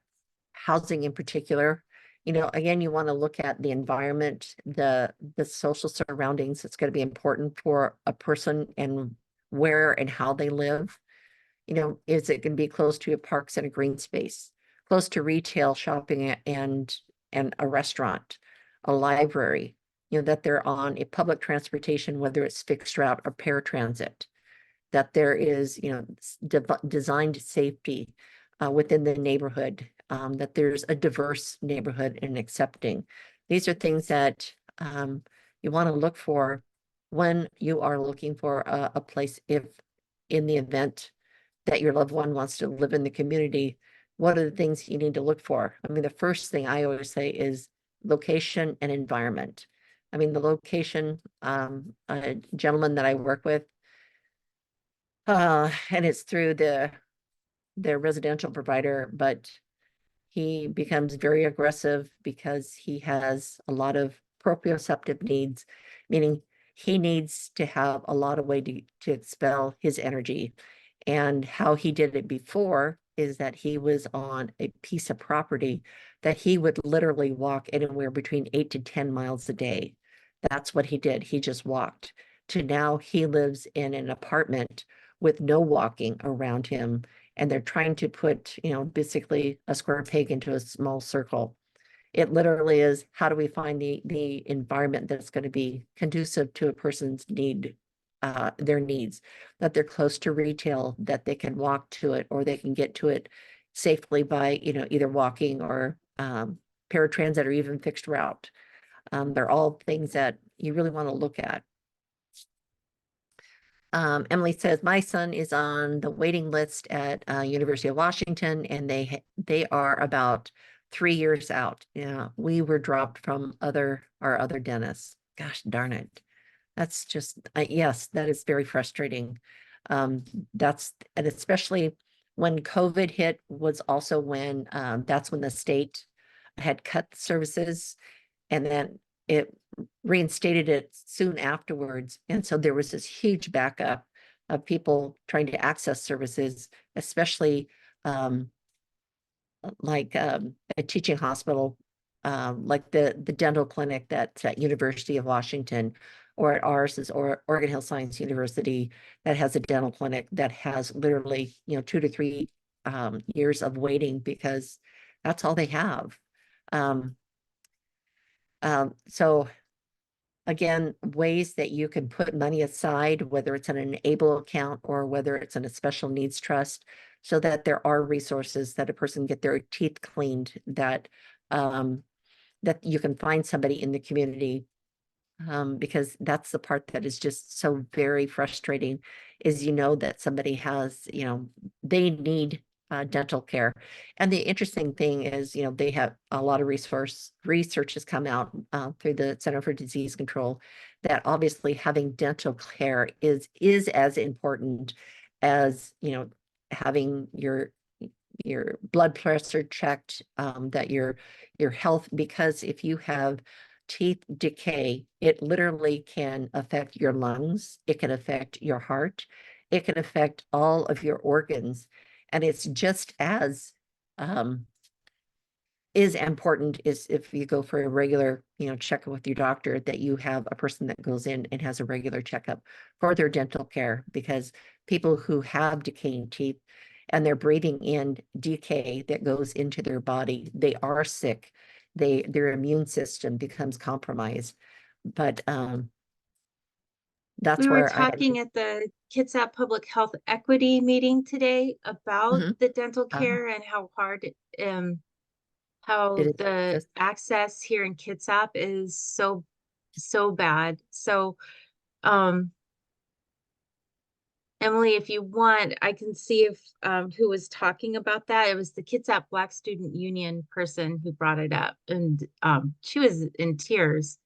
housing in particular, again, you want to look at the environment, the social surroundings. It's going to be important for a person and where and how they live. Is it going to be close to a parks and a green space, close to retail, shopping, and a restaurant, a library, that they're on a public transportation, whether it's fixed route or paratransit, that there is, designed safety within the neighborhood, that there's a diverse neighborhood and accepting. These are things that you want to look for when you are looking for a place, if in the event that your loved one wants to live in the community. What are the things you need to look for? I mean, the first thing I always say is location and environment. I mean, the location, a gentleman that I work with, and it's through their residential provider, but he becomes very aggressive because he has a lot of proprioceptive needs, meaning he needs to have a lot of way to expel his energy. And how he did it before is that he was on a piece of property that he would literally walk anywhere between 8 to 10 miles a day. That's what he did. He just walked. To now he lives in an apartment with no walking around him. And they're trying to put, basically a square peg into a small circle. It literally is, how do we find the environment that's going to be conducive to a person's their needs, that they're close to retail, that they can walk to it, or they can get to it safely by, either walking or paratransit or even fixed route. They're all things that you really want to look at. Emily says, my son is on the waiting list at University of Washington, and they are about 3 years out. Yeah, we were dropped from our other dentists. Gosh darn it. That's just, yes, that is very frustrating. And especially when COVID hit was also when, that's when the state had cut services, and then it reinstated it soon afterwards. And so there was this huge backup of people trying to access services, especially like a teaching hospital, like the dental clinic that's at University of Washington, or at ours is Oregon Hill Science University, that has a dental clinic that has literally 2 to 3 years of waiting because that's all they have. So again, ways that you can put money aside, whether it's in an ABLE account or whether it's in a special needs trust, so that there are resources that a person get their teeth cleaned, that that you can find somebody in the community, because that's the part that is just so very frustrating, is that somebody has, they need dental care. And the interesting thing is, they have a lot of research has come out through the Center for Disease Control, that obviously having dental care is as important as, having your blood pressure checked, that your health, because if you have teeth decay, it literally can affect your lungs, it can affect your heart, it can affect all of your organs. And it's just as is important is if you go for a regular, checkup with your doctor, that you have a person that goes in and has a regular checkup for their dental care, because people who have decaying teeth and they're breathing in decay that goes into their body, they are sick. Their immune system becomes compromised. But We that's were where I had. talking at the Kitsap Public Health Equity meeting today about Mhm. the dental Uh, care and how hard, it how is the just access here in Kitsap is so bad. So, um, Emily, if you want, I can see if who was talking about that. It was the Kitsap Black Student Union person who brought it up, and she was in tears.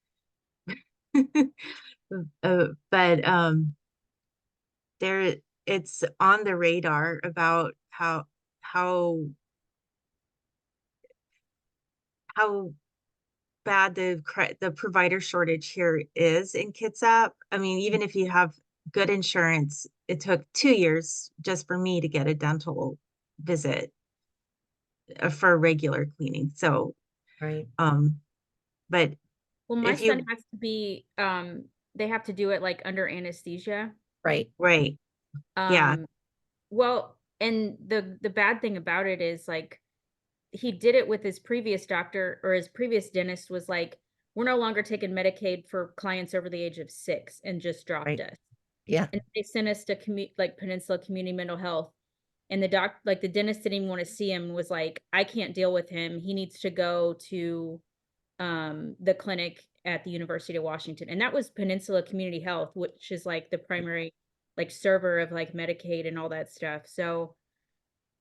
But there, it's on the radar about how how bad the provider shortage here is in Kitsap. I mean, even if you have good insurance, it took 2 years just for me to get a dental visit for regular cleaning. So, right, um, but Well, my if son you, has to be, they have to do it like under anesthesia. right, right, yeah, Um, well, and the bad thing about it is like he did it with his previous doctor, or his previous dentist was like, we're no longer taking Medicaid for clients over the age of 6, and just dropped right, us. yeah, And they sent us to like Peninsula Community Mental Health. And like the dentist didn't even want to see him, was like, I can't deal with him. He needs to go to the clinic at the University of Washington. And that was Peninsula Community Health, which is like the primary like server of like Medicaid and all that stuff. So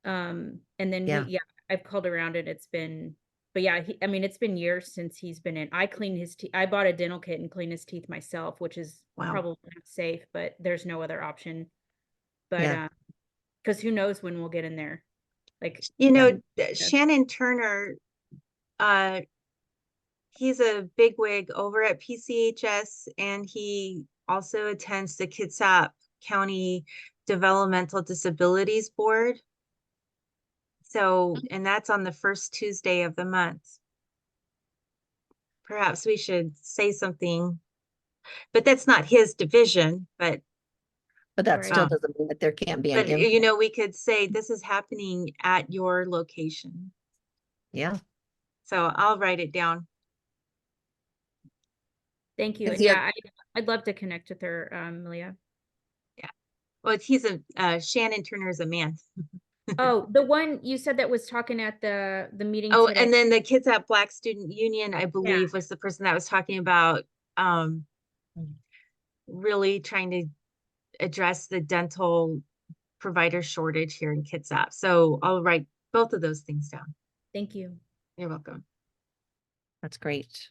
and then yeah, I've called around and it's been, but yeah, I mean, it's been years since he's been in. I clean his teeth. I bought a dental kit and clean his teeth myself, which is wow. probably not safe, but there's no other option. But yeah, because who knows when we'll get in there. Like You yeah, know, Shannon Turner, uh, he's a bigwig over at PCHS, and he also attends the Kitsap County Developmental Disabilities Board. So, and that's on the first Tuesday of the month. Perhaps we should say something, but that's not his division, but that right. still doesn't mean that there can't be an but you impact. know, we could say this is happening at your location. Yeah. So I'll write it down. Thank you. Because And the yeah, I'd love to connect with her, Leah. Yeah. Well, he's a Shannon Turner's a man. Oh, the one you said that was talking at the meeting Oh, today. and then the Kids at Black Student Union, I Yeah, believe, was the person that was talking about um, really trying to address the dental provider shortage here in Kitsap. So I'll write both of those things down. thank you. You're welcome. That's great.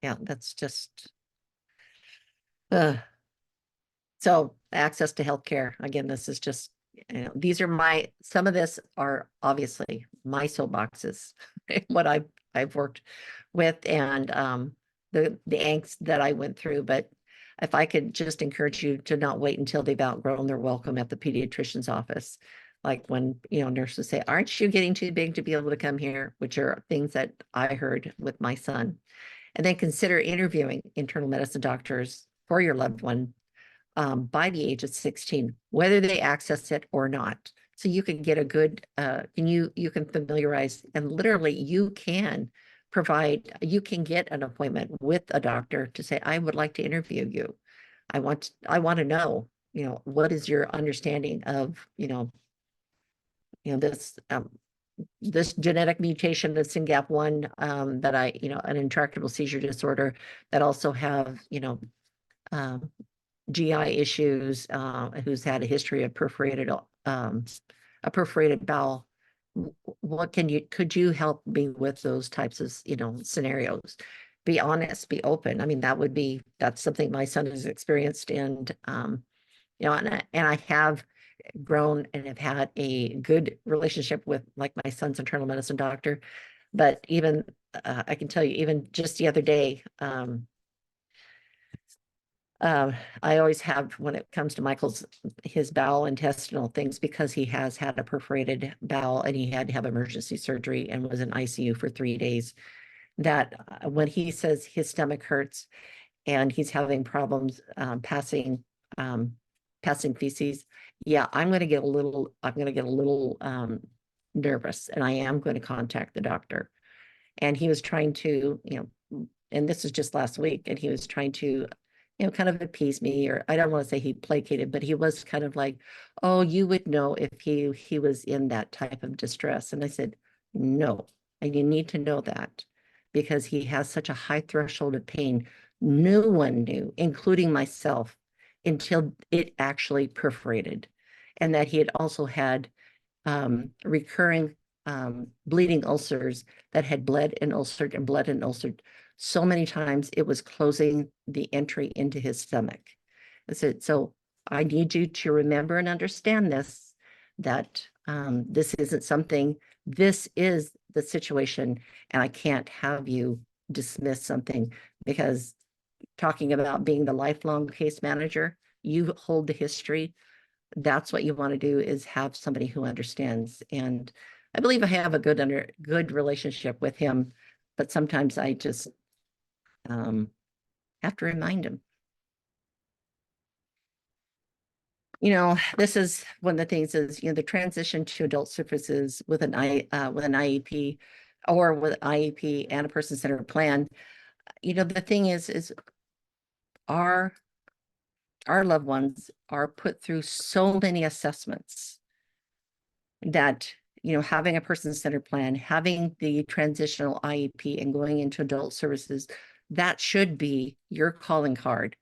Yeah, that's just uh so access to healthcare. Again, this is just, these are some of this are obviously my soapboxes, what I've worked with, and the angst that I went through. But if I could just encourage you to not wait until they've outgrown their welcome at the pediatrician's office. Like when, nurses say, aren't you getting too big to be able to come here? Which are things that I heard with my son. And then consider interviewing internal medicine doctors for your loved one by the age of 16, whether they access it or not. So you can get a good, and you can familiarize, and literally you can you can get an appointment with a doctor to say, I would like to interview you. I want to know, what is your understanding of, this genetic mutation that's in GAP1, that an intractable seizure disorder that also have, GI issues, who's had a history of a perforated bowel. What could you help me with those types of, scenarios? Be honest, be open. I mean, that's something my son has experienced, and, and I have grown and have had a good relationship with like my son's internal medicine doctor. But even I can tell you, even just the other day, I always have, when it comes to Michael's, his bowel intestinal things, because he has had a perforated bowel and he had to have emergency surgery and was in ICU for 3 days, that when he says his stomach hurts and he's having problems passing feces, yeah, I'm going to get a little nervous, and I am going to contact the doctor. And he was trying to, and this is just last week, and he was trying to, kind of appease me, or I don't want to say he placated, but he was kind of like, oh, you would know if he was in that type of distress. And I said, no, and you need to know that because he has such a high threshold of pain. No one knew, including myself, until it actually perforated, and that he had also had recurring bleeding ulcers that had bled and ulcered so many times it was closing the entry into his stomach. I said, so I need you to remember and understand this, that this isn't something, this is the situation, and I can't have you dismiss something, because talking about being the lifelong case manager, you hold the history. That's what you want to do, is have somebody who understands. And I believe I have a good relationship with him, but sometimes I just have to remind him. This is one of the things is, the transition to adult services with an IEP, or with IEP and a person-centered plan. The thing is our loved ones are put through so many assessments that, having a person-centered plan, having the transitional IEP, and going into adult services, that should be your calling card.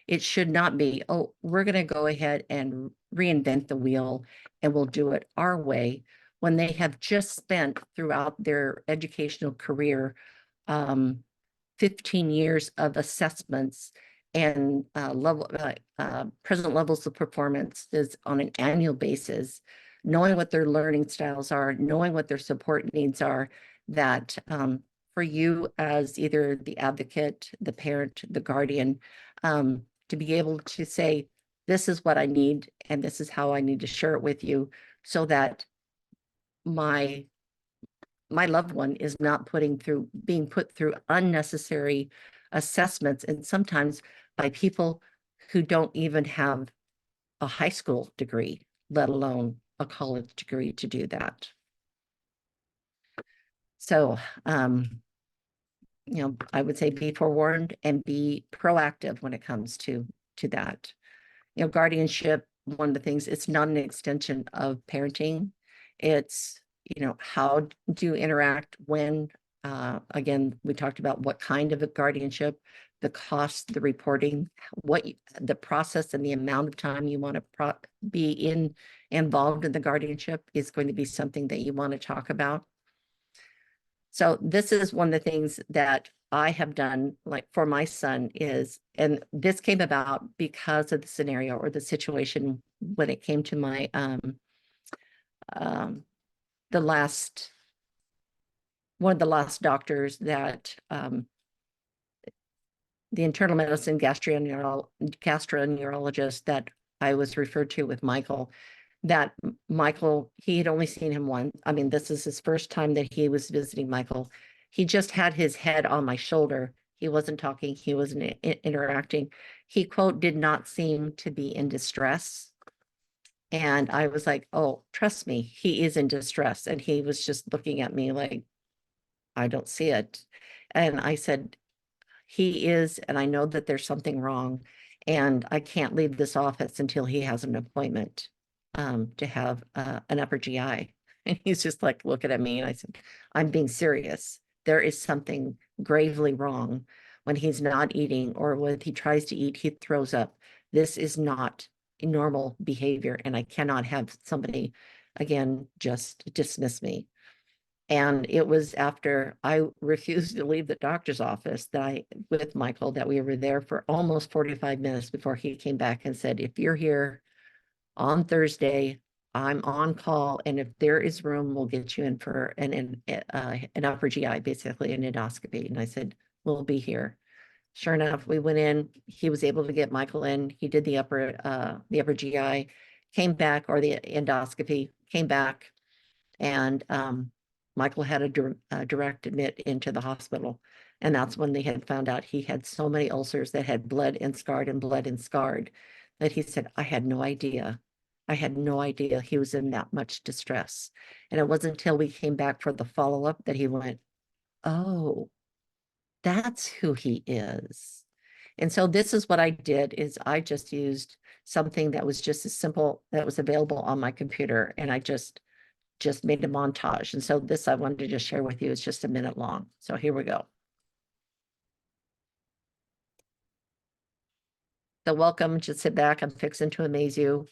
It should not be, oh, we're going to go ahead and reinvent the wheel and we'll do it our way, when they have just spent throughout their educational career 15 years of assessments and present levels of performance is on an annual basis, knowing what their learning styles are, knowing what their support needs are, that for you as either the advocate, the parent, the guardian, to be able to say, this is what I need, and this is how I need to share it with you, so that my loved one is not being put through unnecessary assessments, and sometimes by people who don't even have a high school degree, let alone a college degree, to do that. So, I would say be forewarned and be proactive when it comes to that. Guardianship, one of the things, it's not an extension of parenting. It's, how do you interact when, again, we talked about what kind of a guardianship, the cost, the reporting, the process, and the amount of time you want to be involved in the guardianship is going to be something that you want to talk about. So this is one of the things that I have done, like for my son, and this came about because of the scenario or the situation when it came to my one of the last doctors that the internal medicine gastroenterologist that I was referred to with Michael, that Michael, he had only seen him once. I mean, this is his first time that he was visiting Michael. He just had his head on my shoulder. He wasn't talking. He wasn't interacting. He, quote, did not seem to be in distress. And I was like, oh, trust me, he is in distress. And he was just looking at me like, I don't see it. And I said, he is, and I know that there's something wrong, and I can't leave this office until he has an appointment to have an upper GI. And he's just like looking at me, and I said, I'm being serious. There is something gravely wrong when he's not eating, or when he tries to eat, he throws up. This is not a normal behavior, and I cannot have somebody, again, just dismiss me. And it was after I refused to leave the doctor's office with Michael, that we were there for almost 45 minutes before he came back and said, if you're here on Thursday, I'm on call, and if there is room, we'll get you in for an upper GI, basically an endoscopy. And I said, we'll be here. Sure enough, we went in. He was able to get Michael in. He did the upper GI, came back, or the endoscopy, came back, and Michael had a direct admit into the hospital. And that's when they had found out he had so many ulcers that had bled and scarred and bled and scarred that he said, I had no idea. I had no idea he was in that much distress. And it wasn't until we came back for the follow-up that he went, oh, that's who he is. And so this is what I did, is I just used something that was just as simple, that was available on my computer, and I just made a montage. And so this I wanted to just share with you. It's just a minute long. So here we go. So welcome, just sit back. I'm fixing to amaze you.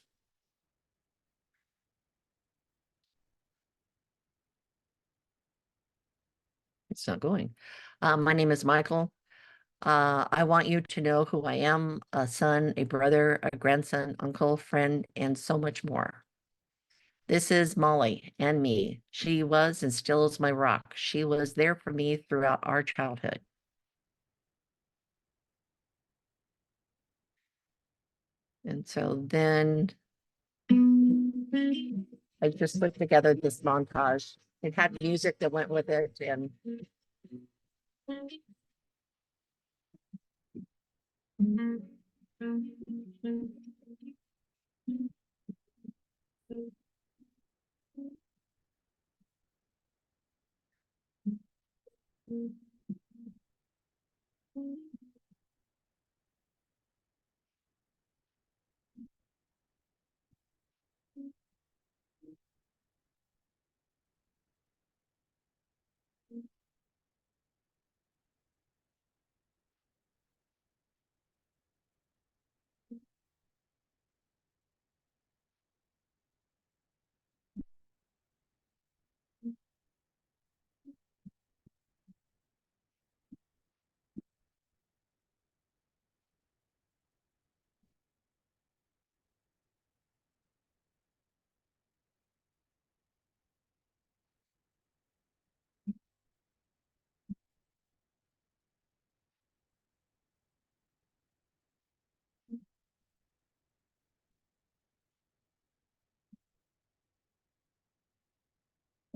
It's not going. My name is Michael. I want you to know who I am: a son, a brother, a grandson, uncle, friend, and so much more. This is Molly and me. She was and still is my rock. She was there for me throughout our childhood. And so then I just put together this montage. It had music that went with it, and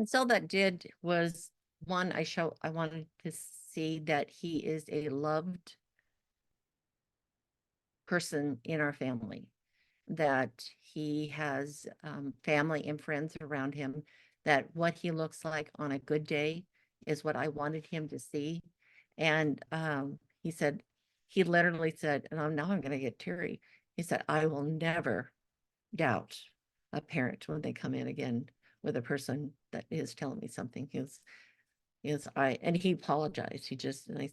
so that did was one, I wanted to see that he is a loved person in our family, that he has family and friends around him, that what he looks like on a good day is what I wanted him to see. And he said, he literally said, and now I'm going to get teary. He said, I will never doubt a parent when they come in again with a person that is telling me something. And he apologized. And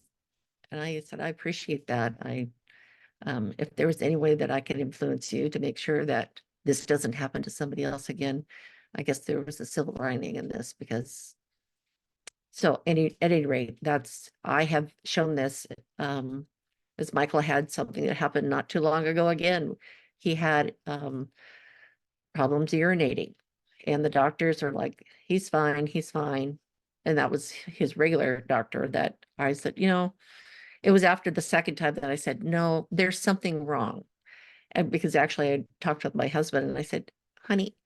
I said, I appreciate that. If there was any way that I could influence you to make sure that this doesn't happen to somebody else again, I guess there was a silver lining in this, because so at any rate, I have shown this, as Michael had something that happened not too long ago again. He had problems urinating, and the doctors are like, he's fine, he's fine. And that was his regular doctor that I said, it was after the second time that I said, no, there's something wrong. And because actually I talked with my husband and I said, honey,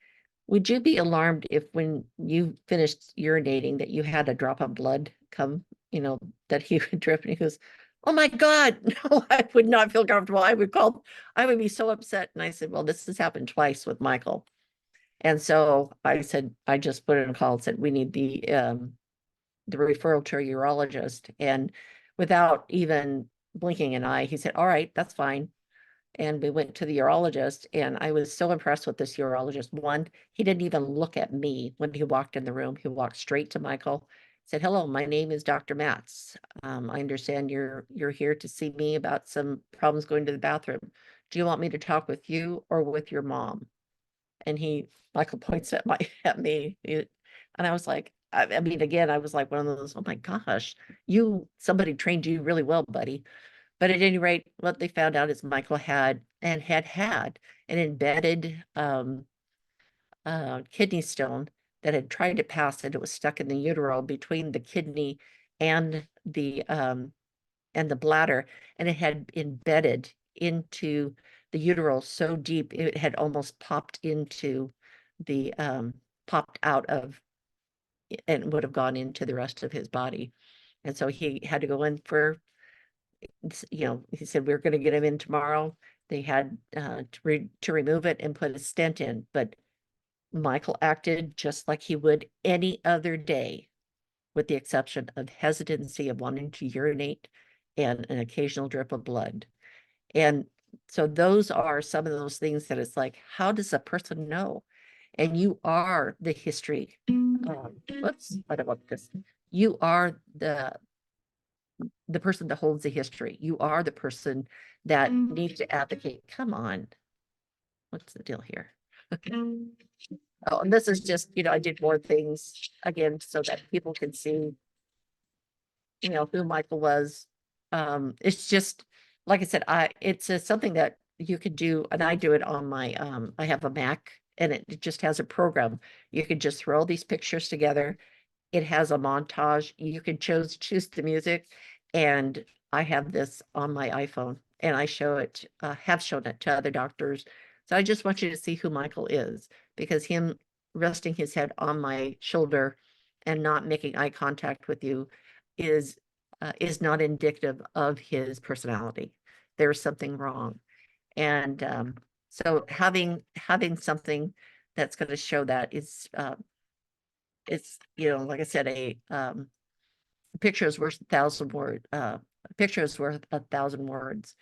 would you be alarmed if when you finished urinating that you had a drop of blood come, that he would drip? And he goes, oh my God, no, I would not feel comfortable. I would be so upset. And I said, well, this has happened twice with Michael. And so I said, I just put in a call and said, we need the referral to a urologist. And without even blinking an eye, he said, all right, that's fine. And we went to the urologist, and I was so impressed with this urologist. One, he didn't even look at me when he walked in the room. He walked straight to Michael, said, hello, my name is Dr. Matz. I understand you're here to see me about some problems going to the bathroom. Do you want me to talk with you or with your mom? And Michael points at me. And I was like, I mean, again, I was like one of those, oh my gosh, somebody trained you really well, buddy. But at any rate, what they found out is Michael had an embedded kidney stone that had tried to pass it. It was stuck in the utero between the kidney and the bladder, and it had embedded into the utero so deep it had almost popped into the popped out of and would have gone into the rest of his body. And so he had to go in for, he said, we're going to get him in tomorrow. They had to remove it and put a stent in, but Michael acted just like he would any other day, with the exception of hesitancy of wanting to urinate and an occasional drip of blood. And so those are some of those things that it's like, how does a person know? And you are the history. Whoops, I don't want this. You are the person that holds the history. You are the person that needs to advocate. Come on. What's the deal here? Oh, and this is just, I did more things again so that people can see, who Michael was. It's just, like I said, it's something that you could do, and I do it on my, I have a Mac, and it just has a program. You could just throw these pictures together. It has a montage. You can choose the music, and I have this on my iPhone, and I have shown it to other doctors. So I just want you to see who Michael is, because him resting his head on my shoulder and not making eye contact with you is not indicative of his personality. There's something wrong. And so having something that's going to show that is it's, like I said, a picture is worth 1,000 words. Picture is worth 1,000 words.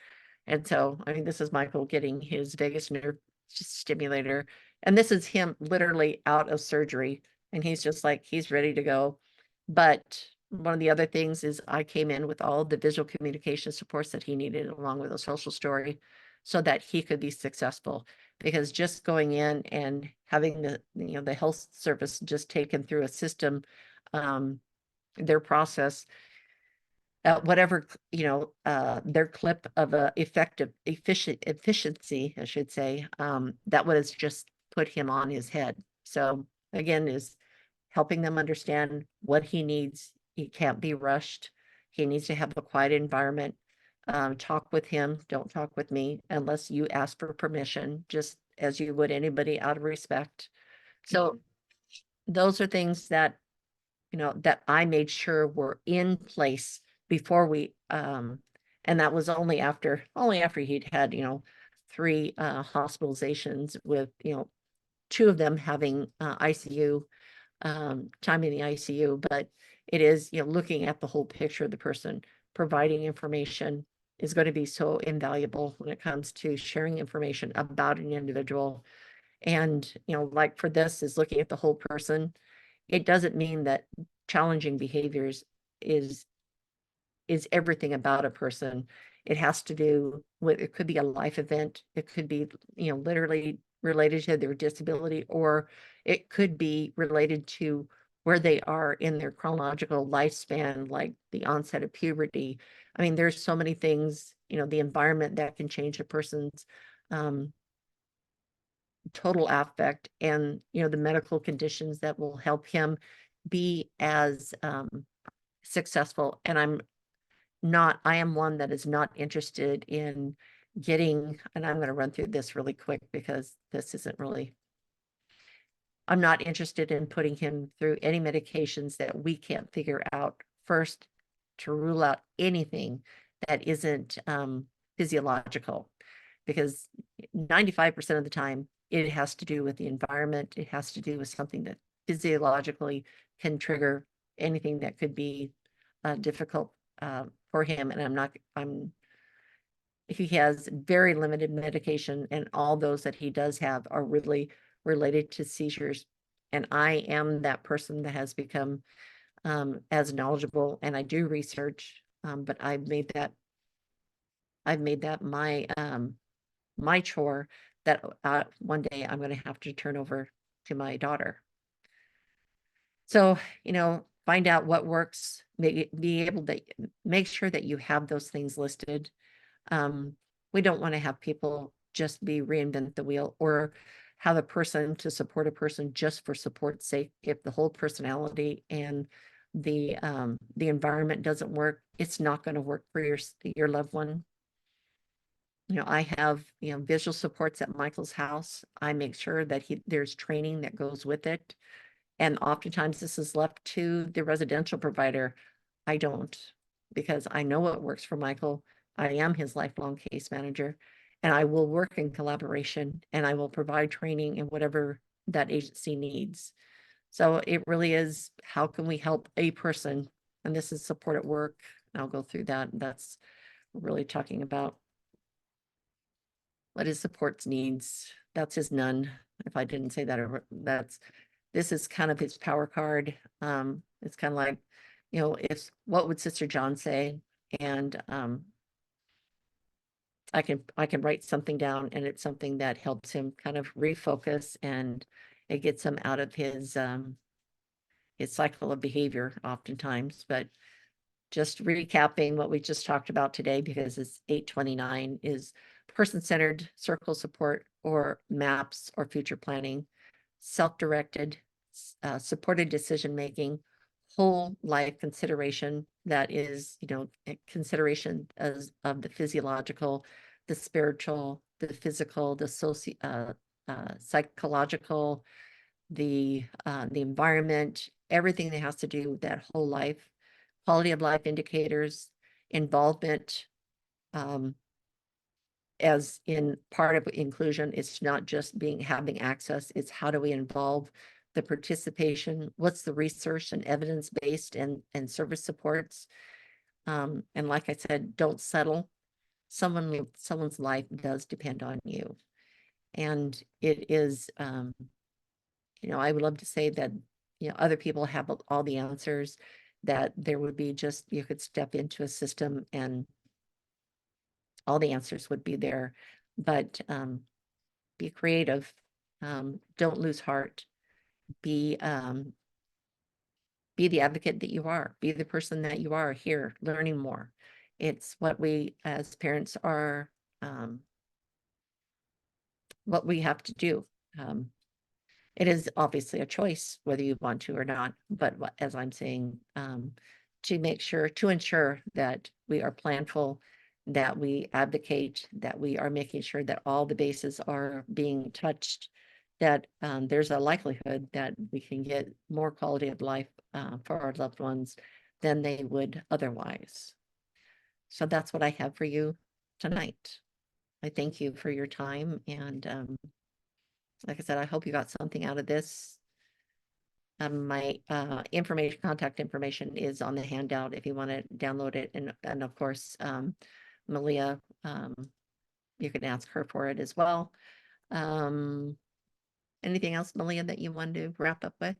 And so, I mean, this is Michael getting his vagus nerve stimulator, and this is him literally out of surgery, and he's just like, he's ready to go. But one of the other things is I came in with all the visual communication supports that he needed, along with a social story, so that he could be successful. Because just going in and having the health service just taken through a system, their process, whatever, their clip of efficiency, I should say, that was just put him on his head. So again, is helping them understand what he needs. He can't be rushed. He needs to have a quiet environment. Talk with him. Don't talk with me unless you ask for permission, just as you would anybody, out of respect. So those are things that, that I made sure were in place before we, and that was only after he'd had, 3 hospitalizations with, 2 of them having ICU time in the ICU. But it is, looking at the whole picture of the person. Providing information is going to be so invaluable when it comes to sharing information about an individual. And, like for this is looking at the whole person. It doesn't mean that challenging behaviors is everything about a person. It has to do with, it could be a life event. It could be, literally related to their disability, or it could be related to where they are in their chronological lifespan, like the onset of puberty. I mean, there's so many things, the environment that can change a person's total affect, and, the medical conditions that will help him be as successful. And I am one that is not interested in getting, and I'm going to run through this really quick because this isn't really, I'm not interested in putting him through any medications that we can't figure out first, to rule out anything that isn't physiological, because 95% of the time it has to do with the environment. It has to do with something that physiologically can trigger anything that could be difficult for him. And he has very limited medication, and all those that he does have are really related to seizures. And I am that person that has become as knowledgeable, and I do research, but I've made that my chore, that one day I'm going to have to turn over to my daughter. So, find out what works, be able to make sure that you have those things listed. We don't want to have people just be reinvent the wheel, or have a person to support a person just for support's sake. If the whole personality and the environment doesn't work, it's not going to work for your loved one. You know, I have, you know, visual supports at Michael's house. I make sure that there's training that goes with it. And oftentimes this is left to the residential provider. I don't, because I know what works for Michael. I am his lifelong case manager, and I will work in collaboration, and I will provide training in whatever that agency needs. So it really is, how can we help a person? And this is support at work. I'll go through that. That's really talking about what his supports needs. That's his none. If I didn't say that, this is kind of his power card. It's kind of like, you know, what would Sister John say? And I can write something down, and it's something that helps him kind of refocus, and it gets him out of his cycle of behavior oftentimes. But just recapping what we just talked about today, because it's 8:29, is person-centered circle support or MAPS or future planning, self-directed, supported decision-making, whole life consideration, that is, you know, consideration of the physiological, the spiritual, the physical, the psychological, the environment, everything that has to do with that whole life, quality of life indicators, involvement, as in part of inclusion. It's not just having access, it's how do we involve the participation, what's the research and evidence-based and service supports. And like I said, don't settle. Someone's life does depend on you. And it is, you know, I would love to say that, you know, other people have all the answers, that there would be just, you could step into a system and all the answers would be there. But be creative. Don't lose heart. Be the advocate that you are. Be the person that you are here, learning more. It's what we as parents are, what we have to do. It is obviously a choice whether you want to or not, but as I'm saying, to ensure that we are planful, that we advocate, that we are making sure that all the bases are being touched, that there's a likelihood that we can get more quality of life for our loved ones than they would otherwise. So that's what I have for you tonight. I thank you for your time, and like I said, I hope you got something out of this. My contact information is on the handout if you want to download it. And of course, Malia, you can ask her for it as well. Anything else, Malia, that you want to wrap up with?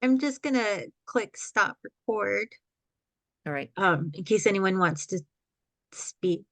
I'm just gonna click stop record, All right. in case anyone wants to speak.